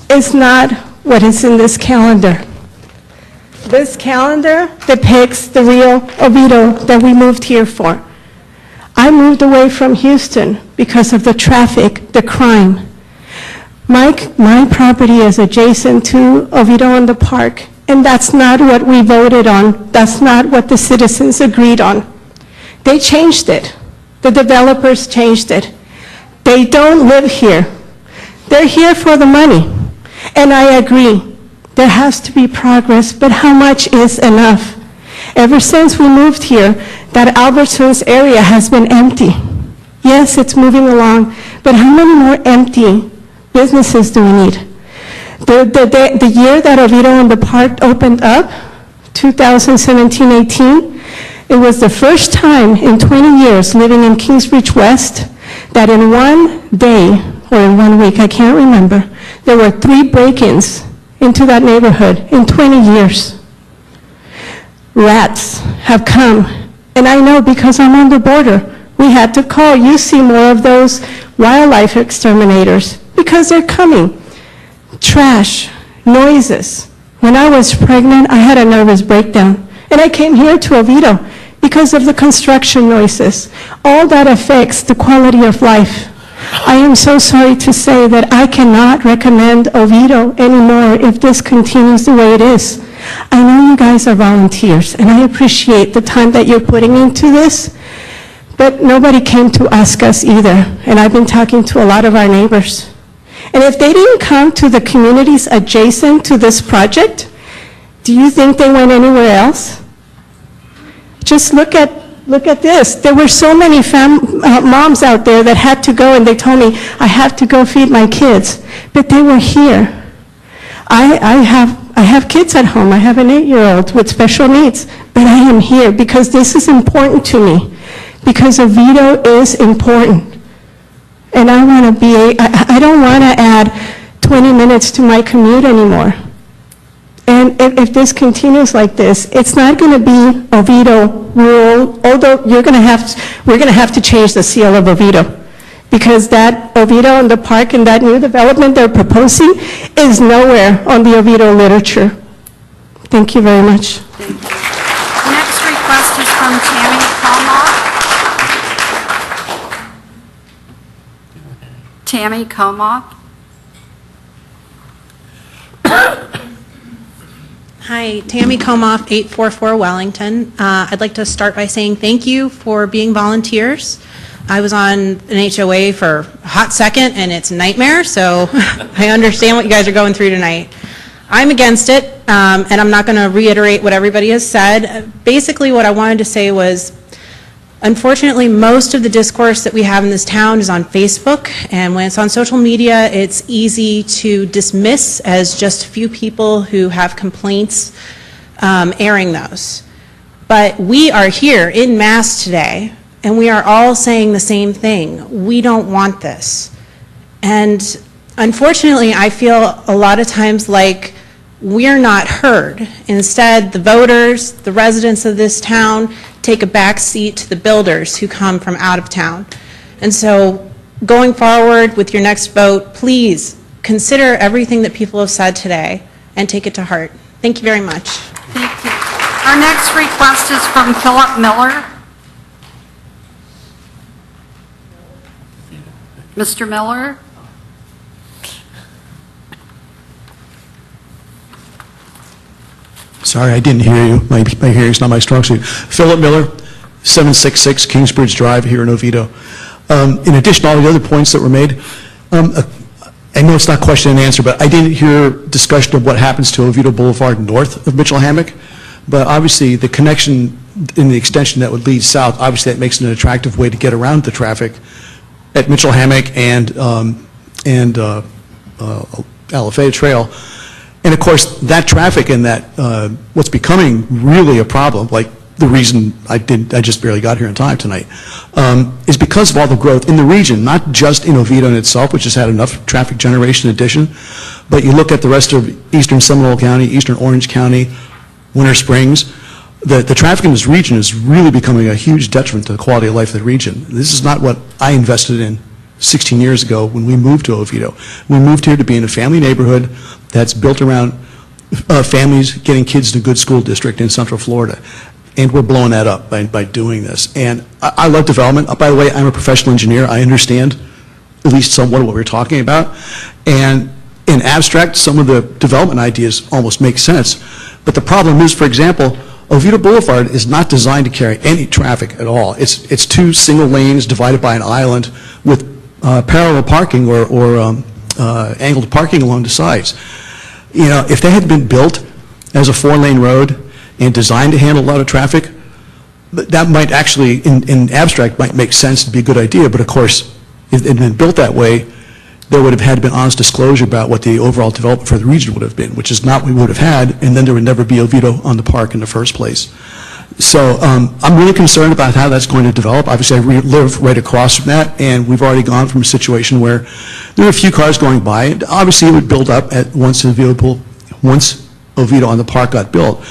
is not what is in this calendar. This calendar depicts the real Oviedo that we moved here for. I moved away from Houston because of the traffic, the crime. My property is adjacent to Oviedo in the park, And that's not what we voted on. That's not what the citizens agreed on. They changed it. The developers changed it. They don't live here. They're here for the money. And I agree. There has to be progress, but how much is enough? Ever since we moved here, that Albertsons area has been empty. Yes, it's moving along, but how many more empty businesses do we need? The year that Oviedo and the Park opened up, 2017-18, it was the first time in 20 years living in Kingsbridge West that in one day, or in 1 week, I can't remember, there were 3 break-ins into that neighborhood in 20 years. Rats have come, and I know because I'm on the border. We had to call. You see more of those wildlife exterminators because they're coming. Trash, noises. When I was pregnant, I had a nervous breakdown, and I came here to Oviedo because of the construction noises. All that affects the quality of life. I am so sorry to say that I cannot recommend Oviedo anymore if this continues the way it is. I know you guys are volunteers, and I appreciate the time that you're putting into this, but nobody came to ask us either, and I've been talking to a lot of our neighbors. And if they didn't come to the communities adjacent to this project, do you think they went anywhere else? Just look at this. There were so many moms out there that had to go, and they told me, I have to go feed my kids. But they were here. I have kids at home. I have an 8-year-old with special needs. But I am here because this is important to me. Because Oviedo is important. And I don't want to add 20 minutes to my commute anymore. And if this continues like this, it's not going to be Oviedo rural, although we're going to have to change the seal of Oviedo. Because that Oviedo and the park and that new development they're proposing is nowhere on the Oviedo literature. Thank you very much. Thank you. The next request is from Tammy Comoff. Tammy Comoff. Hi, Tammy Comoff, 844 Wellington. I'd like to start by saying thank you for being volunteers. I was on an HOA for a hot second, and it's a nightmare, so I understand what you guys are going through tonight. I'm against it, and I'm not going to reiterate what everybody has said. Basically, what I wanted to say was, unfortunately, most of the discourse that we have in this town is on Facebook, and when it's on social media, it's easy to dismiss as just a few people who have complaints airing those. But we are here in mass today, and we are all saying the same thing. We don't want this. And unfortunately, I feel a lot of times like we're not heard. Instead, the voters, the residents of this town, take a back seat to the builders who come from out of town. And so going forward with your next vote, please consider everything that people have said today and take it to heart. Thank you very much. Thank you. Our next request is from Philip Miller. Mr. Miller? Sorry, I didn't hear you. My hearing's not my strong suit. Philip Miller, 766 Kingsbridge Drive here in Oviedo. In addition to all the other points that were made, I know it's not question and answer, but I didn't hear discussion of what happens to Oviedo Boulevard north of Mitchell Hammock. But obviously, the connection in the extension that would lead south, obviously that makes it an attractive way to get around the traffic at Mitchell Hammock and LFA Trail. And of course, that traffic and that what's becoming really a problem, like the reason I just barely got here in time tonight, is because of all the growth in the region, not just in Oviedo in itself, which has had enough traffic generation addition, but you look at the rest of eastern Seminole County, eastern Orange County, Winter Springs, the traffic in this region is really becoming a huge detriment to the quality of life of the region. This is not what I invested in 16 years ago when we moved to Oviedo. We moved here to be in a family neighborhood that's built around families getting kids to a good school district in Central Florida. And we're blowing that up by doing this. And I love development. By the way, I'm a professional engineer. I understand at least somewhat what we're talking about. And in abstract, some of the development ideas almost make sense. But the problem is, for example, Oviedo Boulevard is not designed to carry any traffic at all. It's two single lanes divided by an island with parallel parking or angled parking along the sides. You know, if they had been built as a 4-lane road and designed to handle a lot of traffic, that might actually, in abstract, might make sense to be a good idea. But of course, if it had been built that way, there would have had to be honest disclosure about what the overall development for the region would have been, which is not what we would have had, and then there would never be Oviedo on the park in the first place. So I'm really concerned about how that's going to develop. Obviously, I live right across from that, and we've already gone from a situation where there are a few cars going by. And obviously, it would build up once Oviedo on the park got built.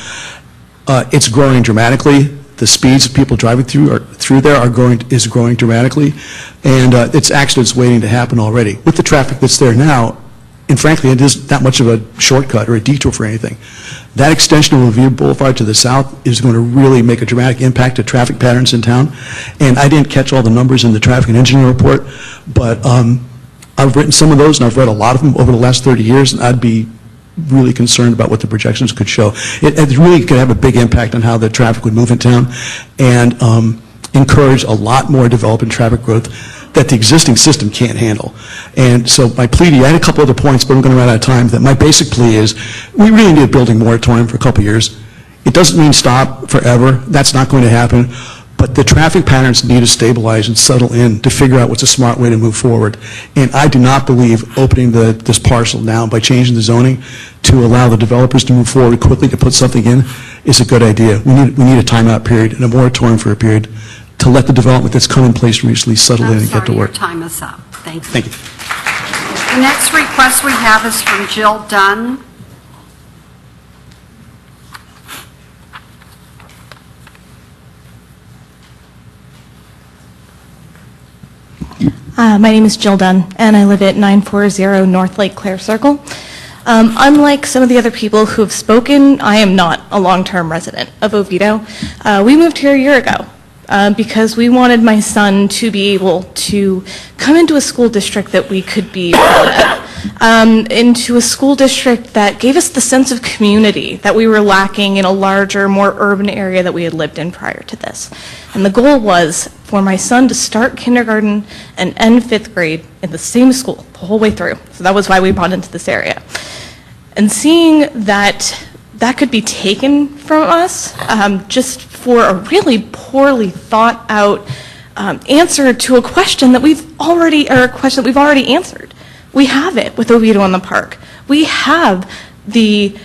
It's growing dramatically. The speeds of people driving through there is growing dramatically, and it's accidents waiting to happen already. With the traffic that's there now, and frankly, it isn't that much of a shortcut or a detour for anything. That extension of Oviedo Boulevard to the south is going to really make a dramatic impact to traffic patterns in town. And I didn't catch all the numbers in the traffic and engineering report, but I've written some of those, and I've read a lot of them over the last 30 years, and I'd be really concerned about what the projections could show. It really could have a big impact on how the traffic would move in town and encourage a lot more development traffic growth that the existing system can't handle. And so my plea to you, I had a couple other points, but I'm going to run out of time, that my basic plea is we really need a building moratorium for a couple years. It doesn't mean stop forever. That's not going to happen. But the traffic patterns need to stabilize and settle in to figure out what's a smart way to move forward. And I do not believe opening this parcel now by changing the zoning to allow the developers to move forward quickly to put something in is a good idea. We need a timeout period and a moratorium for a period to let the development that's come in place recently settle in and get to work. Your time is up. Thank you. Thank you. The next request we have is from Jill Dunn. My name is Jill Dunn, and I live at 940 North Lake Claire Circle. Unlike some of the other people who have spoken, I am not a long-term resident of Oviedo. We moved here a year ago because we wanted my son to be able to come into a school district that we could be proud of, into a school district that gave us the sense of community that we were lacking in a larger, more urban area that we had lived in prior to this. And the goal was for my son to start kindergarten and end 5th grade in the same school the whole way through. So that was why we brought into this area. And seeing that that could be taken from us just for a really poorly thought out answer to a question that we've already answered. We have it with Oviedo on the Park. We have the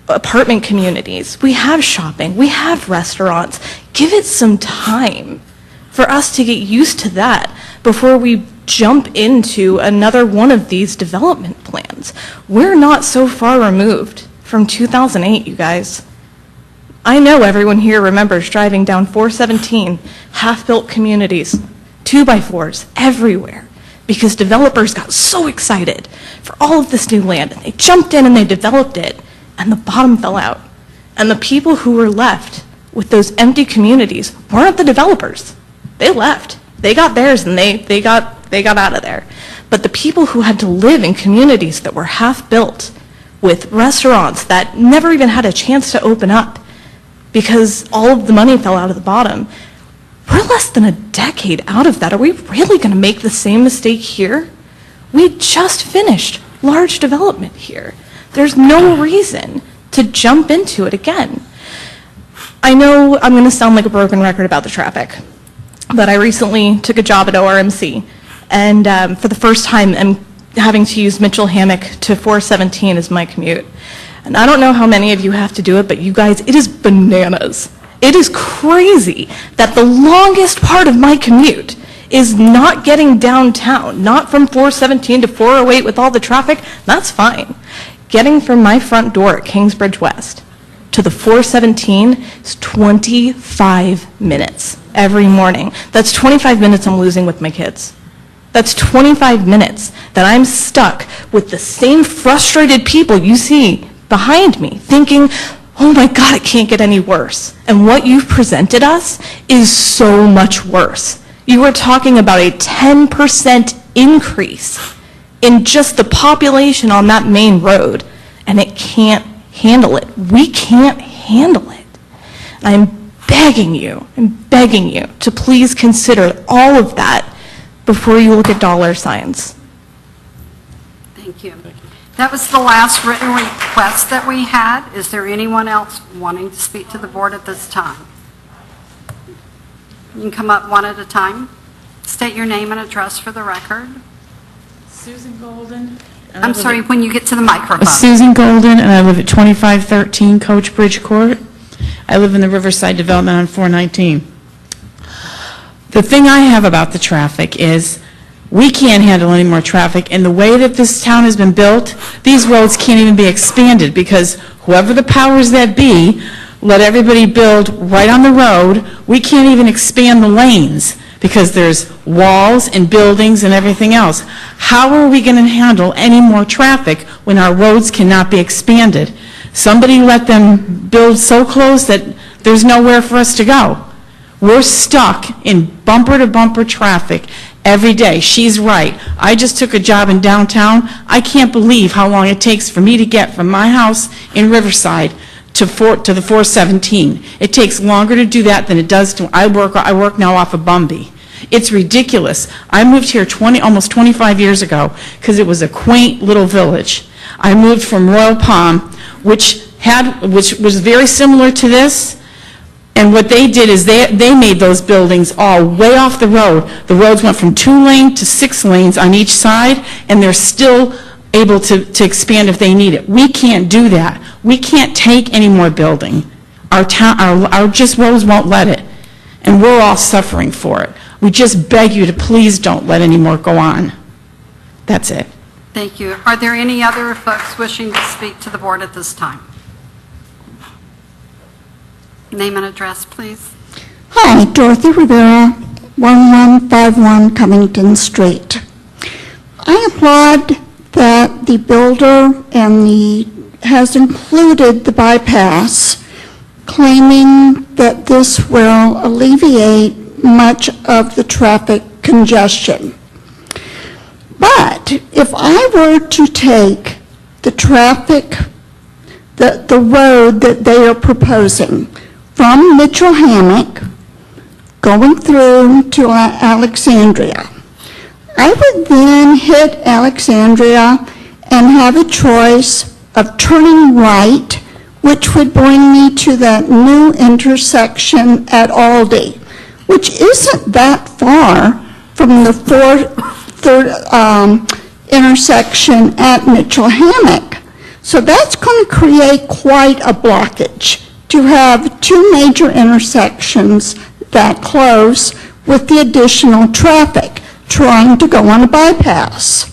apartment communities. We have shopping. We have restaurants. Give it some time for us to get used to that before we jump into another one of these development plans. We're not so far removed from 2008, you guys. I know everyone here remembers driving down 417, half-built communities, 2x4s everywhere, because developers got so excited for all of this new land, and they jumped in and they developed it, and the bottom fell out. And the people who were left with those empty communities weren't the developers. They left. They got theirs, and they got out of there. But the people who had to live in communities that were half-built with restaurants that never even had a chance to open up because all of the money fell out of the bottom, we're less than a decade out of that. Are we really going to make the same mistake here? We just finished large development here. There's no reason to jump into it again. I know I'm going to sound like a broken record about the traffic, but I recently took a job at ORMC, and for the first time I'm having to use Mitchell Hammock to 417 as my commute. And I don't know how many of you have to do it, but you guys, it is bananas. It is crazy that the longest part of my commute is not getting downtown, not from 417 to 408 with all the traffic. That's fine. Getting from my front door at Kingsbridge West to the 417 is 25 minutes every morning. That's 25 minutes I'm losing with my kids. That's 25 minutes that I'm stuck with the same frustrated people you see behind me thinking, oh my God, it can't get any worse. And what you've presented us is so much worse. You are talking about a 10% increase in just the population on that main road, and it can't handle it. We can't handle it. I'm begging you to please consider all of that before you look at dollar signs. Thank you. That was the last written request that we had. Is there anyone else wanting to speak to the board at this time? You can come up one at a time. State your name and address for the record. Susan Golden. I'm sorry, when you get to the microphone. Susan Golden, and I live at 2513 Coach Bridge Court. I live in the Riverside Development on 419. The thing I have about the traffic is we can't handle any more traffic, and the way that this town has been built, these roads can't even be expanded because whoever the powers that be let everybody build right on the road. We can't even expand the lanes because there's walls and buildings and everything else. How are we going to handle any more traffic when our roads cannot be expanded? Somebody let them build so close that there's nowhere for us to go. We're stuck in bumper-to-bumper traffic every day. She's right. I just took a job in downtown. I can't believe how long it takes for me to get from my house in Riverside to the 417. It takes longer to do that than it does to, I work now off of Bumby. It's ridiculous. I moved here almost 25 years ago because it was a quaint little village. I moved from Royal Palm, which was very similar to this, and what they did is they made those buildings all way off the road. The roads went from 2 lane to 6 lanes on each side, and they're still able to expand if they need it. We can't do that. We can't take any more building. Our just roads won't let it, and we're all suffering for it. We just beg you to please don't let any more go on. That's it. Thank you. Are there any other folks wishing to speak to the board at this time? Name and address, please. Hi, Dorothy Rivera, 1151 Covington Street. I applaud that the builder has included the bypass, claiming that this will alleviate much of the traffic congestion. But if I were to take the road that they are proposing from Mitchell-Hammock, going through to Alexandria, I would then hit Alexandria and have a choice of turning right, which would bring me to that new intersection at Aldi, which isn't that far from the intersection at Mitchell-Hammock. So that's going to create quite a blockage to have 2 major intersections that close with the additional traffic trying to go on a bypass.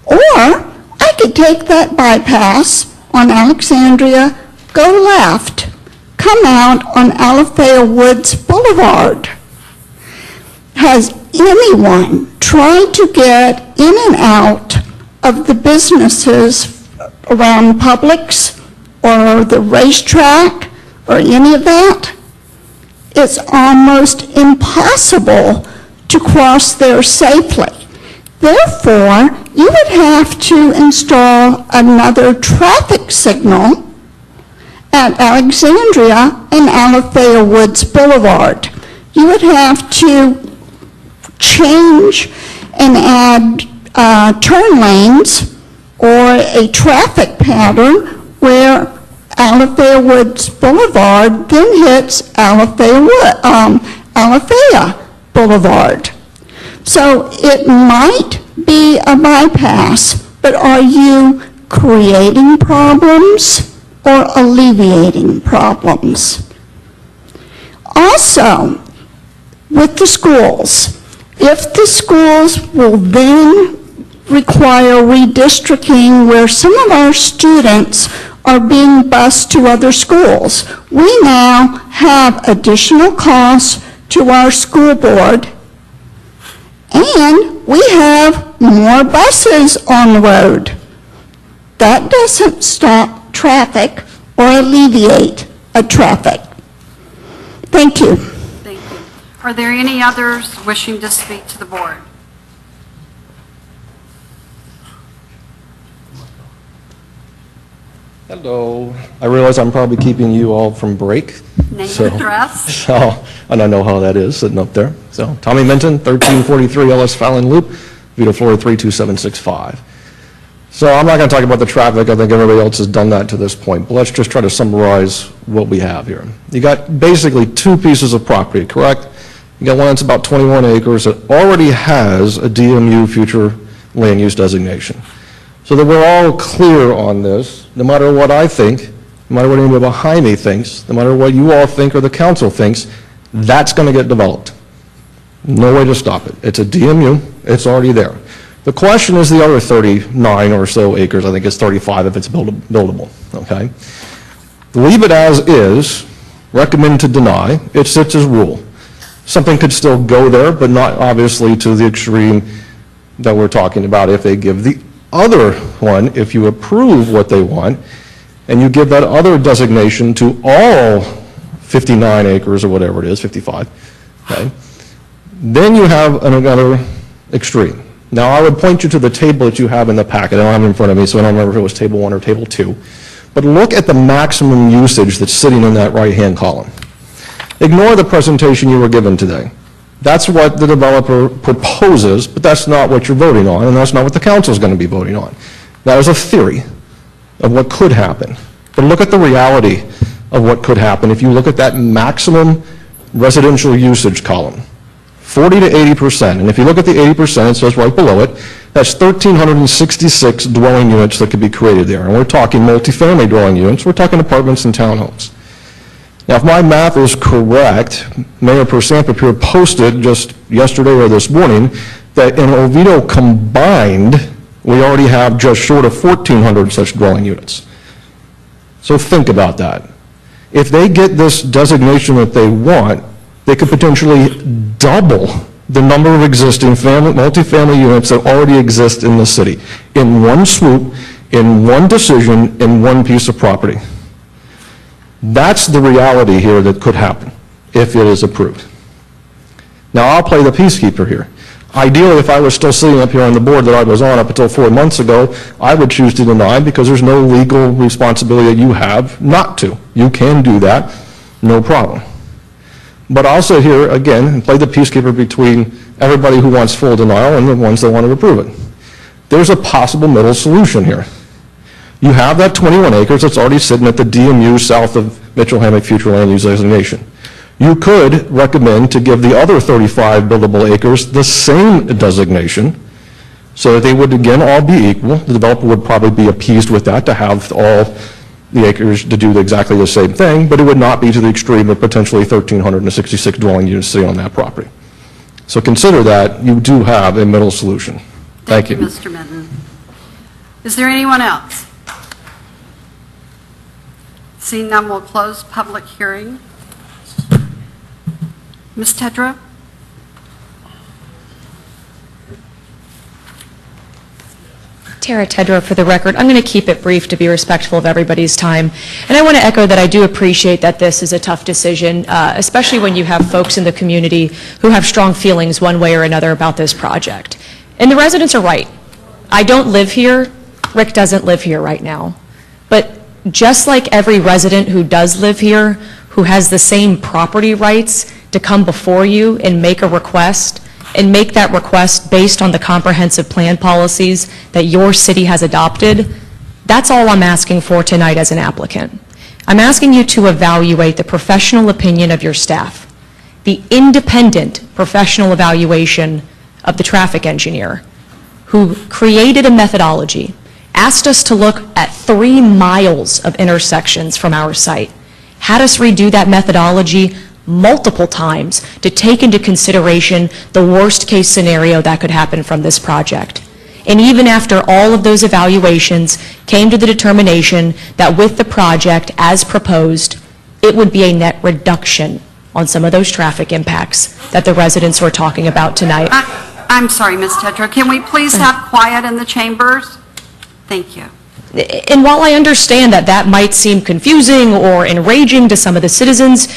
Or I could take that bypass on Alexandria, go left, come out on Alafaya Woods Boulevard. Has anyone tried to get in and out of the businesses around Publix or the racetrack or any of that? It's almost impossible to cross there safely. Therefore, you would have to install another traffic signal at Alexandria and Alafaya Woods Boulevard. You would have to change and add turn lanes or a traffic pattern where Alafaya Woods Boulevard then hits Alafaya Boulevard. So it might be a bypass, but are you creating problems or alleviating problems? Also, with the schools, if the schools will then require redistricting where some of our students are being bused to other schools, we now have additional costs to our school board, and we have more buses on the road. That doesn't stop traffic or alleviate a traffic. Thank you. Thank you. Are there any others wishing to speak to the board? Hello. I realize I'm probably keeping you all from break. Name and address. And I know how that is, sitting up there. So, Tommy Minton, 1343 Ellis Fallon Loop, Vito, Florida 32765. So I'm not going to talk about the traffic. I think everybody else has done that to this point. But let's just try to summarize what we have here. You got basically two pieces of property, correct? You got one that's about 21 acres that already has a DMU future land use designation. So that we're all clear on this, no matter what I think, no matter what anybody behind me thinks, no matter what you all think or the council thinks, that's going to get developed. No way to stop it. It's a DMU. It's already there. The question is the other 39 or so acres, I think it's 35 if it's buildable, okay? Leave it as is, recommend to deny, it sits as rule. Something could still go there, but not obviously to the extreme that we're talking about if they give the other one, if you approve what they want, and you give that other designation to all 59 acres or whatever it is, 55, okay? Then you have another extreme. Now, I would point you to the table that you have in the packet. I don't have it in front of me, so I don't remember if it was table 1 or table 2. But look at the maximum usage that's sitting in that right-hand column. Ignore the presentation you were given today. That's what the developer proposes, but that's not what you're voting on, and that's not what the council is going to be voting on. That is a theory of what could happen. But look at the reality of what could happen if you look at that maximum residential usage column. 40 to 80%, and if you look at the 80%, it says right below it, that's 1,366 dwelling units that could be created there. And we're talking multifamily dwelling units, we're talking apartments and townhomes. Now, if my math is correct, Mayor Persamp here posted just yesterday or this morning that in Oviedo combined, we already have just short of 1,400 such dwelling units. So think about that. If they get this designation that they want, they could potentially double the number of existing multifamily units that already exist in the city in one swoop, in one decision, in one piece of property. That's the reality here that could happen if it is approved. Now, I'll play the peacekeeper here. Ideally, if I was still sitting up here on the board that I was on up until 4 months ago, I would choose to deny because there's no legal responsibility that you have not to. You can do that, no problem. But I'll sit here again and play the peacekeeper between everybody who wants full denial and the ones that want to approve it. There's a possible middle solution here. You have that 21 acres that's already sitting at the DMU south of Mitchell-Hammock Future Land Use Designation. You could recommend to give the other 35 buildable acres the same designation so that they would again all be equal. The developer would probably be appeased with that to have all the acres to do exactly the same thing, but it would not be to the extreme of potentially 1,366 dwelling units sitting on that property. So consider that you do have a middle solution. Thank you. Mr. Minton. Is there anyone else? Seeing none, we'll close public hearing. Ms. Tedrow? Tara Tedrow for the record. I'm going to keep it brief to be respectful of everybody's time. And I want to echo that I do appreciate that this is a tough decision, especially when you have folks in the community who have strong feelings one way or another about this project. And the residents are right. I don't live here. Rick doesn't live here right now. But just like every resident who does live here, who has the same property rights to come before you and make a request, and make that request based on the comprehensive plan policies that your city has adopted, that's all I'm asking for tonight as an applicant. I'm asking you to evaluate the professional opinion of your staff, the independent professional evaluation of the traffic engineer who created a methodology, asked us to look at 3 miles of intersections from our site, had us redo that methodology multiple times to take into consideration the worst case scenario that could happen from this project. And even after all of those evaluations came to the determination that with the project as proposed, it would be a net reduction on some of those traffic impacts that the residents were talking about tonight. I'm sorry, Ms. Tedrow. Can we please have quiet in the chambers? Thank you. And while I understand that that might seem confusing or enraging to some of the citizens,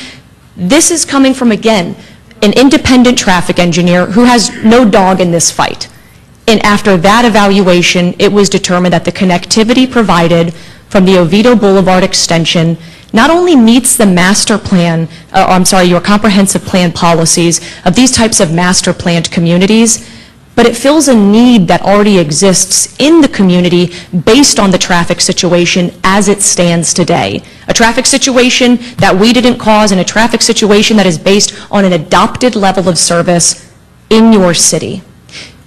this is coming from, again, an independent traffic engineer who has no dog in this fight. And after that evaluation, it was determined that the connectivity provided from the Oviedo Boulevard extension not only meets the master plan, your comprehensive plan policies of these types of master planned communities, but it fills a need that already exists in the community based on the traffic situation as it stands today. A traffic situation that we didn't cause and a traffic situation that is based on an adopted level of service in your city.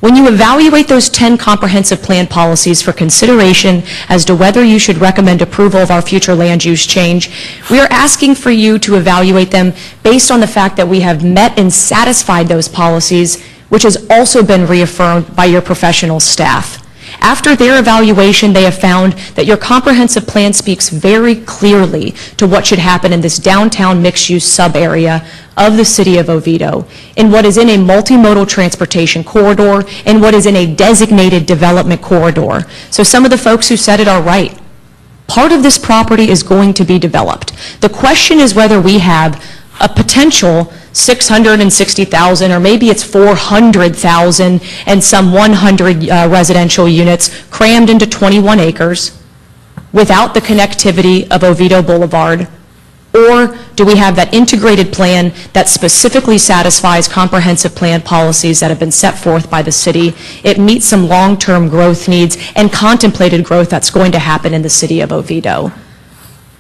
When you evaluate those 10 comprehensive plan policies for consideration as to whether you should recommend approval of our future land use change, we are asking for you to evaluate them based on the fact that we have met and satisfied those policies, which has also been reaffirmed by your professional staff. After their evaluation, they have found that your comprehensive plan speaks very clearly to what should happen in this downtown mixed-use sub-area of the city of Oviedo, in what is in a multimodal transportation corridor and what is in a designated development corridor. So some of the folks who said it are right. Part of this property is going to be developed. The question is whether we have a potential 660,000, or maybe it's 400,000 and some 100 residential units crammed into 21 acres without the connectivity of Oviedo Boulevard, or do we have that integrated plan that specifically satisfies comprehensive plan policies that have been set forth by the city? It meets some long-term growth needs and contemplated growth that's going to happen in the city of Oviedo.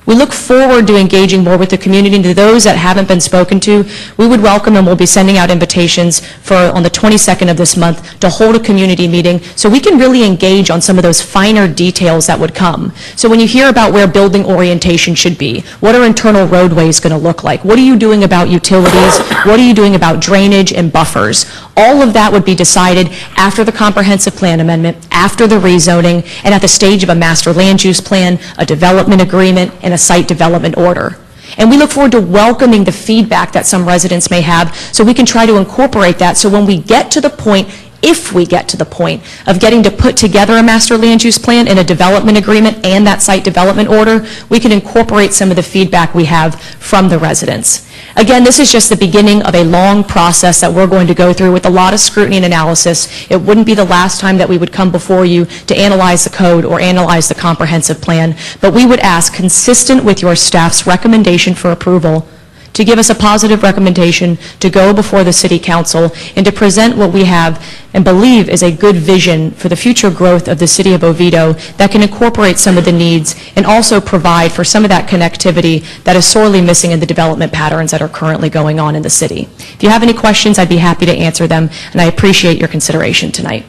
We look forward to engaging more with the community, and to those that haven't been spoken to, we would welcome, and we'll be sending out invitations for on the 22nd of this month to hold a community meeting so we can really engage on some of those finer details that would come. So when you hear about where building orientation should be, what are internal roadways going to look like? What are you doing about utilities? What are you doing about drainage and buffers? All of that would be decided after the comprehensive plan amendment, after the rezoning, and at the stage of a master land use plan, a development agreement, and a site development order. And we look forward to welcoming the feedback that some residents may have so we can try to incorporate that, so when we get to the point, if we get to the point of getting to put together a master land use plan and a development agreement and that site development order, we can incorporate some of the feedback we have from the residents. Again, this is just the beginning of a long process that we're going to go through with a lot of scrutiny and analysis. It wouldn't be the last time that we would come before you to analyze the code or analyze the comprehensive plan, but we would ask, consistent with your staff's recommendation for approval, to give us a positive recommendation to go before the City Council and to present what we have and believe is a good vision for the future growth of the City of Oviedo that can incorporate some of the needs and also provide for some of that connectivity that is sorely missing in the development patterns that are currently going on in the city. If you have any questions, I'd be happy to answer them, and I appreciate your consideration tonight.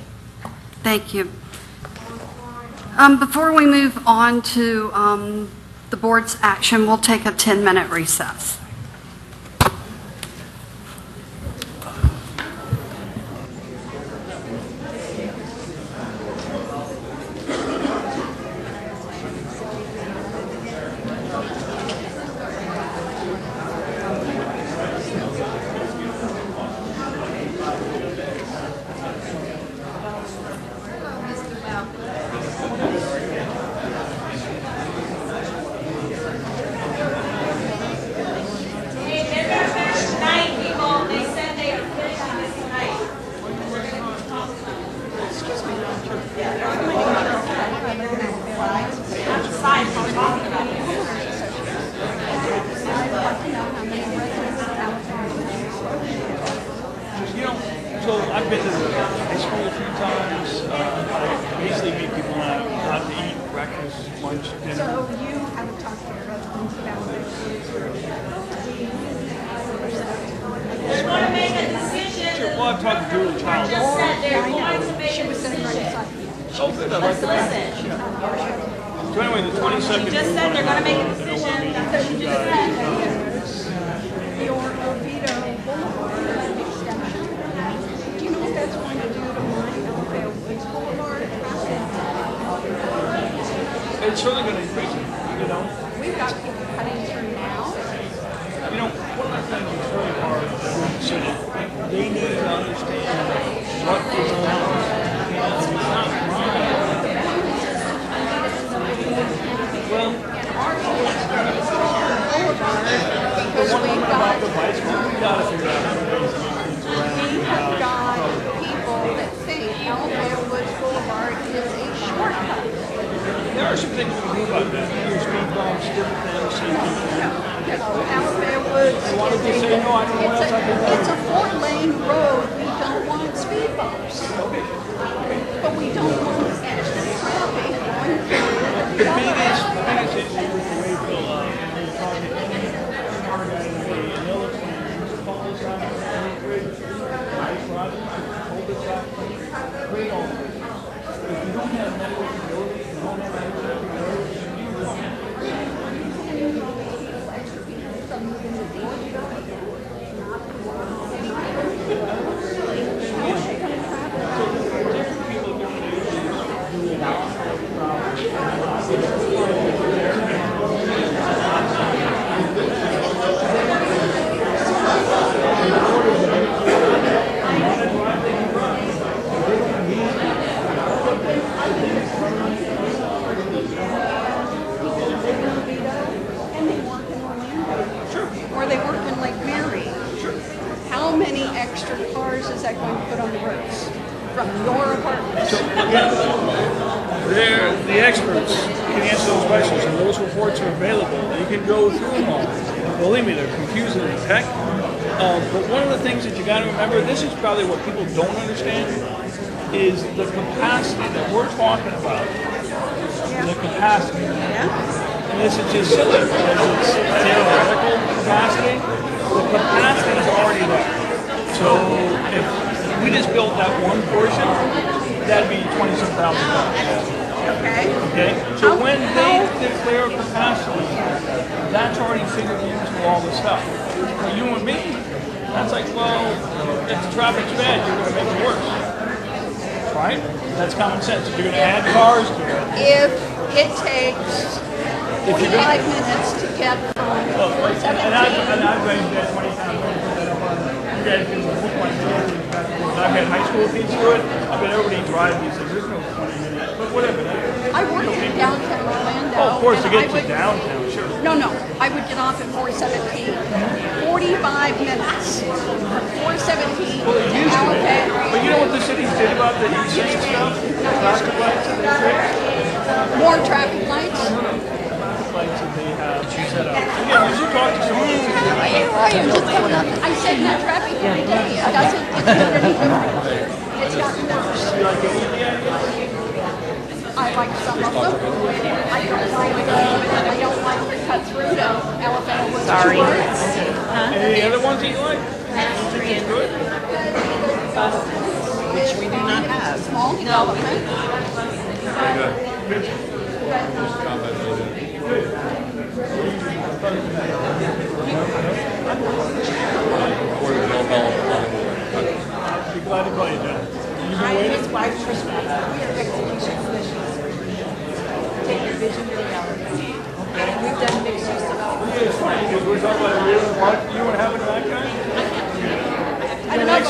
Thank you. Before we move on to the board's action, we'll take a 10-minute recess. So I've been to high school a few times. I usually meet people out to eat breakfast, lunch, dinner. So you haven't talked to your residents about this? They're going to make a decision. Sure, well, I've talked to Julie Child. Just said they're going to make She a was sitting right decision. beside me. Oh, good, I like that. Listen. So anyway, the 22nd. She just said they're going to make a decision. That's what she just said. Your Oviedo Boulevard extension, do you know what that's going to do to my Alabama Woods Boulevard traffic? It's certainly going to increase it, you know. We've got people cutting through now. You know, one of the things that's really hard for the city, they need to understand what is going on. It's not mine. Well, because we've got the bicycle, we got to figure out how to raise money around. we have got people that think Alabama are some things we can do about that. Speed bumps, different things, safety. Alabama Woods. You wanted to say, no, I don't know what else I can do. It's a 4-lane road, we don't want speed bumps. But we don't want extra traffic going through The biggest issue with the way Phil, when you're talking to our guy in the way, and they'll explain, just follow this out, nice project, hold this out, create all of this. If you don't have network ability, you don't have network ability, or they work in Lake Mary. How many extra cars is that going to put on the roads from your apartment? So, again, they're the experts can answer those questions, and those reports are available. You can go through them all. Believe me, they're confusing as heck. But one of the things that you got to remember, this is probably what people don't understand, is the capacity that we're talking about. The capacity. And this is just silly because it's theoretical capacity. The capacity is already there. So if we just built that one portion, that'd be $27,000. Okay? So when they declare capacity, that's already figured into all the stuff. For you and me, that's like, well, if the traffic's bad, you're going to make it worse. Right? That's common sense. If you're going to add cars to it. If it takes 45 minutes to get from 417. And I've raised that 20 times. You guys can look my video. I've had high school kids do it. I bet everybody drives these things. There's no 20 minutes. But whatever. I work in downtown Orlando. Oh, of course, to and get I to would- downtown, sure. No, I would get off at 417. 45 minutes from 417 Well, it to used to be. Alabama. But you know what the cities did about the E6 stuff? Traffic lights that they fixed? More traffic lights? Lights that they have set up. Again, you should talk to someone. I said no traffic every day. It doesn't, it's not any different. It's gotten worse. You like any of the ideas? I like some of them. I don't like the cut through to Alabama Woods. Sorry. Huh? Any other ones that you like? Think it's good? Which we do not have. Small development. Very good. Be glad to call you, John. You've been waiting? We are execution specialists. Take your vision to reality. And we've done mixed use development. It's funny because we're talking about a real park. You want to have it in that guy? I don't know, but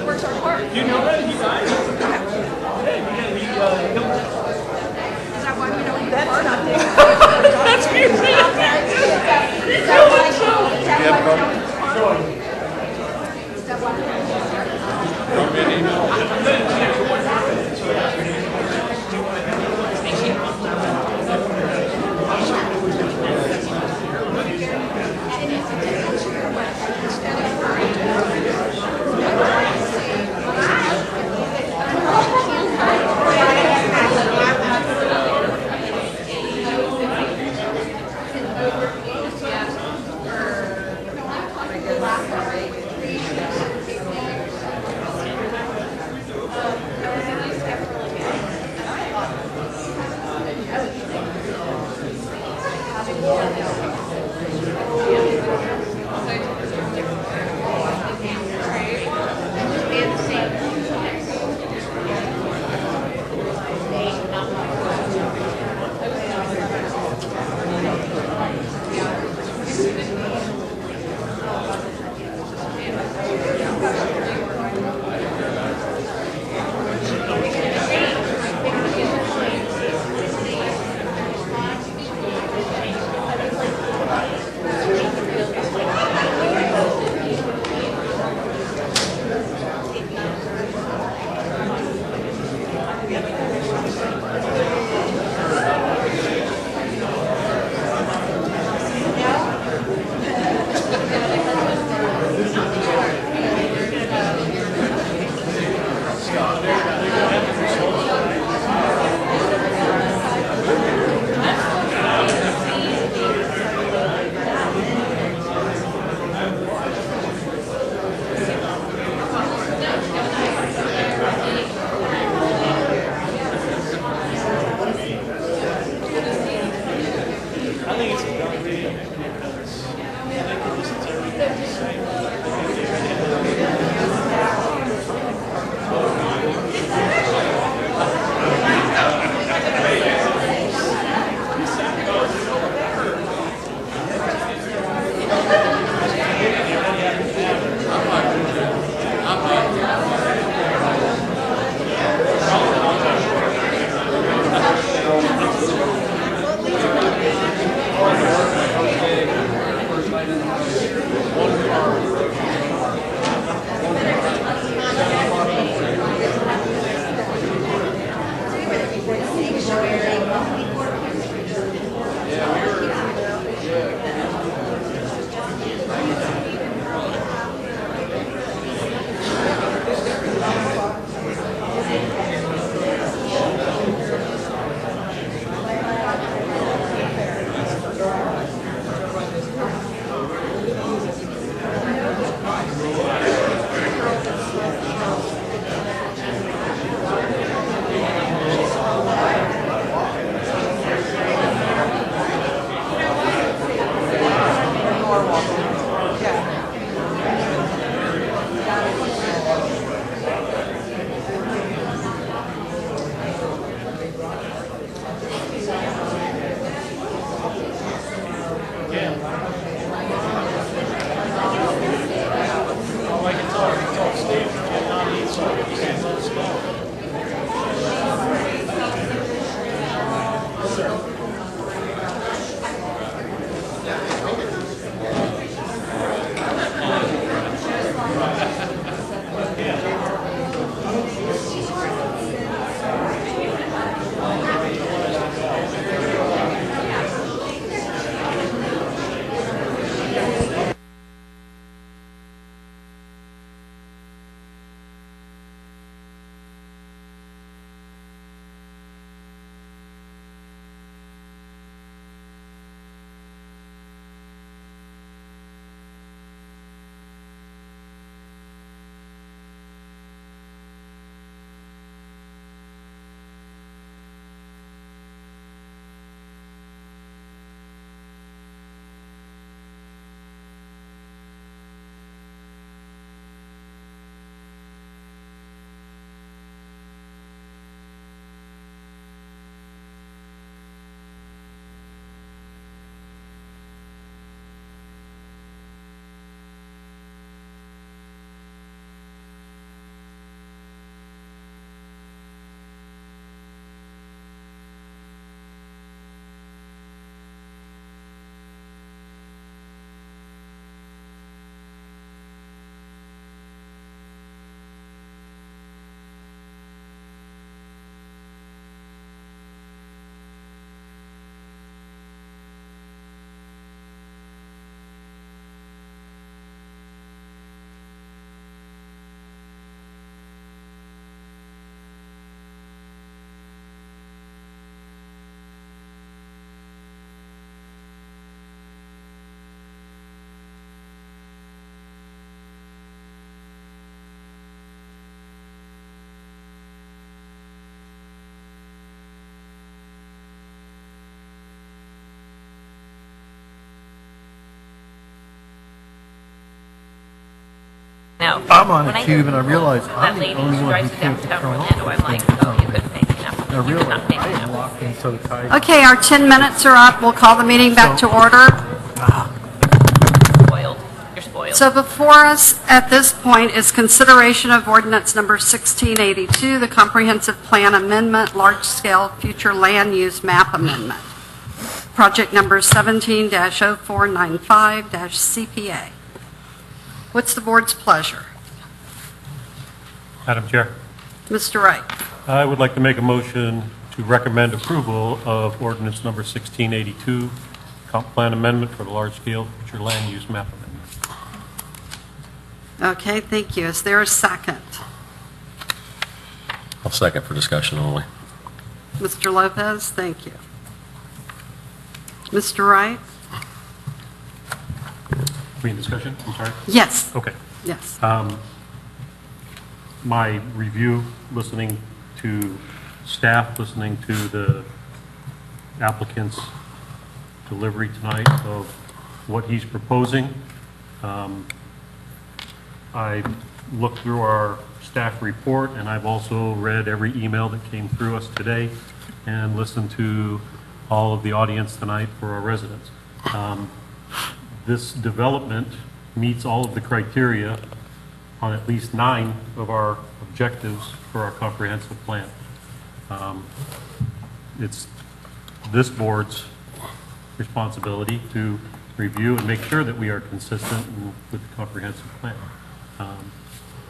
where's our park? Do you know that? He died? Hey, man, he killed himself. Is that why we don't need the park? That's me. Is that why we don't need the park? Is that why we don't need the park? because I like to listen to everything you say. Now, I'm on when a tube and I realize I'm the lady only who one drives who to can't downtown turn off. Orlando, I'm like, oh, you couldn't make enough. I realize I am locked in so tight. Okay, our 10 minutes are up. We'll call the meeting back to order. Spoiled. You're spoiled. So before us at this point is consideration of ordinance number 1682, the comprehensive plan amendment, large-scale future land use map amendment. Project number 17-0495-CPA. What's the board's pleasure? Madam Chair, Mr. Wright. I would like to make a motion to recommend approval of ordinance number 1682, comp plan amendment for the large-scale future land use map amendment. Okay, thank you. Is there a second? I'll second for discussion only. Mr. Lopez, thank you. Mr. Wright? We in discussion? I'm sorry? Yes. Okay. Yes. My review, listening to staff, listening to the applicant's delivery tonight of what he's proposing. I looked through our staff report, and I've also read every email that came through us today and listened to all of the audience tonight for our residents. This development meets all of the criteria on at least 9 of our objectives for our comprehensive plan. It's this board's responsibility to review and make sure that we are consistent with the comprehensive plan.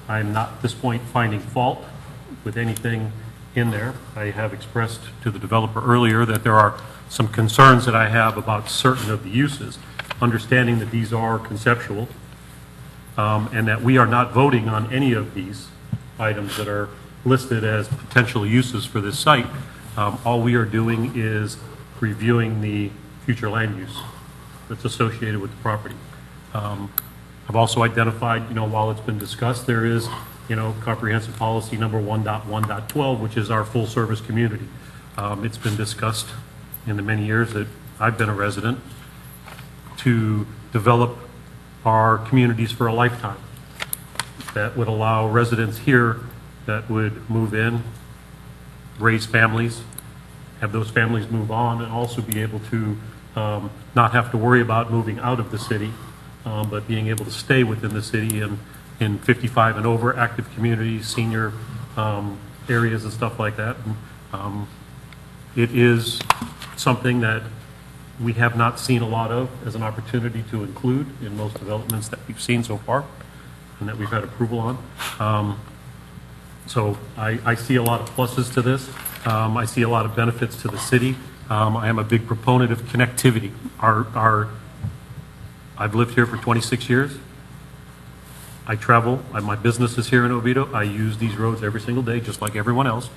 I'm not at this point finding fault with anything in there. I have expressed to the developer earlier that there are some concerns that I have about certain of the uses, understanding that these are conceptual, and that we are not voting on any of these items that are listed as potential uses for this site. All we are doing is reviewing the future land use that's associated with the property. I've also identified, while it's been discussed, there is, comprehensive policy number 1.1.12, which is our full service community. It's been discussed in the many years that I've been a resident to develop our communities for a lifetime that would allow residents here that would move in, raise families, have those families move on, and also be able to not have to worry about moving out of the city, but being able to stay within the city and in 55 and over active communities, senior areas and stuff like that. It is something that we have not seen a lot of as an opportunity to include in most developments that we've seen so far and that we've had approval on. So I see a lot of pluses to this. I see a lot of benefits to the city. I am a big proponent of connectivity. I've lived here for 26 years. I travel. My business is here in Oviedo. I use these roads every single day, just like everyone else.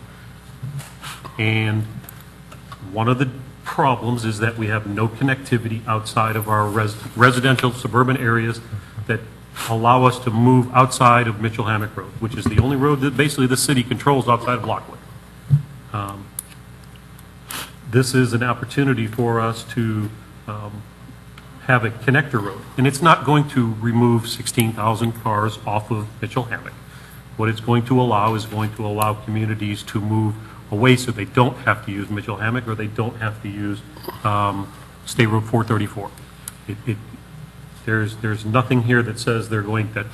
And one of the problems is that we have no connectivity outside of our residential suburban areas that allow us to move outside of Mitchell-Hammock Road, which is the only road that basically the city controls outside of Lockwood. This is an opportunity for us to have a connector road. And it's not going to remove 16,000 cars off of Mitchell-Hammock. What it's going to allow is going to allow communities to move away so they don't have to use Mitchell-Hammock or they don't have to use State Road 434. There's nothing here that says that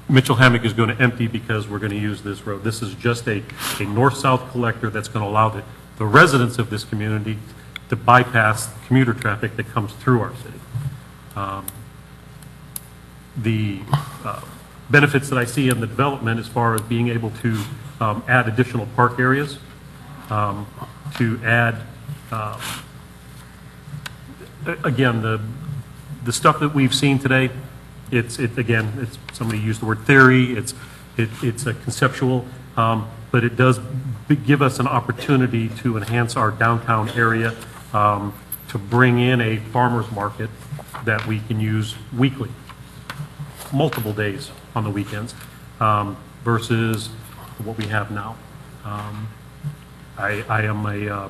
Mitchell-Hammock is going to empty because we're going to use this road. This is just a north-south collector that's going to allow the residents of this community to bypass commuter traffic that comes through our city. The benefits that I see in the development as far as being able to add additional park areas, to add, again, the stuff that we've seen today, it's somebody used the word theory, it's a conceptual, but it does give us an opportunity to enhance our downtown area, to bring in a farmer's market that we can use weekly, multiple days on the weekends, versus what we have now. I am a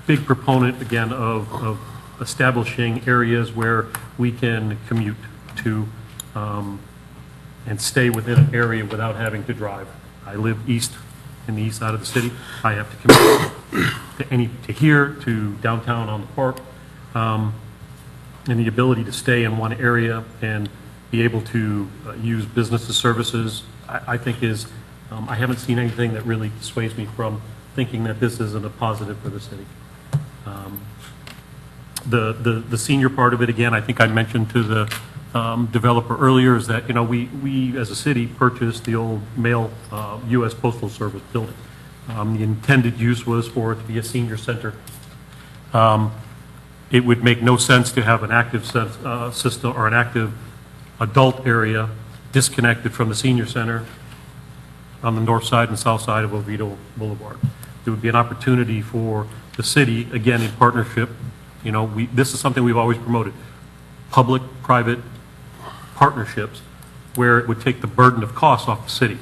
big proponent, again, of establishing areas where we can commute to and stay within an area without having to drive. I live east, in the east side of the city. I have to commute to here, to downtown on the park, and the ability to stay in one area and be able to use business services, I think is, I haven't seen anything that really dissuades me from thinking that this isn't a positive for the city. The senior part of it, again, I think I mentioned to the developer earlier, is that, we as a city purchased the old mail U.S. Postal Service building. The intended use was for it to be a senior center. It would make no sense to have an active system or an active adult area disconnected from the senior center on the north side and south side of Oviedo Boulevard. It would be an opportunity for the city, again, in partnership. This is something we've always promoted, public-private partnerships where it would take the burden of costs off the city.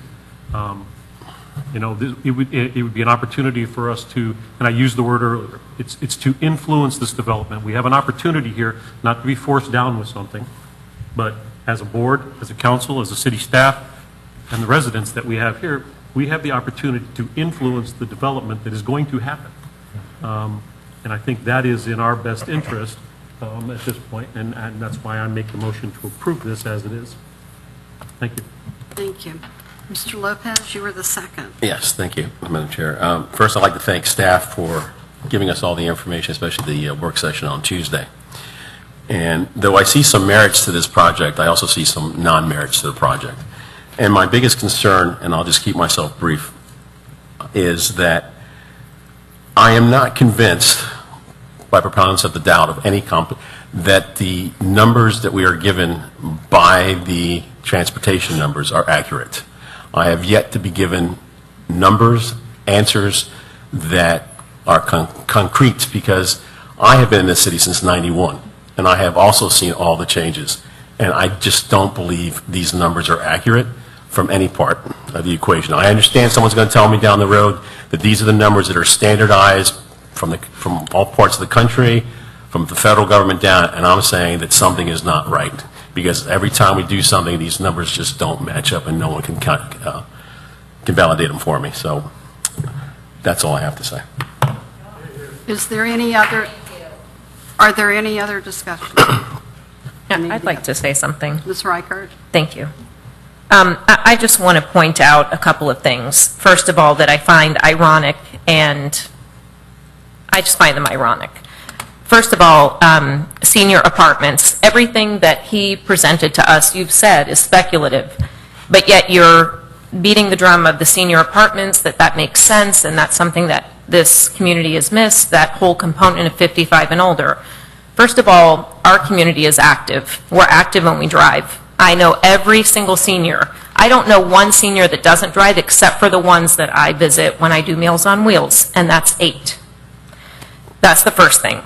You know, it would be an opportunity for us to, and I used the word earlier, it's to influence this development. We have an opportunity here not to be forced down with something, but as a board, as a council, as a city staff, and the residents that we have here, we have the opportunity to influence the development that is going to happen. And I think that is in our best interest at this point, and that's why I make the motion to approve this as it is. Thank you. Thank you. Mr. Lopez, you were the second. Yes, thank you, Madam Chair. First, I'd like to thank staff for giving us all the information, especially the work session on Tuesday. And though I see some merits to this project, I also see some non-merits to the project. And my biggest concern, and I'll just keep myself brief, is that I am not convinced, by proponents of the doubt of any that the numbers that we are given by the transportation numbers are accurate. I have yet to be given numbers, answers that are concrete, because I have been in this city since '91, and I have also seen all the changes. And I just don't believe these numbers are accurate from any part of the equation. I understand someone's going to tell me down the road that these are the numbers that are standardized from all parts of the country, from the federal government down, and I'm saying that something is not right. Because every time we do something, these numbers just don't match up, and no one can validate them for me. So that's all I have to say. Is there any other, are there any other discussions? I'd like to say something. Ms. Reichert? Thank you. I just want to point out a couple of things. First of all, that I find ironic, and I just find them ironic. First of all, senior apartments, everything that he presented to us, you've said, is speculative, but yet you're beating the drum of the senior apartments, that makes sense, and that's something that this community has missed, that whole component of 55 and older. First of all, our community is active. We're active when we drive. I know every single senior. I don't know one senior that doesn't drive except for the ones that I visit when I do Meals on Wheels, and that's 8. That's the first thing.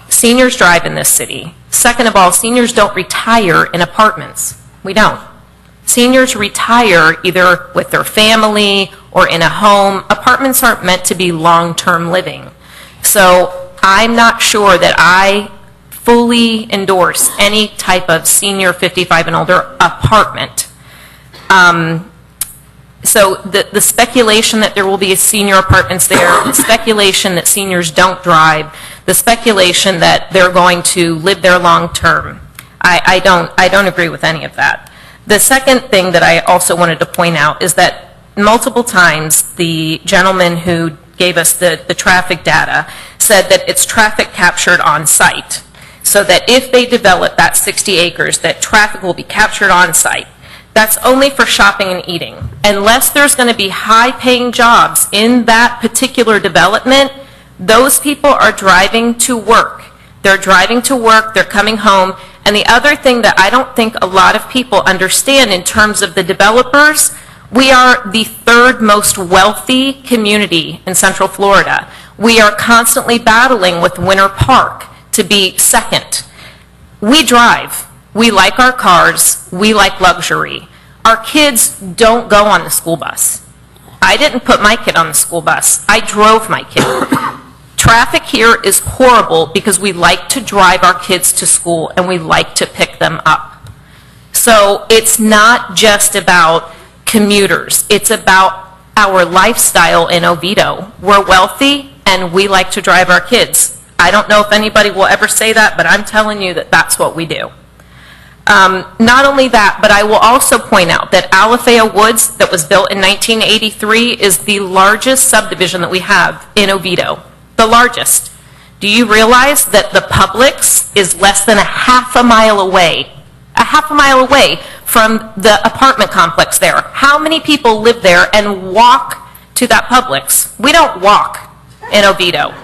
Seniors drive in this city. Second of all, seniors don't retire in apartments. We don't. Seniors retire either with their family or in a home. Apartments aren't meant to be long-term living. So I'm not sure that I fully endorse any type of senior 55 and older apartment. So the speculation that there will be senior apartments there, the speculation that seniors don't drive, the speculation that they're going to live there long term, I don't agree with any of that. The second thing that I also wanted to point out is that multiple times the gentleman who gave us the traffic data said that it's traffic captured on site, so that if they develop that 60 acres, that traffic will be captured on site. That's only for shopping and eating. Unless there's going to be high-paying jobs in that particular development, those people are driving to work. They're driving to work, they're coming home. And the other thing that I don't think a lot of people understand in terms of the developers, we are the 3rd most wealthy community in Central Florida. We are constantly battling with Winter Park to be 2nd. We drive. We like our cars. We like luxury. Our kids don't go on the school bus. I didn't put my kid on the school bus. I drove my kid. Traffic here is horrible because we like to drive our kids to school and we like to pick them up. So it's not just about commuters. It's about our lifestyle in Oviedo. We're wealthy and we like to drive our kids. I don't know if anybody will ever say that, but I'm telling you that that's what we do. Not only that, but I will also point out that Alafaya Woods, that was built in 1983, is the largest subdivision that we have in Oviedo. The largest. Do you realize that the Publix is less than a half a mile away from the apartment complex there? How many people live there and walk to that Publix? We don't walk in Oviedo.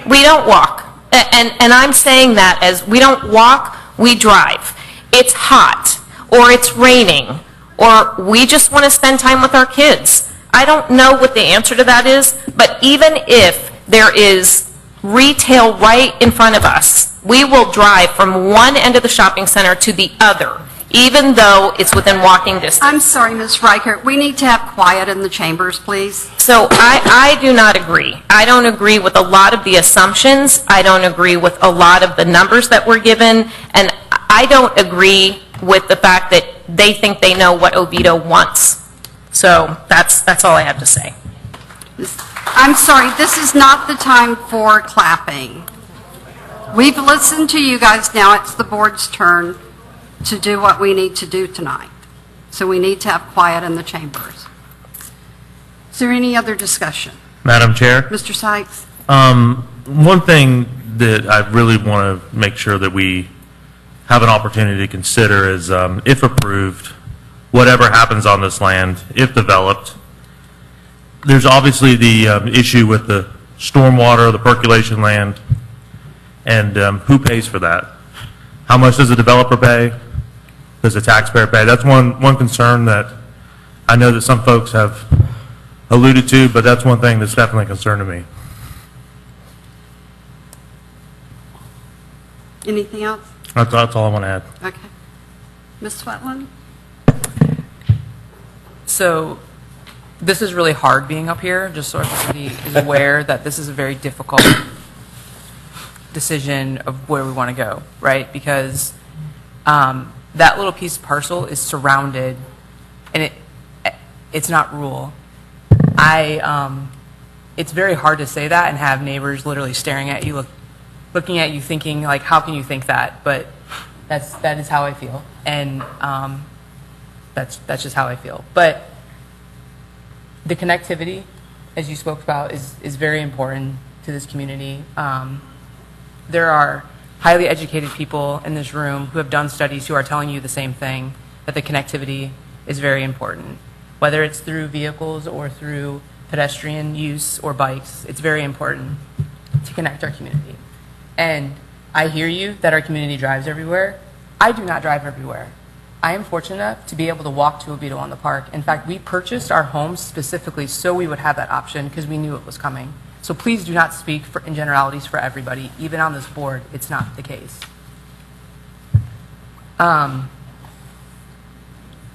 We don't walk. And I'm saying that as we don't walk, we drive. It's hot, or it's raining, or we just want to spend time with our kids. I don't know what the answer to that is, but even if there is retail right in front of us, we will drive from one end of the shopping center to the other, even though it's within walking distance. I'm sorry, Ms. Reichert, we need to have quiet in the chambers, please. So I do not agree. I don't agree with a lot of the assumptions. I don't agree with a lot of the numbers that were given. And I don't agree with the fact that they think they know what Oviedo wants. So that's all I have to say. I'm sorry, this is not the time for clapping. We've listened to you guys, now it's the board's turn to do what we need to do tonight. So we need to have quiet in the chambers. Is there any other discussion? Madam Chair? Mr. Sykes? One thing that I really want to make sure that we have an opportunity to consider is, if approved, whatever happens on this land, if developed, there's obviously the issue with the stormwater, the percolation land, and who pays for that? How much does the developer pay? Does the taxpayer pay? That's one concern that I know that some folks have alluded to, but that's one thing that's definitely a concern to me. Anything else? That's all I want to add. Okay. Ms. Sweatland? So this is really hard being up here, just so everybody is aware that this is a very difficult decision of where we want to go, right? Because that little piece of parcel is surrounded, and it's not rural. It's very hard to say that and have neighbors literally staring at you, looking at you thinking, like, how can you think that? But that is how I feel, and that's just how I feel. But the connectivity, as you spoke about, is very important to this community. There are highly educated people in this room who have done studies who are telling you the same thing, that the connectivity is very important. Whether it's through vehicles or through pedestrian use or bikes, it's very important to connect our community. And I hear you that our community drives everywhere. I do not drive everywhere. I am fortunate enough to be able to walk to Oviedo on the Park. In fact, we purchased our homes specifically so we would have that option because we knew it was coming. So please do not speak in generalities for everybody. Even on this board, it's not the case.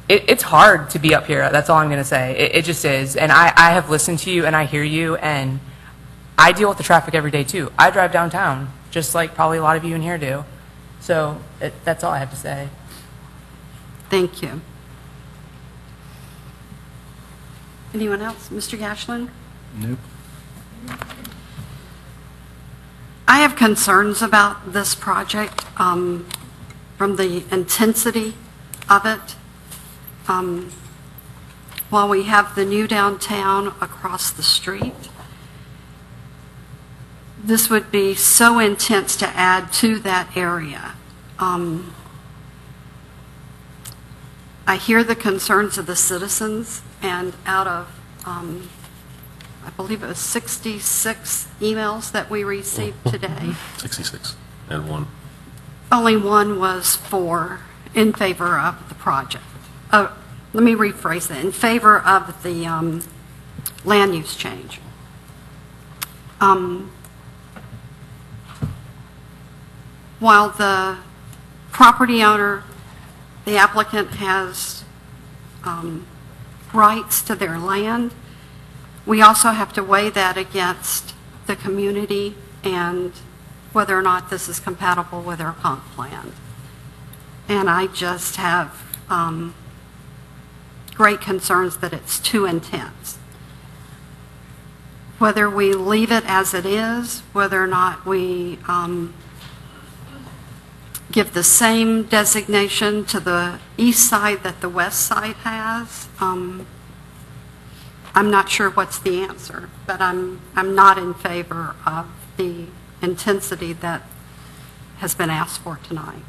It's hard to be up here. That's all I'm going to say. It just is. And I have listened to you and I hear you, and I deal with the traffic every day too. I drive downtown, just like probably a lot of you in here do. So that's all I have to say. Thank you. Anyone else? Mr. Gashland? Nope. I have concerns about this project from the intensity of it. While we have the new downtown across the street, this would be so intense to add to that area. I hear the concerns of the citizens, and out of, I believe it was 66 emails that we received today, 66 and 1. only one was in favor of the project. Let me rephrase that, in favor of the land use change. While the property owner, the applicant has rights to their land, we also have to weigh that against the community and whether or not this is compatible with our comp plan. And I just have great concerns that it's too intense. Whether we leave it as it is, whether or not we give the same designation to the east side that the west side has, I'm not sure what's the answer, but I'm not in favor of the intensity that has been asked for tonight.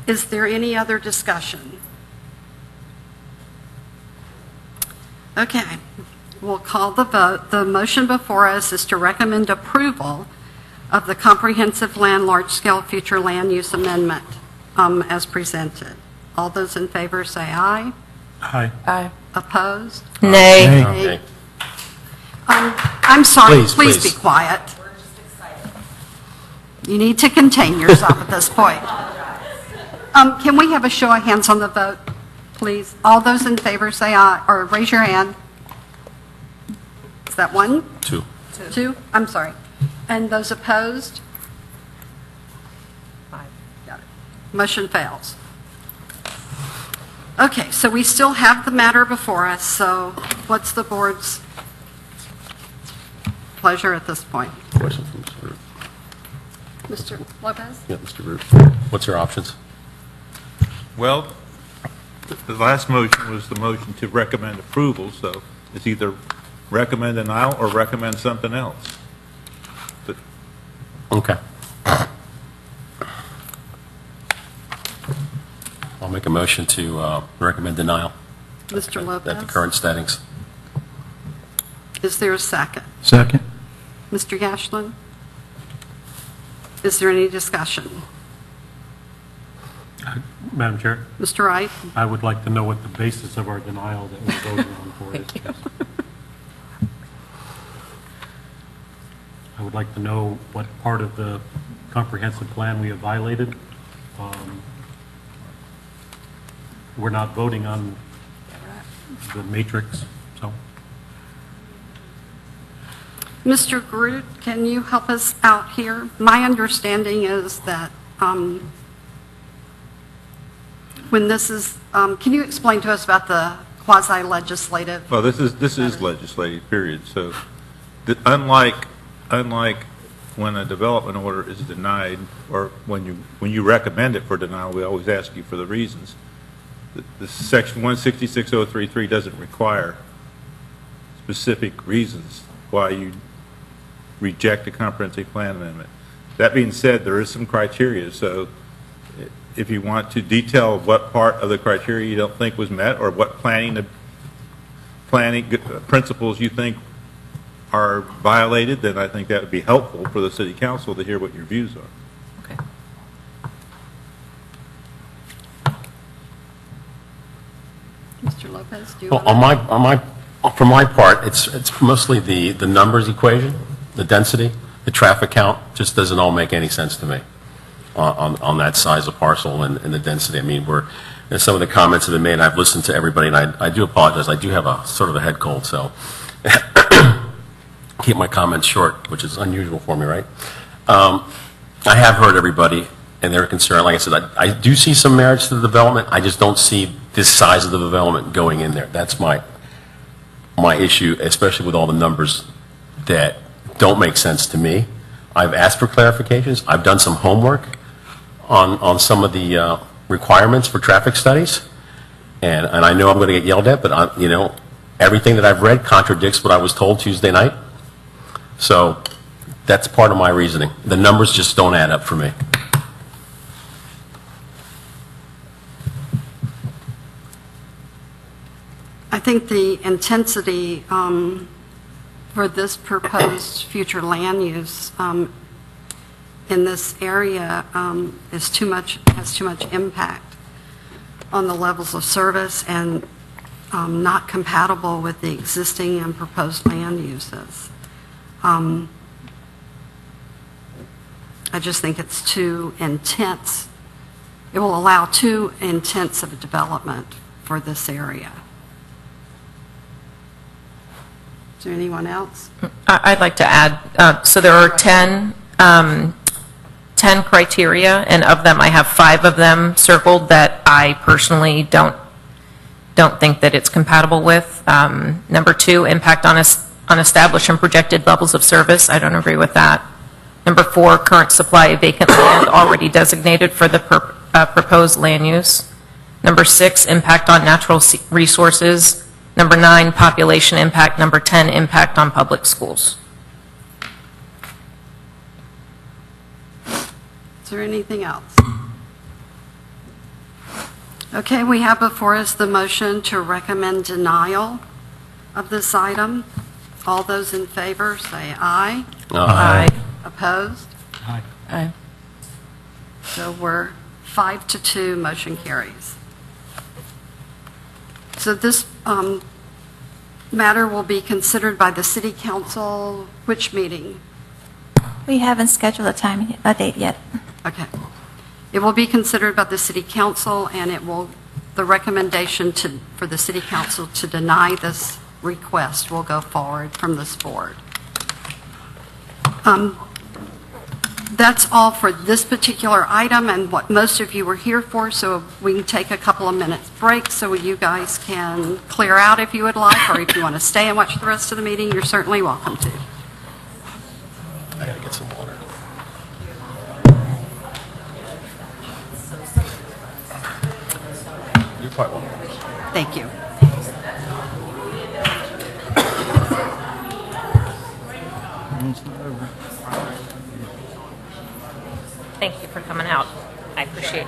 Is there any other discussion? Okay, we'll call the vote. The motion before us is to recommend approval of the comprehensive land large-scale future land use amendment as presented. All those in favor say aye. Aye. Aye. Opposed? Nay. Nay. I'm sorry, please be Please. quiet. You need to contain yourself at this point. Can we have a show of hands on the vote, please? All those in favor say aye, or raise your hand. Is that one? Two. Two? I'm sorry. And those opposed? Got it. Motion fails. Okay, so we still have the matter before us, so what's the board's pleasure at this point? Question from Mr. Root. Mr. Lopez? Yeah, Mr. Root. What's your options? Well, the last motion was the motion to recommend approval, so it's either recommend denial or recommend something else. But Okay. I'll make a motion to recommend denial Mr. Lopez? at the current settings. Is there a second? Second. Mr. Gashlin? Is there any discussion? Madam Chair, Mr. Wright? I would like to know what the basis of our denial that we're voting on for is. I would like to know what part of the comprehensive plan we have violated. We're not voting on the matrix, so. Mr. Groot, can you help us out here? My understanding is that when this is, can you explain to us about the quasi-legislative? well, this is legislative, period. So unlike when a development order is denied, or when you recommend it for denial, we always ask you for the reasons. The section 166.033 doesn't require specific reasons why you reject a comprehensive plan amendment. That being said, there is some criteria, so if you want to detail what part of the criteria you don't think was met, or what planning principles you think are violated, then I think that would be helpful for the city council to hear what your views are. Mr. Lopez, do you Well, want for my part, it's mostly the numbers equation, the density, the traffic count, just doesn't all make any sense to me on that size of parcel and the density. I mean, and some of the comments have been made, and I've listened to everybody, and I do apologize. I do have a sort of a head cold, so keep my comments short, which is unusual for me, right? I have heard everybody, and they're concerned. Like I said, I do see some merits to the development. I just don't see this size of the development going in there. That's my issue, especially with all the numbers that don't make sense to me. I've asked for clarifications. I've done some homework on some of the requirements for traffic studies, and I know I'm going to get yelled at, but everything that I've read contradicts what I was told Tuesday night. So that's part of my reasoning. The numbers just don't add up for me. I think the intensity for this proposed future land use in this area has too much impact on the levels of service, and not compatible with the existing and proposed land uses. I just think it's too intense. It will allow too intense of a development for this area. Is there anyone else? I'd like to add, so there are 10 criteria, and of them, I have 5 of them circled that I personally don't think that it's compatible with. Number 2, impact on established and projected levels of service. I don't agree with that. Number 4, current supply of vacant land already designated for the proposed land use. Number 6, impact on natural resources. Number 9, population impact. Number 10, impact on public schools. Is there anything else? Okay, we have before us the motion to recommend denial of this item. All those in favor say aye. Aye. Opposed? Aye. Aye. So we're 5-2, motion carries. So this matter will be considered by the City Council, which meeting? We haven't scheduled a date yet. Okay. It will be considered by the city council, and the recommendation for the city council to deny this request will go forward from this board. That's all for this particular item and what most of you were here for, so we can take a couple of minutes break so you guys can clear out if you would like, or if you want to stay and watch the rest of the meeting, you're certainly welcome to. I gotta get some water. You're quite welcome. Thank you. Thank you for coming out. I appreciate it.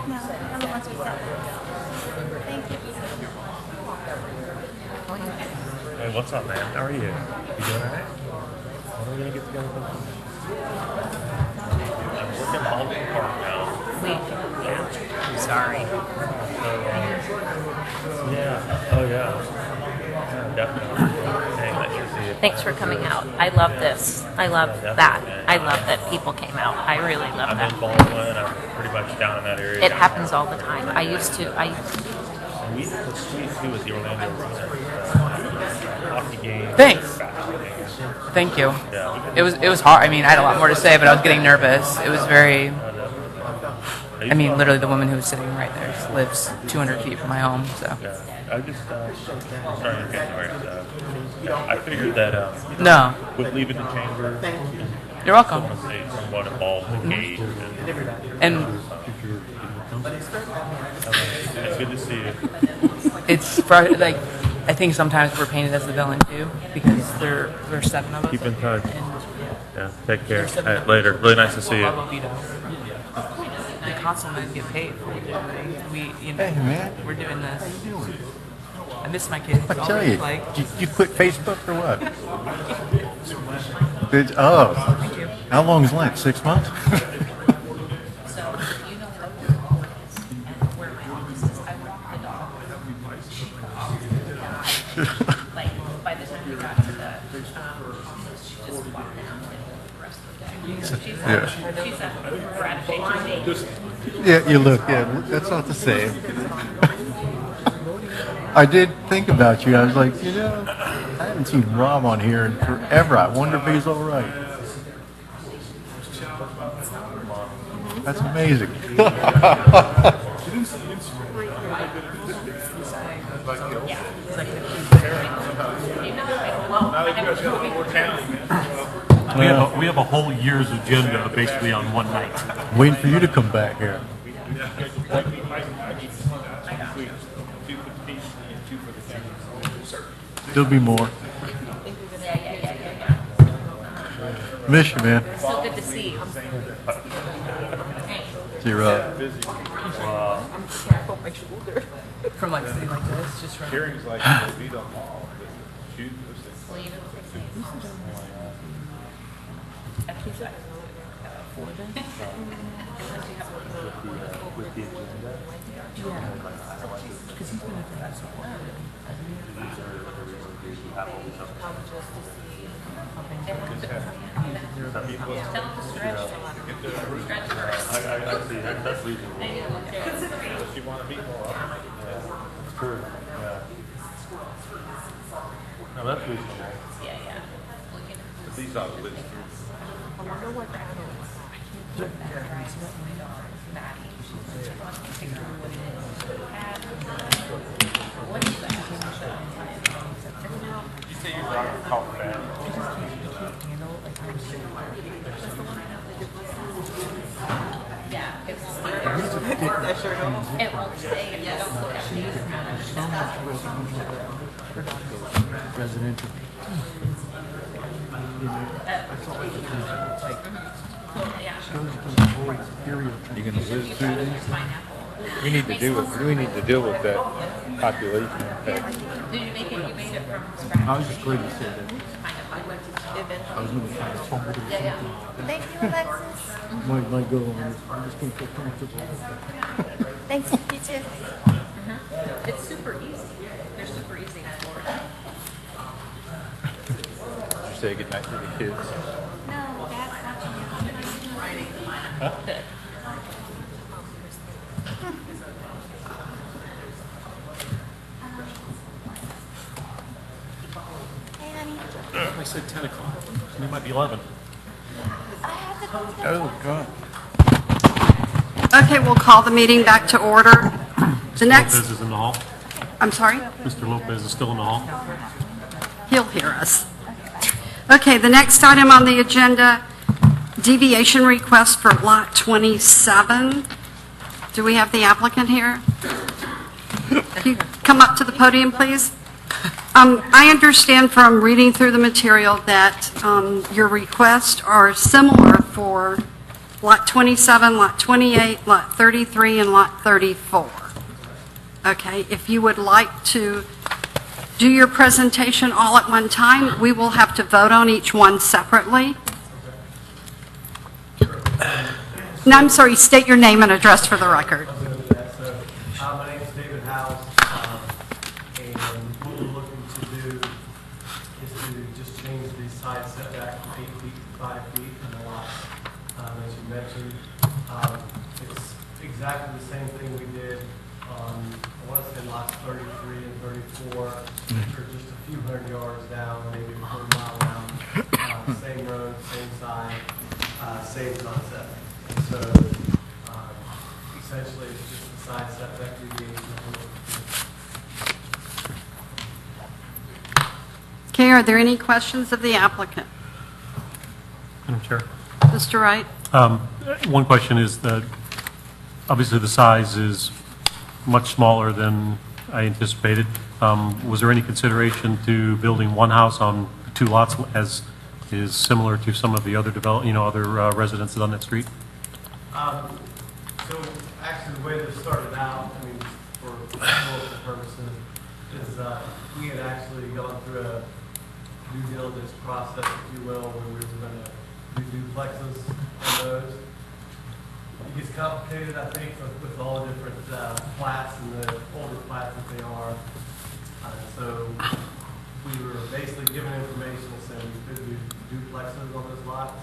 Hey, what's up, man? How are you? You doing all right? When are we going to get together? I'm working at Baldwin Park now. Yeah. I'm sorry. Yeah. Oh, yeah. Yeah, definitely. Hey, nice to see you. Thanks for coming out. I love this. I love that. I love that people came out. I really love I'm that. in Baldwin. I'm pretty much down in that area. It happens all the time. I used to. And we were sweet, too, with the Orlando hockey game. Thanks. Thank you. Yeah. It was hard. I mean, I had a lot more to say, but I was getting nervous. It was very. I mean, literally, the woman who was sitting right there lives 200 feet from my home. So. Yeah. I just starting to get nervous. I figured that No. with leaving the chamber, You're welcome. Someone involved in the gate. And it's good to see you. it's like I think sometimes we're painted as the villain too because there's 7 of us. Keep in touch. Yeah. Take care. All right, later. Really nice to see you. The councilmen get paid for what they're doing. Hey, man. We're doing this. I miss my kids. I tell you, Like, you quit Facebook or what? Oh, how long is Lent? 6 months? By the time we got to the, she just walked down and the rest of the day. She's Yeah, you look, that's not the same. I did think about you. I was like, I haven't seen Rob on here in forever. I wonder if he's all right. That's amazing. We have a whole year's agenda basically on one night. Waiting for you to come back here. There'll be more. Miss you, man. So good to see you. See you, Rob. I'm careful my shoulder from like sitting like this, just from Hearings like Oviedo Mall, shoot those things. With the agenda, because he's been a professor. I see. That's reasonable. Unless you want to meet more. It's true. Yeah. No, that's reasonable. But these are the lists. You say you're not a call fan. Yeah, it won't stay if you don't look at me. Residential. You gonna live through these? We need to deal with that population impact. Did you make it? You made it from scratch? I was just glad you said that. I was going to find somebody or something. Thank you, Alexis. My goal is I'm just going to feel comfortable. Thanks, you too. It's super easy. They're super easy to afford. Did you say goodnight to the kids? No, Dad's watching you. Huh? I said 10 o'clock. It might be 11. Oh, God. Okay, we'll call the meeting back to order. The next, Lopez is in the hall. I'm sorry? Mr. Lopez is still in the hall. He'll hear us. Okay, the next item on the agenda, deviation request for Lot 27. Do we have the applicant here? Can you come up to the podium, please? I understand from reading through the material that your requests are similar for Lot 27, Lot 28, Lot 33, and Lot 34. Okay, if you would like to do your presentation all at one time, we will have to vote on each one separately. No, I'm sorry, state your name and address for the record. My name is David House, and what we're looking to do is to just change the side setback from 8 feet to 5 feet in the lots. As you mentioned, it's exactly the same thing we did on, I want to say lots 33 and 34, which are just a few hundred yards down, maybe a quarter mile down, same road, same side, same concept. And so essentially it's just the side setback deviation. Okay, are there any questions of the applicant? Madam Chair. Mr. Wright? One question is that obviously the size is much smaller than I anticipated. Was there any consideration to building one house on 2 lots as is similar to some of the other other residences on that street? So actually the way this started out, I mean, for political purposes, is we had actually gone through a due diligence process, if you will, where we were going to do duplexes on those. It gets complicated, I think, with all the different plats and the older plats that they are. So we were basically given information that said we could do duplexes on those lots.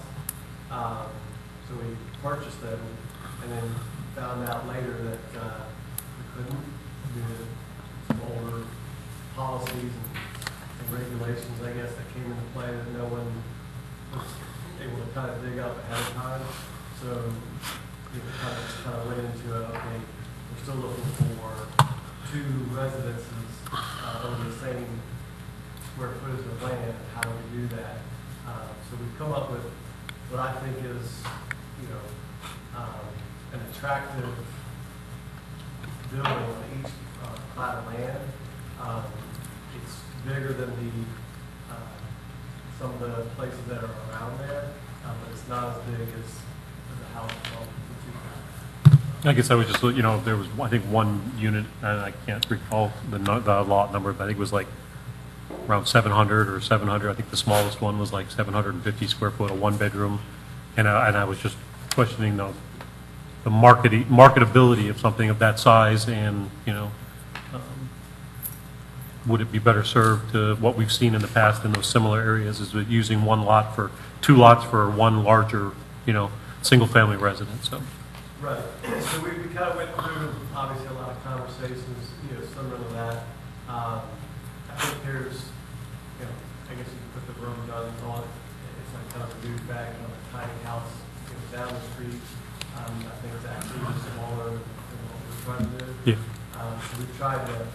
So we purchased them and then found out later that we couldn't due to some older policies and regulations, I guess, that came into play that no one was able to kind of dig up ahead of time. So we kind of went into okay, we're still looking for 2 residences over the same square footage of land. How do we do that? So we've come up with what I think is, an attractive building on each plat of land. It's bigger than some of the places that are around there, but it's not as big as the house. I guess I was just, there was, I think, one unit, and I can't recall the lot number, but I think it was like around 700 or 700. I think the smallest one was like 750 square foot, a 1-bedroom. And I was just questioning the marketability of something of that size, and, would it be better served to what we've seen in the past in those similar areas, is with using 2 lots for one larger, single-family residence, so. Right. So we kind of went through, obviously, a lot of conversations, similar to that. I think there's, I guess you could put the room guns on it. It's like kind of a dude back on a tiny house down the street. I think it's actually smaller than what we're trying to do. Yeah. So we've tried to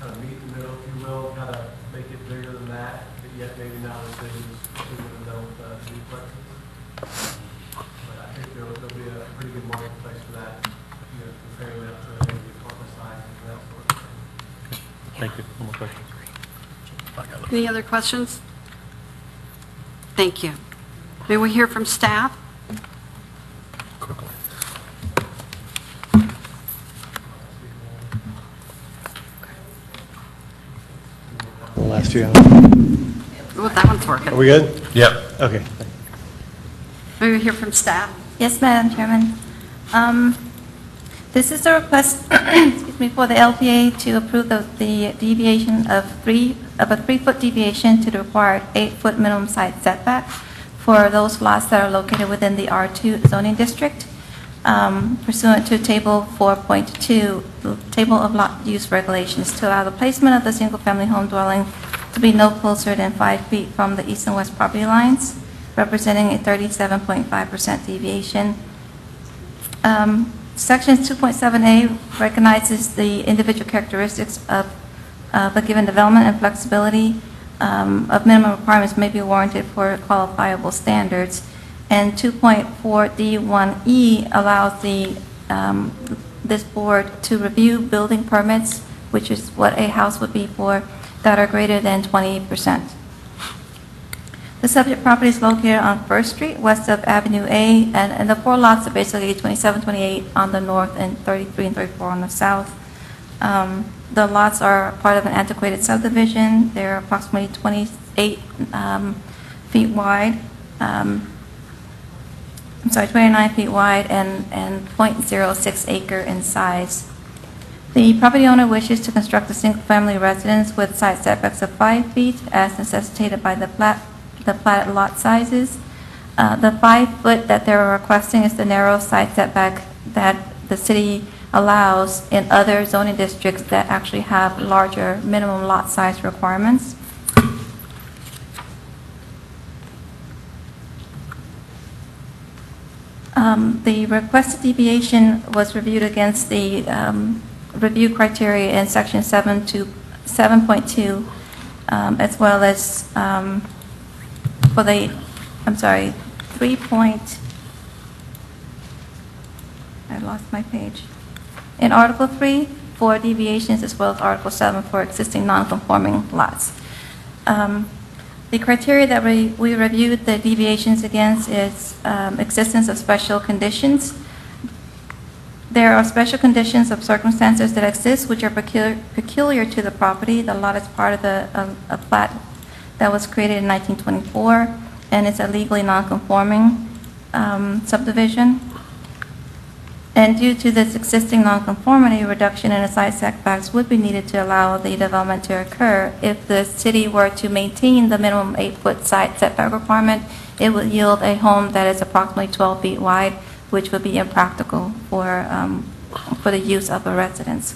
kind of meet in the middle, if you will, kind of make it bigger than that, but yet maybe not as big as we would have done with duplexes. But I think there'll be a pretty good marketplace for that, comparing that to maybe the apartment size and that sort of thing. Thank you. No more questions. Any other questions? Thank you. May we hear from staff? The last few. Oh, that one's working. Are we good? Yep. Okay. May we hear from staff? Yes, Madam Chairman. This is a request excuse me, for the LPA to approve the deviation of a 3-foot deviation to the required 8-foot minimum side setback for those lots that are located within the R2 zoning district. pursuant to Table 4.2, the Table of Lot Use Regulations, to allow the placement of the single-family home dwelling to be no closer than 5 feet from the east and west property lines, representing a 37.5% deviation. Section 2.7A recognizes the individual characteristics of the given development and flexibility of minimum requirements may be warranted for qualifiable standards. And 2.4D1E allows this board to review building permits, which is what a house would be for, that are greater than 20%. The subject property is located on First Street, west of Avenue A, and the 4 lots are basically 27, 28 on the north and 33 and 34 on the south. The lots are part of an antiquated subdivision. They're approximately 28 feet wide. 29 feet wide and 0.06 acre in size. The property owner wishes to construct a single-family residence with side setbacks of 5 feet as necessitated by the platted lot sizes. The 5 foot that they're requesting is the narrow side setback that the city allows in other zoning districts that actually have larger minimum lot size requirements. The requested deviation was reviewed against the review criteria in section 7.2, as well as for the, 3 point, I lost my page. In Article 3, for deviations, as well as Article 7 for existing non-conforming lots. The criteria that we reviewed the deviations against is existence of special conditions. There are special conditions of circumstances that exist which are peculiar to the property. The lot is part of a plat that was created in 1924, and it's a legally non-conforming subdivision. And due to this existing nonconformity, reduction in the side setbacks would be needed to allow the development to occur. If the city were to maintain the minimum 8-foot side setback requirement, it would yield a home that is approximately 12 feet wide, which would be impractical for the use of a residence.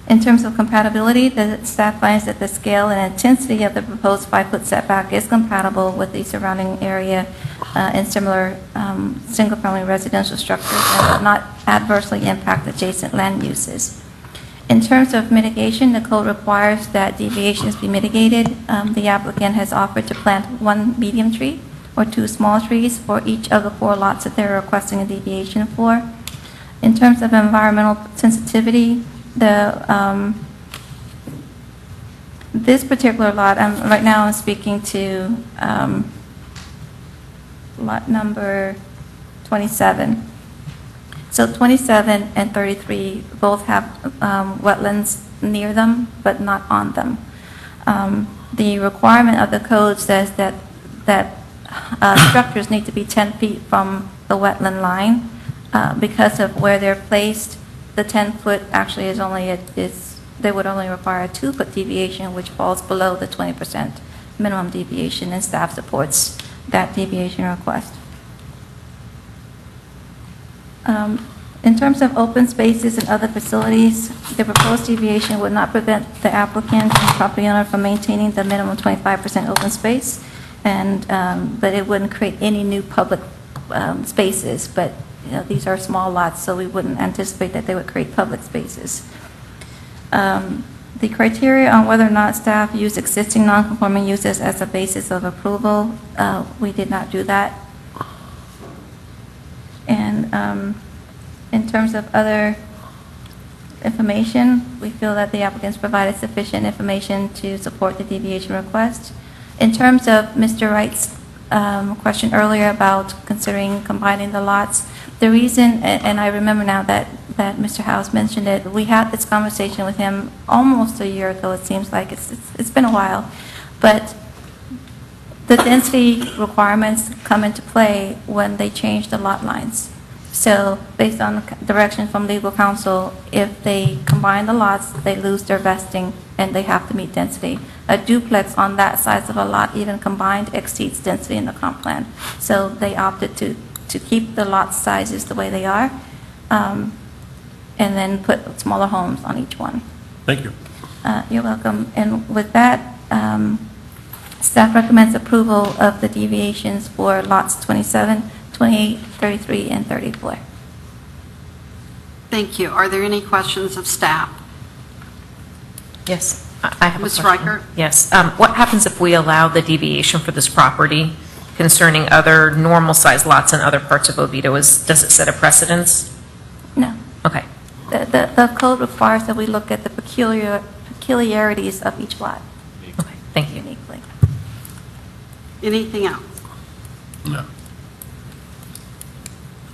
In terms of compatibility, the staff finds that the scale and intensity of the proposed 5-foot setback is compatible with the surrounding area and similar single-family residential structures and will not adversely impact adjacent land uses. In terms of mitigation, the code requires that deviations be mitigated. The applicant has offered to plant 1 medium tree or 2 small trees for each of the 4 lots that they're requesting a deviation for. In terms of environmental sensitivity, this particular lot, right now I'm speaking to lot number 27. So 27 and 33 both have wetlands near them, but not on them. The requirement of the code says that structures need to be 10 feet from the wetland line. Because of where they're placed, the 10-foot actually is only, they would only require a 2-foot deviation, which falls below the 20% minimum deviation, and staff supports that deviation request. In terms of open spaces and other facilities, the proposed deviation would not prevent the applicant and property owner from maintaining the minimum 25% open space, but it wouldn't create any new public spaces. But these are small lots, so we wouldn't anticipate that they would create public spaces. The criteria on whether or not staff use existing non-conforming uses as a basis of approval, we did not do that. And in terms of other information, we feel that the applicants provided sufficient information to support the deviation request. In terms of Mr. Wright's question earlier about considering combining the lots, the reason, and I remember now that Mr. House mentioned it, we had this conversation with him almost a year ago, it seems like. It's been a while. But the density requirements come into play when they change the lot lines. So based on the direction from legal counsel, if they combine the lots, they lose their vesting and they have to meet density. A duplex on that size of a lot, even combined, exceeds density in the comp plan. So they opted to to keep the lot sizes the way they are, and then put smaller homes on each one. Thank you. You're welcome. And with that, staff recommends approval of the deviations for lots 27, 28, 33, and 34. Thank you. Are there any questions of staff? Yes, I have a Ms. question. Reichert? Yes. What happens if we allow the deviation for this property concerning other normal-sized lots in other parts of Oviedo? Does it set a precedence? No. Okay. The code requires that we look at the peculiarities of each lot. Okay, thank you. Uniquely. Anything else? No.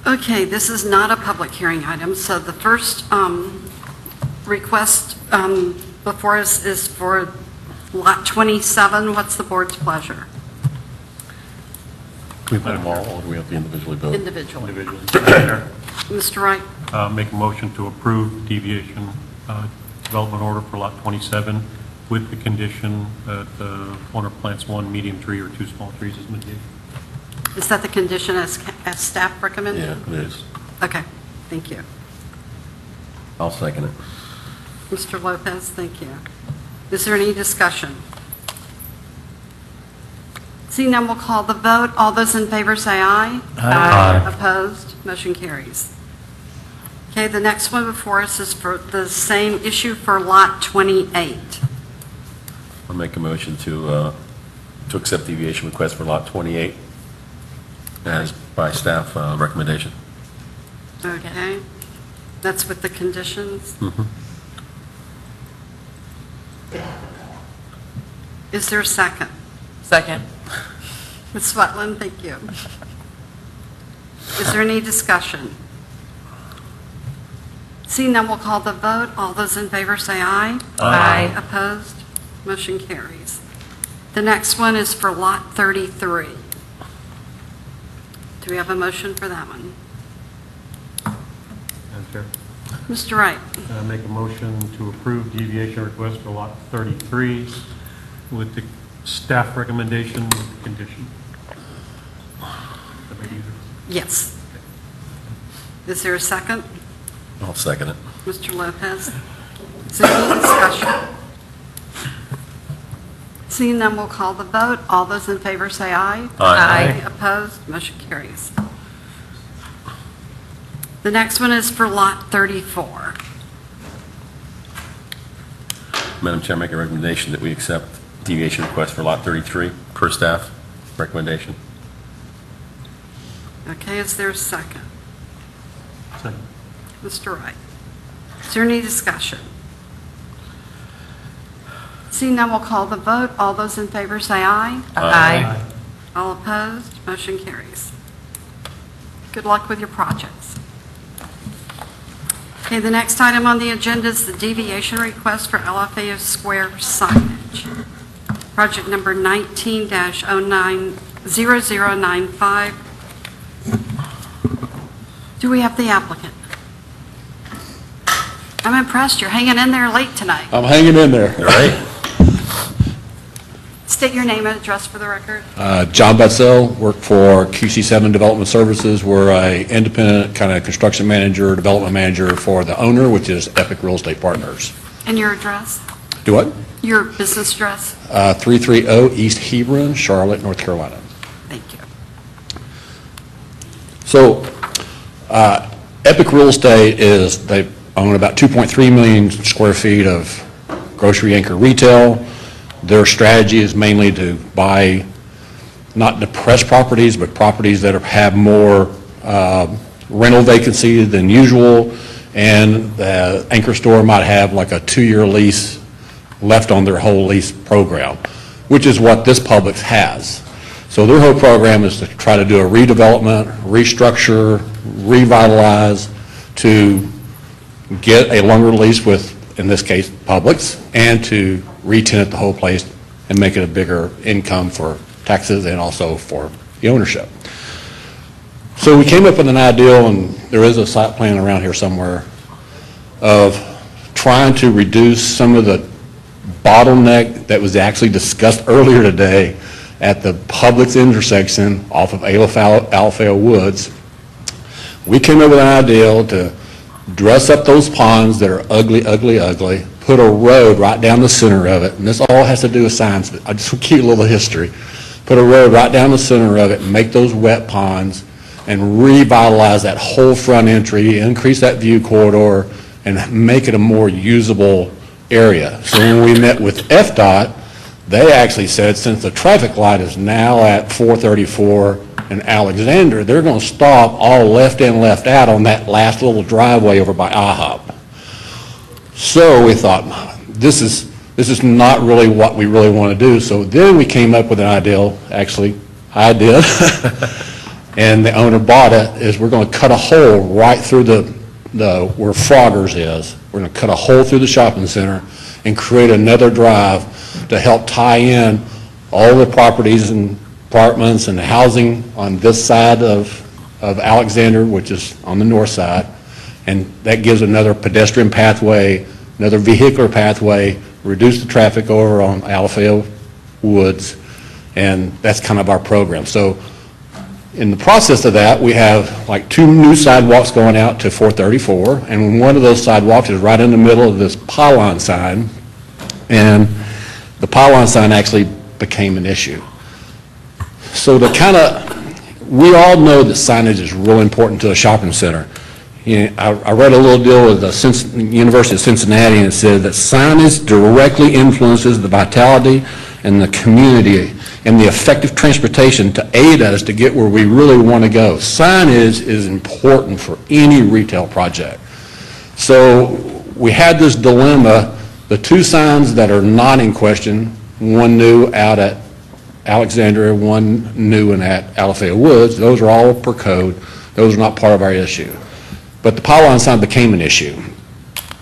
Okay, this is not a public hearing item, so the first request before us is for Lot 27. What's the board's pleasure? We put them all, or do we have to individually vote? Individually. Mr. Wright? Make a motion to approve deviation development order for lot 27 with the condition that owner plants 1 medium tree or 2 small trees as mitigation. Is that the condition as staff recommended? Yeah, it is. Okay, thank you. I'll second it. Mr. Lopez, thank you. Is there any discussion? Seeing none, we'll call the vote. All those in favor say aye. Aye. Opposed? Motion carries. Okay, the next one before us is for the same issue for Lot 28. I'll make a motion to accept deviation request for lot 28 as by staff recommendation. Okay, that's with the conditions. Is there a second? Second. Ms. Swetland, thank you. Is there any discussion? Seeing none, we'll call the vote. All those in favor say aye. Aye. Opposed? Motion carries. The next one is for Lot 33. Do we have a motion for that one? Madam Chair. Mr. Wright? Make a motion to approve deviation request for lot 33 with the staff recommendation condition. That make it easier? Yes. Is there a second? I'll second it. Mr. Lopez? Is there any discussion? Seeing none, we'll call the vote. All those in favor say aye. Aye. Opposed? Motion carries. The next one is for Lot 34. Madam Chair, make a recommendation that we accept deviation request for lot 33 per staff recommendation. Okay, is there a second? Second. Mr. Wright? Is there any discussion? Seeing none, we'll call the vote. All those in favor say aye. Aye. All opposed? Motion carries. Good luck with your projects. Okay, the next item on the agenda is the deviation request for LFA Square signage. Project number 19-0095. Do we have the applicant? I'm impressed. You're hanging in there late tonight. I'm hanging in there. All right. State your name and address for the record. John Betzel, work for QC7 Development Services. We're a independent kind of construction manager, development manager for the owner, which is Epic Real Estate Partners. And your address? Do what? Your business address? 330 East Hebron, Charlotte, North Carolina. Thank you. So, Epic Real Estate they own about 2.3 million square feet of grocery anchor retail. Their strategy is mainly to buy not depressed properties, but properties that have more rental vacancy than usual, and the anchor store might have like a 2-year lease left on their whole lease program, which is what this Publix has. So their whole program is to try to do a redevelopment, restructure, revitalize, to get a longer lease with, in this case, Publix, and to re-tenant the whole place and make it a bigger income for taxes and also for the ownership. So we came up with an idea, and there is a site plan around here somewhere, of trying to reduce some of the bottleneck that was actually discussed earlier today at the Publix intersection off of Alfeo Woods We came up with an idea to dress up those ponds that are ugly, ugly, ugly, put a road right down the center of it, and this all has to do with science, but I just want to keep a little history. Put a road right down the center of it and make those wet ponds and revitalize that whole front entry, increase that view corridor, and make it a more usable area. So when we met with FDOT, they actually said since the traffic light is now at 434 and Alexander, they're going to stop all left in, left out on that last little driveway over by IHOP. So we thought, this is not really what we really want to do. So then we came up with an idea, actually, I did, and the owner bought it, is we're going to cut a hole right through where Froggers is. We're going to cut a hole through the shopping center and create another drive to help tie in all the properties and apartments and housing on this side of Alexander, which is on the north side. And that gives another pedestrian pathway, another vehicular pathway, reduce the traffic over on Alafaya Woods, and that's kind of our program. So in the process of that, we have like 2 new sidewalks going out to 434, and one of those sidewalks is right in the middle of this pylon sign, and the pylon sign actually became an issue. So we all know that signage is real important to a shopping center. You know, I read a little deal with the University of Cincinnati, and it said that signage directly influences the vitality and the community and the effective transportation to aid us to get where we really want to go. Signage is important for any retail project. So we had this dilemma. The 2 signs that are not in question, one new out at Alexandria, one new and at Alafaya Woods, those are all per code. Those are not part of our issue. But the pylon sign became an issue.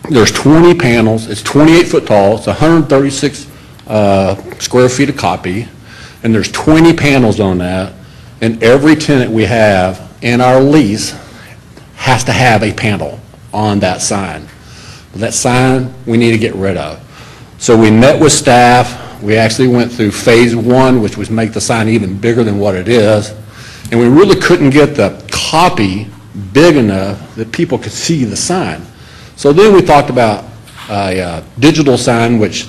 There's 20 panels, it's 28 foot tall, it's 136 square feet a copy, and there's 20 panels on that, and every tenant we have in our lease has to have a panel on that sign. That sign we need to get rid of. So we met with staff, we actually went through phase 1, which was make the sign even bigger than what it is, and we really couldn't get the copy big enough that people could see the sign. So then we talked about a digital sign, which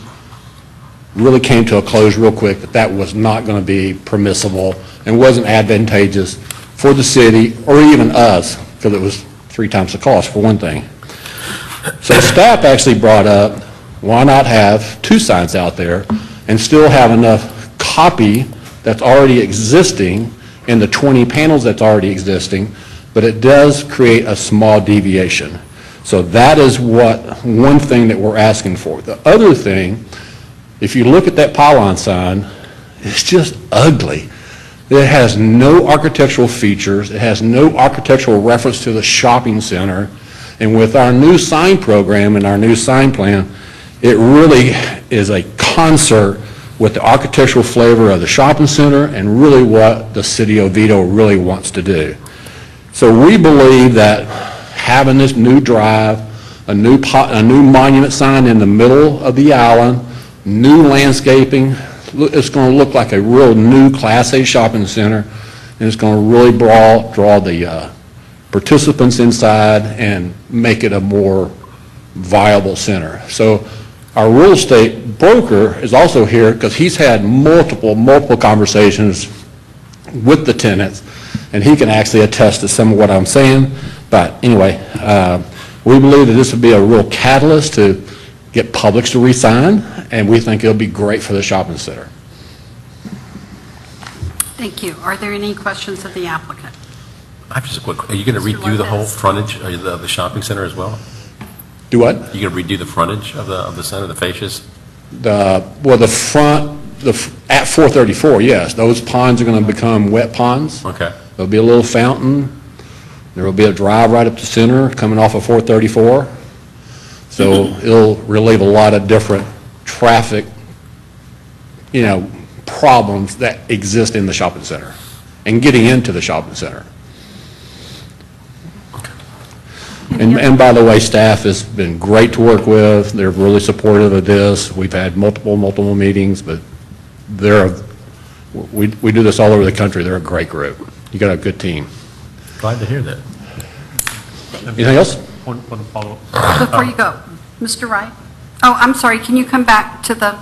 really came to a close real quick, that was not going to be permissible and wasn't advantageous for the city or even us, because it was 3 times the cost for one thing. So staff actually brought up, why not have 2 signs out there and still have enough copy that's already existing in the 20 panels that's already existing, but it does create a small deviation. So that is one thing that we're asking for. The other thing, if you look at that pylon sign, it's just ugly. It has no architectural features. It has no architectural reference to the shopping center. And with our new sign program and our new sign plan, it really is a concert with the architectural flavor of the shopping center and really what the city of Oviedo really wants to do. So we believe that having this new drive, a new monument sign in the middle of the island, new landscaping, it's going to look like a real new Class A shopping center, and it's going to really draw the participants inside and make it a more viable center. So our real estate broker is also here because he's had multiple conversations with the tenants, and he can actually attest to some of what I'm saying. But anyway, we believe that this would be a real catalyst to get Publix to re-sign, and we think it'll be great for the shopping center. Thank you. Are there any questions of the applicant? I have just a quick, are you going to redo the whole frontage of the shopping center as well? Do what? Are you going to redo the frontage of the center, the fascias? The front, at 434, yes. Those ponds are going to become wet ponds. Okay. There'll be a little fountain. There will be a drive right up the center coming off of 434. So it'll relieve a lot of different traffic, problems that exist in the shopping center and getting into the shopping center. And by the way, staff has been great to work with. They're really supportive of this. We've had multiple meetings, but we do this all over the country. They're a great group. You got a good team. Glad to hear that. Anything else? One follow-up. Before you go, Mr. Wright? Oh, I'm sorry, can you come back to the,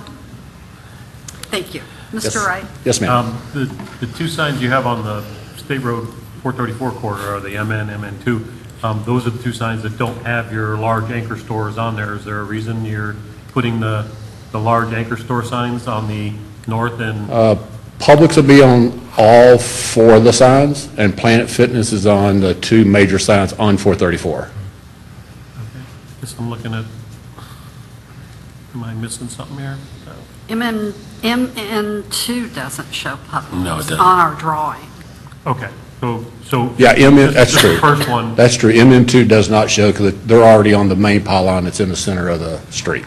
thank you. Mr. Wright? Yes, ma'am. The two signs you have on the State Road 434 corridor are the MN, MN2. Those are the two signs that don't have your large anchor stores on there. Is there a reason you're putting the large anchor store signs on the north and? Publix will be on all four of the signs, and Planet Fitness is on the two major signs on 434. Guess I'm looking at, am I missing something here? MN2 doesn't show Publix. No, it doesn't. On our drawing. Okay, so. Yeah, that's just true. the first one. That's true. MM2 does not show because they're already on the main pylon that's in the center of the street.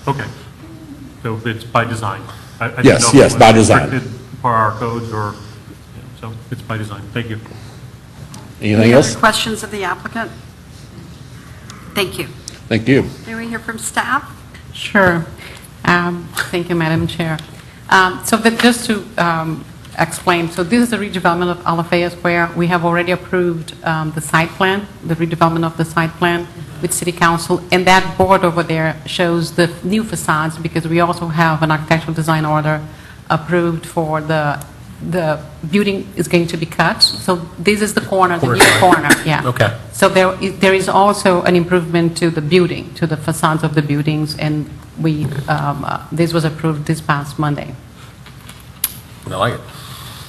Okay, so it's by design. I didn't Yes, know if yes, it was by design. restricted for our codes or, so it's by design. Thank you. Anything Any else? other questions of the applicant? Thank you. Thank you. May we hear from staff? Sure. Thank you, Madam Chair. Just to explain, so this is the redevelopment of Alafaya Square. We have already approved the site plan, the redevelopment of the site plan with City Council, and that board over there shows the new facades because we also have an architectural design order approved for the building is going to be cut. So this is the corner, the new corner, yeah. Okay. So there is also an improvement to the building, to the facades of the buildings, and this was approved this past Monday. I like it.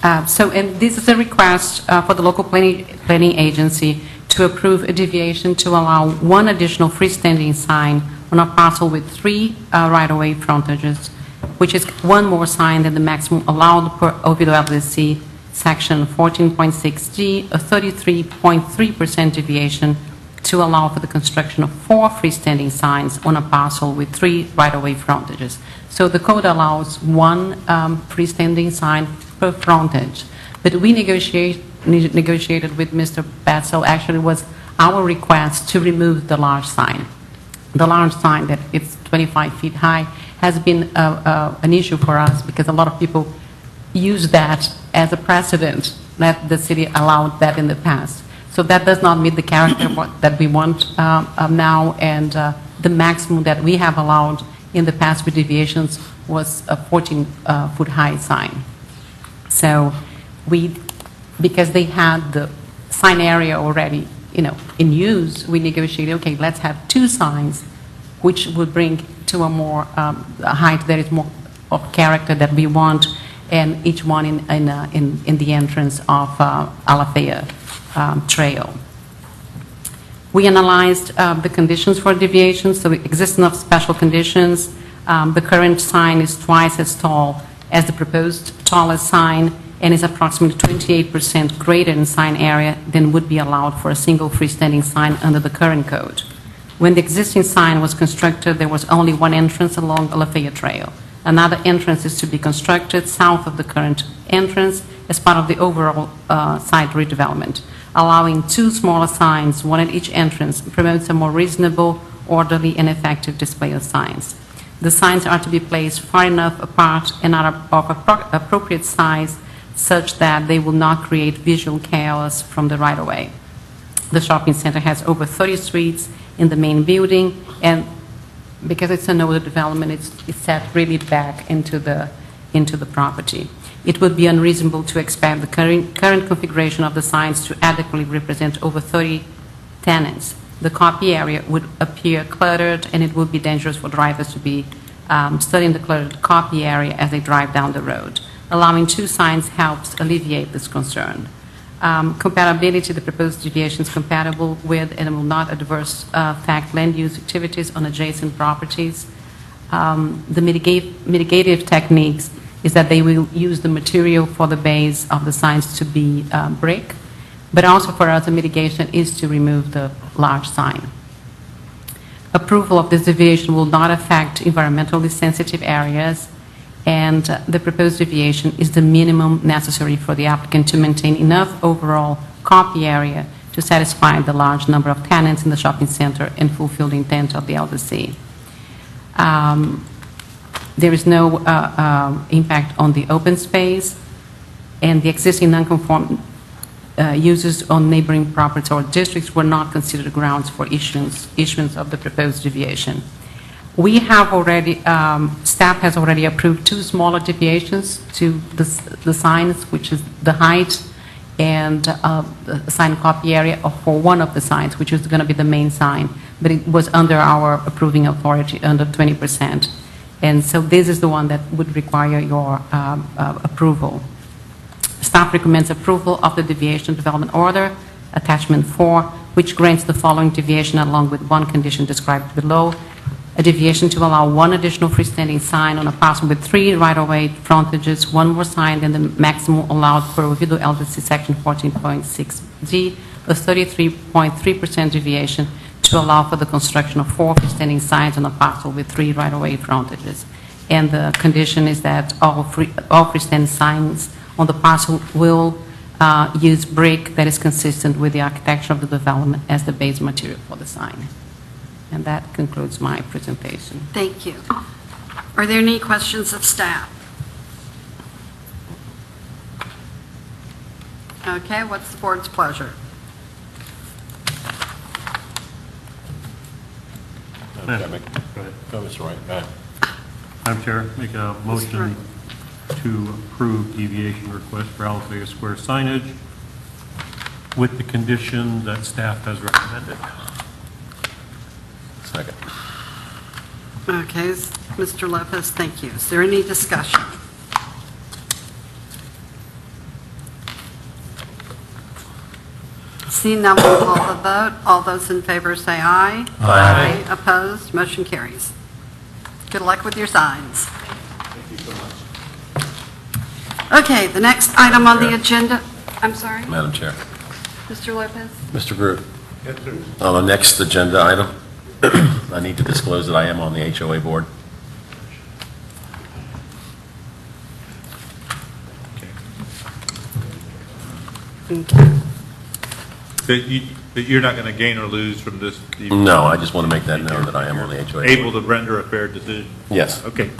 And this is a request for the local planning agency to approve a deviation to allow one additional freestanding sign on a parcel with 3 right-of-way frontages, which is one more sign than the maximum allowed per Oviedo-LPA section 14.6G, a 33.3% deviation to allow for the construction of 4 freestanding signs on a parcel with 3 right-of-way frontages. So the code allows 1 freestanding sign per frontage. But we negotiated with Mr. Betzel. Actually, it was our request to remove the large sign. The large sign that it's 25 feet high has been an issue for us because a lot of people use that as a precedent that the city allowed that in the past. So that does not meet the character that we want now, and the maximum that we have allowed in the past with deviations was a 14-foot high sign. So because they had the sign area already, in use, we negotiated, okay, let's have 2 signs, which would bring to a more a height that is more of character that we want, and each one in the entrance of Alafaya Trail. We analyzed the conditions for deviations, so the existence of special conditions. The current sign is twice as tall as the proposed tallest sign and is approximately 28% greater in sign area than would be allowed for a single freestanding sign under the current code. When the existing sign was constructed, there was only one entrance along Alafaya Trail. Another entrance is to be constructed south of the current entrance as part of the overall site redevelopment. Allowing 2 smaller signs, one at each entrance, promotes a more reasonable, orderly, and effective display of signs. The signs are to be placed far enough apart and are of appropriate size such that they will not create visual chaos from the right-of-way. The shopping center has over 30 streets in the main building, and because it's an older development, it's set really back into the property. It would be unreasonable to expect the current configuration of the signs to adequately represent over 30 tenants. The copy area would appear cluttered, and it would be dangerous for drivers to be studying the cluttered copy area as they drive down the road. Allowing 2 signs helps alleviate this concern. Compatibility, the proposed deviation is compatible with and will not adverse affect land use activities on adjacent properties. The mitigative techniques is that they will use the material for the base of the signs to be brick, but also for us the mitigation is to remove the large sign. Approval of this deviation will not affect environmentally sensitive areas, and the proposed deviation is the minimum necessary for the applicant to maintain enough overall copy area to satisfy the large number of tenants in the shopping center and fulfill the intent of the LDC. There is no impact on the open space, and the existing non-conforming uses on neighboring properties or districts were not considered grounds for issuance of the proposed deviation. We have already, staff has already approved 2 smaller deviations to the signs, which is the height and the sign copy area for one of the signs, which is going to be the main sign, but it was under our approving authority, under 20%. And so this is the one that would require your approval. Staff recommends approval of the deviation development order, attachment 4, which grants the following deviation along with one condition described below. A deviation to allow 1 additional freestanding sign on a parcel with 3 right-of-way frontages, 1 more sign than the maximum allowed per Oviedo-LPA section 14.6G, a 33.3% deviation to allow for the construction of 4 freestanding signs on a parcel with 3 right-of-way frontages. And the condition is that all freestanding signs on the parcel will use brick that is consistent with the architecture of the development as the base material for the sign. And that concludes my presentation. Thank you. Are there any questions of staff? Okay, what's the board's pleasure? Go ahead. Go, Mr. Wright. Go ahead. Madam Chair, make a motion to approve deviation request for Alafaya Square signage with the condition that staff has recommended. Second. Okay, Mr. Lopez, thank you. Is there any discussion? Seeing none, we'll call the vote. All those in favor say aye. Aye. Opposed? Motion carries. Good luck with your signs. Thank you so much. Okay, the next item on the agenda, I'm sorry, Madam Chair. Mr. Lopez? Mr. Groot. Yes, sir. On the next agenda item, I need to disclose that I am on the HOA board. But you're not going to gain or lose from this? No, I just want to make that known that I am on the HOA board. Able to render a fair decision? Yes. Okay.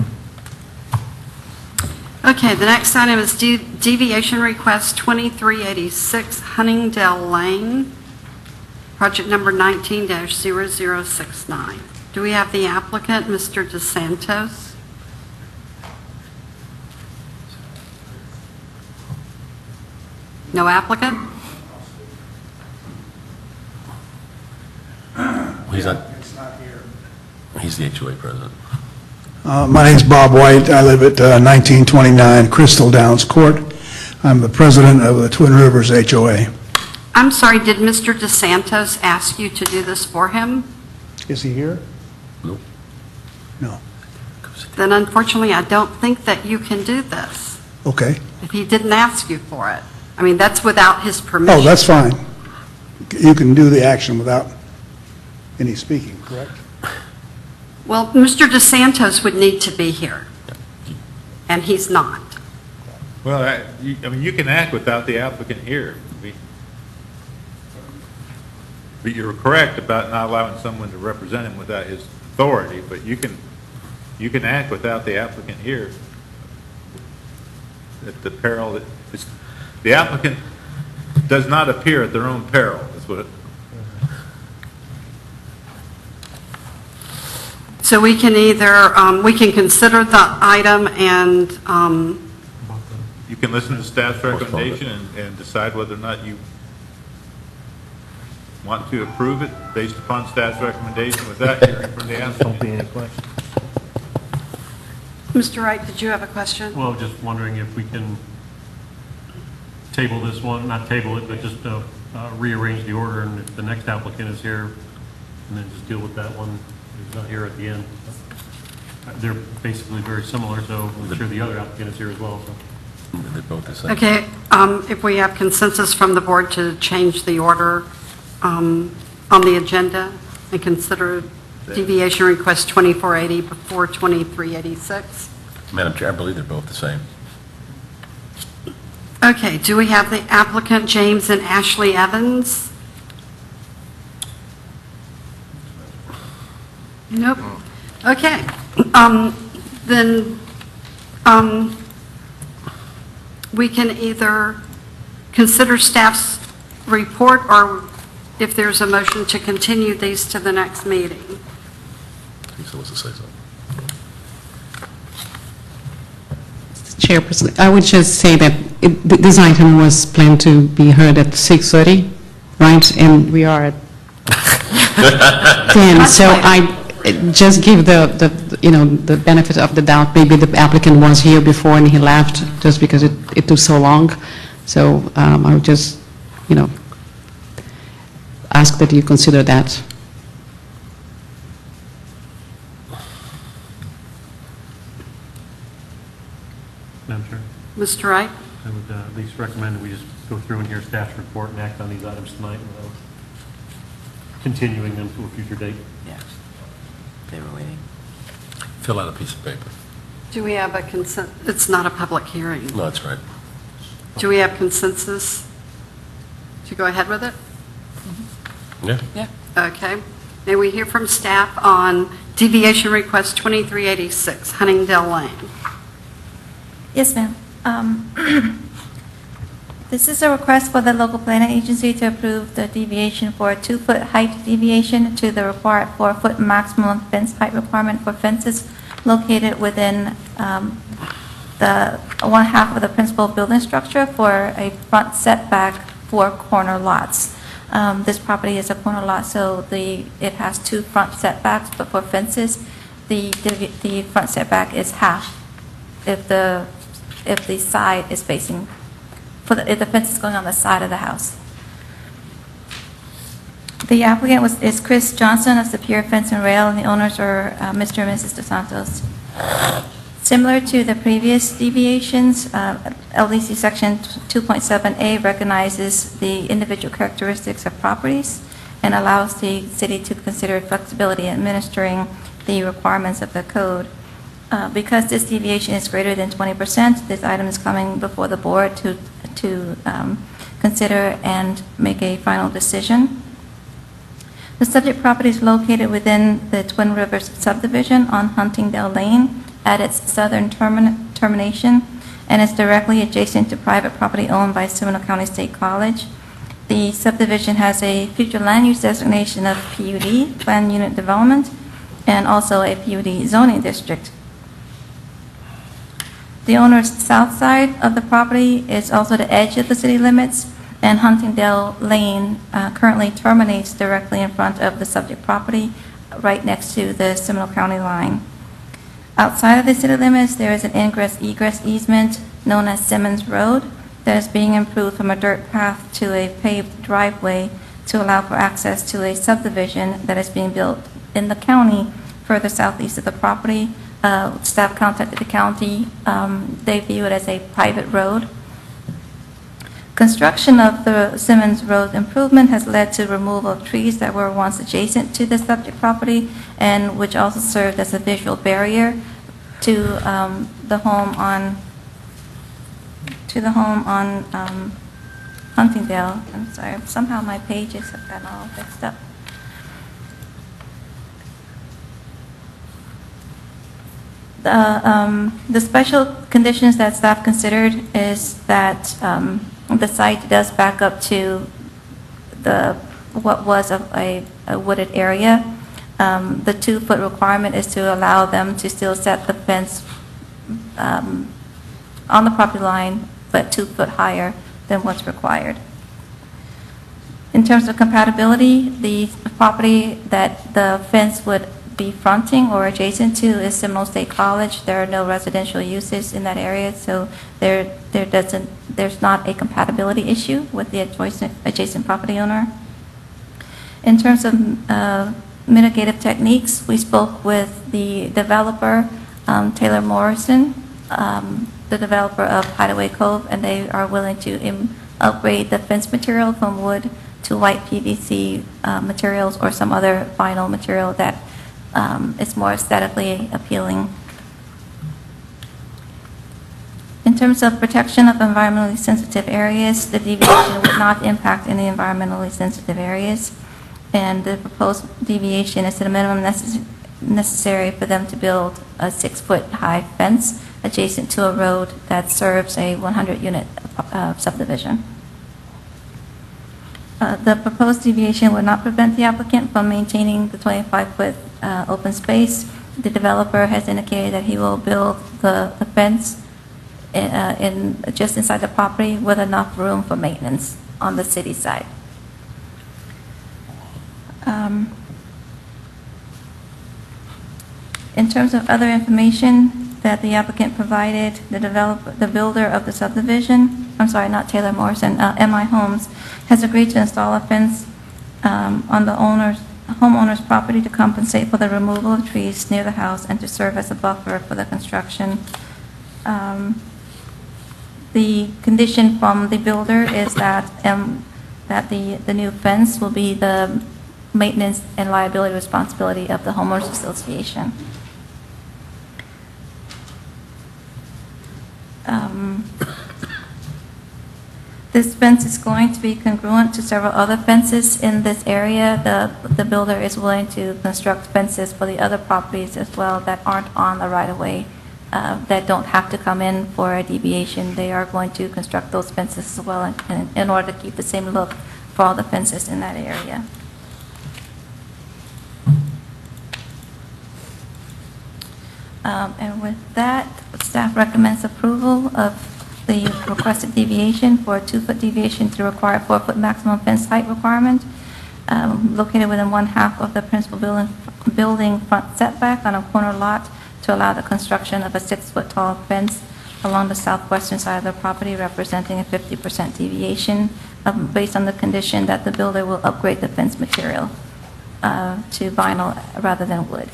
Okay, the next item is deviation request 2386 Huntingdale Lane, project number 19-0069. Do we have the applicant, Mr. DeSantos? No applicant? He's not here. He's the HOA president. My name's Bob White. I live at 1929 Crystal Downs Court. I'm the president of the Twin Rivers HOA. I'm sorry, did Mr. DeSantos ask you to do this for him? Is he here? Nope. No. Then unfortunately, I don't think that you can do this Okay. if he didn't ask you for it. I mean, that's without his permission. Oh, that's fine. You can do the action without any speaking, correct? Well, Mr. DeSantos would need to be here, and he's not. Well, I mean, you can act without the applicant here. But you're correct about not allowing someone to represent him without his authority, but you can act without the applicant here. At the peril that, the applicant does not appear at their own peril, is what it. So we can either, we can consider the item and, You can listen to staff's recommendation and decide whether or not you want to approve it based upon staff's recommendation without hearing from the applicant. Don't be any questions. Mr. Wright, did you have a question? Well, just wondering if we can table this one, not table it, but just rearrange the order, and if the next applicant is here, and then just deal with that one who's not here at the end. They're basically very similar, so I'm sure the other applicant is here as well, so. They're both the same. Okay, if we have consensus from the board to change the order on the agenda and consider deviation request 2480 before 2386. Madam Chair, I believe they're both the same. Okay, do we have the applicant, James and Ashley Evans? Nope. Okay. Then we can either consider staff's report or if there's a motion to continue these to the next meeting. Who wants to say something? Chairperson, I would just say that this item was planned to be heard at 6:30, right? And we are at 10, so I just give the benefit of the doubt. Maybe the applicant was here before and he left just because it took so long. So I would just, ask that you consider that. Madam Chair, Mr. Wright? I would at least recommend that we just go through and hear staff's report and act on these items tonight without continuing them to a future date. Yeah. They were waiting. Fill out a piece of paper. Do we have a consent? It's not a public hearing. No, that's right. Do we have consensus to go ahead with it? Yeah. Yeah. Okay. May we hear from staff on deviation request 2386, Huntingdale Lane? Yes, ma'am. This is a request for the local planning agency to approve the deviation for a 2-foot height deviation to the required 4-foot maximum fence height requirement for fences located within the one half of the principal building structure for a front setback for corner lots. This property is a corner lot, so it has 2 front setbacks, but for fences, the front setback is half if the side is facing, if the fence is going on the side of the house. The applicant is Chris Johnson of Superior Fence and Rail, and the owners are Mr. and Mrs. DeSantos. Similar to the previous deviations, LDC Section 2.7A recognizes the individual characteristics of properties and allows the city to consider flexibility in administering the requirements of the code. Because this deviation is greater than 20%, this item is coming before the board to consider and make a final decision. The subject property is located within the Twin Rivers subdivision on Huntingdale Lane at its southern termination and is directly adjacent to private property owned by Seminole County State College. The subdivision has a future land use designation of PUD, Planned Unit Development, and also a PUD zoning district. The owner's south side of the property is also the edge of the city limits, and Huntingdale Lane currently terminates directly in front of the subject property, right next to the Seminole County line. Outside of the city limits, there is an ingress-egress easement known as Simmons Road that is being improved from a dirt path to a paved driveway to allow for access to a subdivision that is being built in the county further southeast of the property. Staff contacted the county. They view it as a private road. Construction of the Simmons Road improvement has led to removal of trees that were once adjacent to the subject property and which also served as a visual barrier to the home on Huntingdale. I'm sorry, somehow my pages have gotten all mixed up. The special conditions that staff considered is that the site does back up to what was a wooded area. The 2-foot requirement is to allow them to still set the fence on the property line, but 2 foot higher than what's required. In terms of compatibility, the property that the fence would be fronting or adjacent to is Seminole State College. There are no residential uses in that area, so there's not a compatibility issue with the adjacent property owner. In terms of mitigative techniques, we spoke with the developer, Taylor Morrison, the developer of Hideaway Cove, and they are willing to upgrade the fence material from wood to white PVC materials or some other vinyl material that is more aesthetically appealing. In terms of protection of environmentally sensitive areas, the deviation would not impact any environmentally sensitive areas, and the proposed deviation is the minimum necessary for them to build a 6-foot high fence adjacent to a road that serves a 100-unit subdivision. The proposed deviation would not prevent the applicant from maintaining the 25-foot open space. The developer has indicated that he will build the fence just inside the property with enough room for maintenance on the city side. In terms of other information that the applicant provided, the builder of the subdivision, I'm sorry, not Taylor Morrison, MI Homes, has agreed to install a fence on the homeowner's property to compensate for the removal of trees near the house and to serve as a buffer for the construction. The condition from the builder is that the new fence will be the maintenance and liability responsibility of the homeowners association. This fence is going to be congruent to several other fences in this area. The builder is willing to construct fences for the other properties as well that aren't on the right-of-way, that don't have to come in for a deviation. They are going to construct those fences as well in order to keep the same look for all the fences in that area. And with that, staff recommends approval of the requested deviation for a 2-foot deviation to the required 4-foot maximum fence height requirement, located within 1/2 of the principal building front setback on a corner lot to allow the construction of a 6-foot tall fence along the southwestern side of the property, representing a 50% deviation based on the condition that the builder will upgrade the fence material to vinyl rather than wood.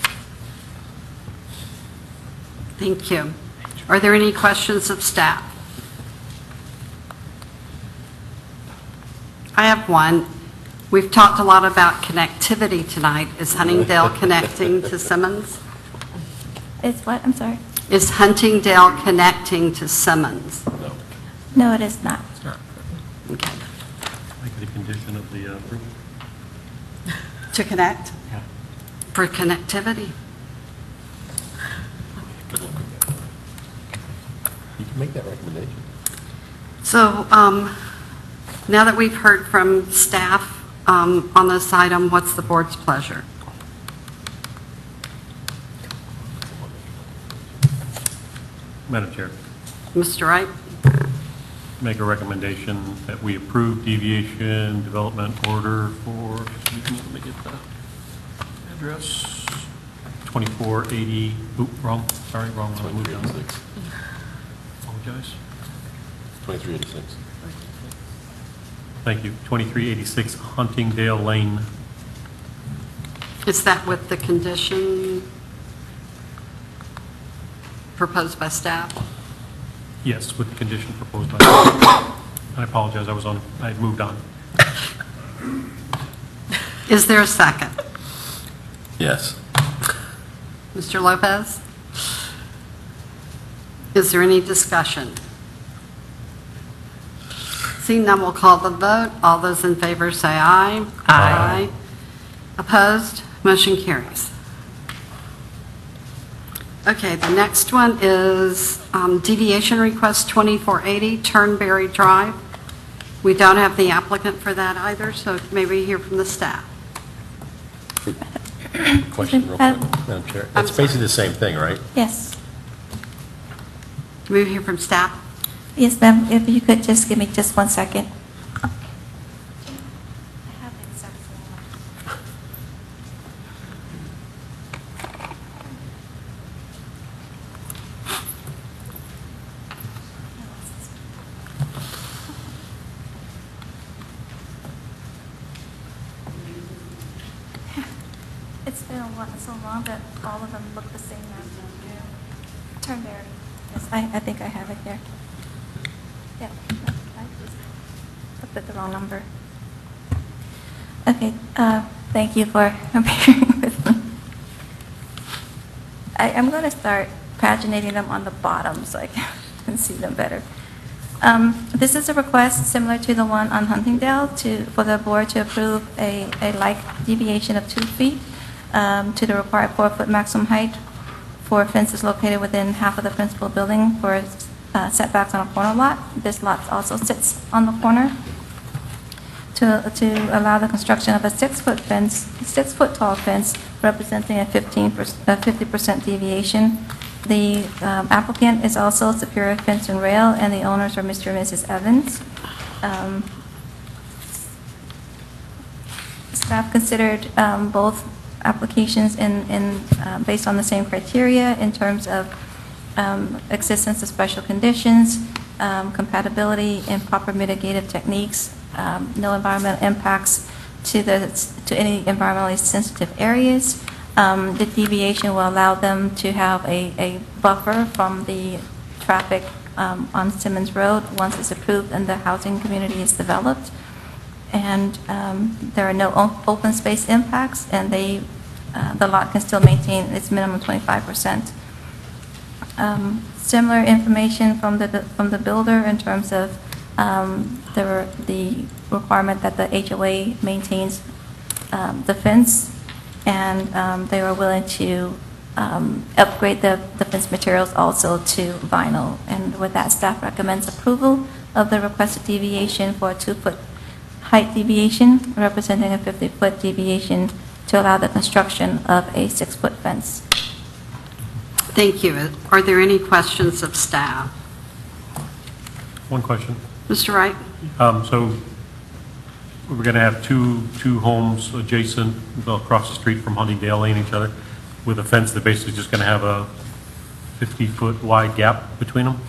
Thank you. Are there any questions of staff? I have one. We've talked a lot about connectivity tonight. Is Huntingdale connecting to Simmons? It's what? I'm sorry. Is Huntingdale connecting to Simmons? No, it is not. Okay. Make it a condition of the approval. To connect? Yeah. For connectivity. You can make that recommendation. So now that we've heard from staff on this item, what's the board's pleasure? Madam Chair, Mr. Wright? make a recommendation that we approve deviation development order for, excuse me, let me get the address, 2480, wrong, sorry, wrong one, moved on. Apologize. 2386. Thank you, 2386 Huntingdale Lane. Is that with the condition proposed by staff? Yes, with the condition proposed by I apologize, I had moved on. Is there a second? Yes. Mr. Lopez? Is there any discussion? Seeing none, we'll call the vote. All those in favor say aye. Aye. Opposed? Motion carries. Okay, the next one is deviation request 2480 Turnberry Drive. We don't have the applicant for that either, so maybe hear from the staff. Question real quick, Madam Chair. It's basically the same thing, right? Yes. Can we hear from staff? Yes, ma'am. If you could just give me just 1 second. It's been so long that all of them look the same now. Turnberry. Yes, I think I have it here. Yeah, I put the wrong number. Okay, thank you for bearing with me. I'm going to start paginating them on the bottom so I can see them better. This is a request similar to the one on Huntingdale for the board to approve a like deviation of 2 feet to the required 4-foot maximum height for fences located within half of the principal building for setbacks on a corner lot. This lot also sits on the corner. to allow the construction of a 6-foot fence, 6-foot tall fence representing a 50% deviation. The applicant is also Superior Fence and Rail, and the owners are Mr. and Mrs. Evans. Staff considered both applications based on the same criteria in terms of existence of special conditions, compatibility, and proper mitigative techniques, no environmental impacts to any environmentally sensitive areas. The deviation will allow them to have a buffer from the traffic on Simmons Road once it's approved and the housing community is developed. And there are no open space impacts, and the lot can still maintain its minimum 25%. Similar information from the builder in terms of the requirement that the HOA maintains the fence, and they were willing to upgrade the fence materials also to vinyl. And with that, staff recommends approval of the requested deviation for a 2-foot height deviation representing a 50-foot deviation to allow the construction of a 6-foot fence. Thank you. Are there any questions of staff? One question. Mr. Wright? So we're going to have two homes adjacent, across the street from Huntingdale Lane, each other, with a fence that basically just going to have a 50-foot wide gap between them?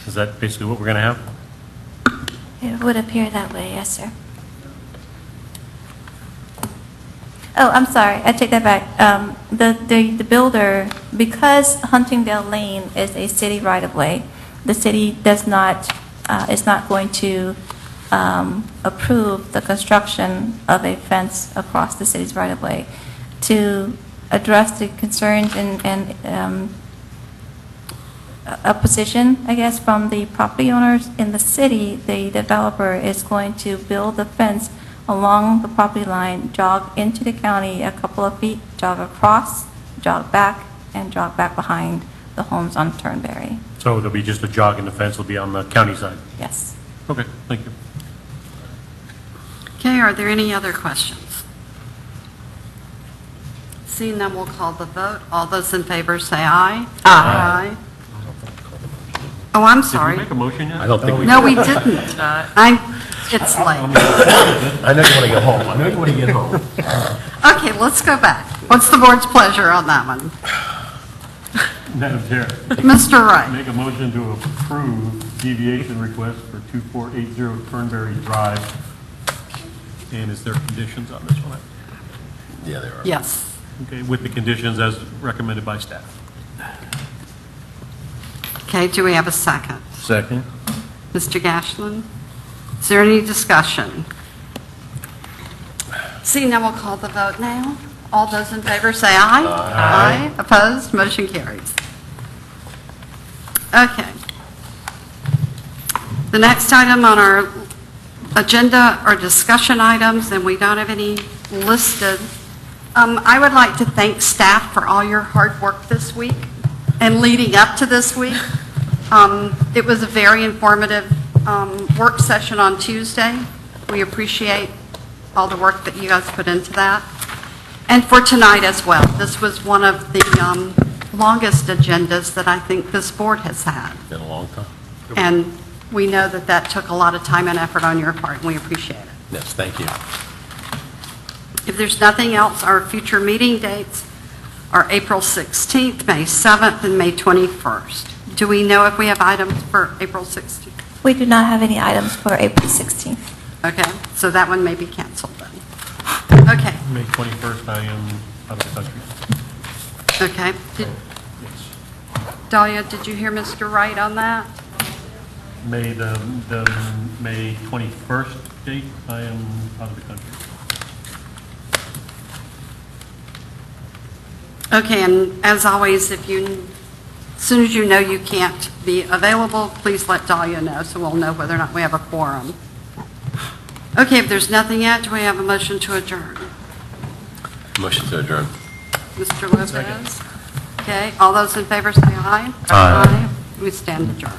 Is that basically what we're going to have? It would appear that way, yes, sir. Oh, I'm sorry, I take that back. The builder, because Huntingdale Lane is a city right-of-way, the city is not going to approve the construction of a fence across the city's right-of-way. To address the concerns and opposition, I guess, from the property owners in the city, the developer is going to build the fence along the property line, jog into the county a couple of feet, jog across, jog back, and jog back behind the homes on Turnberry. So there'll be just a jog and the fence will be on the county side? Yes. Okay, thank you. Okay, are there any other questions? Seeing none, we'll call the vote. All those in favor say aye. Aye. Oh, I'm sorry. Did we make a motion yet? I don't think we No, did. we didn't. It's late. I know you want to get home. I know you want to get home. Okay, let's go back. What's the board's pleasure on that one? Madam Chair. Mr. Wright. Make a motion to approve deviation request for 2480 Turnberry Drive. And is there conditions on this one? Yeah, there are. Yes. Okay, with the conditions as recommended by staff. Okay, do we have a second? Second. Mr. Gashlin? Is there any discussion? Seeing none, we'll call the vote now. All those in favor say aye. Aye. Opposed? Motion carries. Okay. The next item on our agenda are discussion items, and we don't have any listed. I would like to thank staff for all your hard work this week and leading up to this week. It was a very informative work session on Tuesday. We appreciate all the work that you guys put into that. And for tonight as well. This was one of the longest agendas that I think this board has had. Been a long time. And we know that that took a lot of time and effort on your part, and we appreciate it. Yes, thank you. If there's nothing else, our future meeting dates are April 16th, May 7th, and May 21st. Do we know if we have items for April 16th? We do not have any items for April 16th. Okay, so that one may be canceled then. Okay, May 21st, I am out of the country. okay. Dahlia, did you hear Mr. Wright on that? May the May 21st date, I am out of the country. Okay, and as always, as soon as you know you can't be available, please let Dahlia know so we'll know whether or not we have a quorum. Okay, if there's nothing yet, do we have a motion to adjourn? Motion to adjourn. Mr. Lopez? Okay, all those in favor say aye. Aye. We stand adjourned.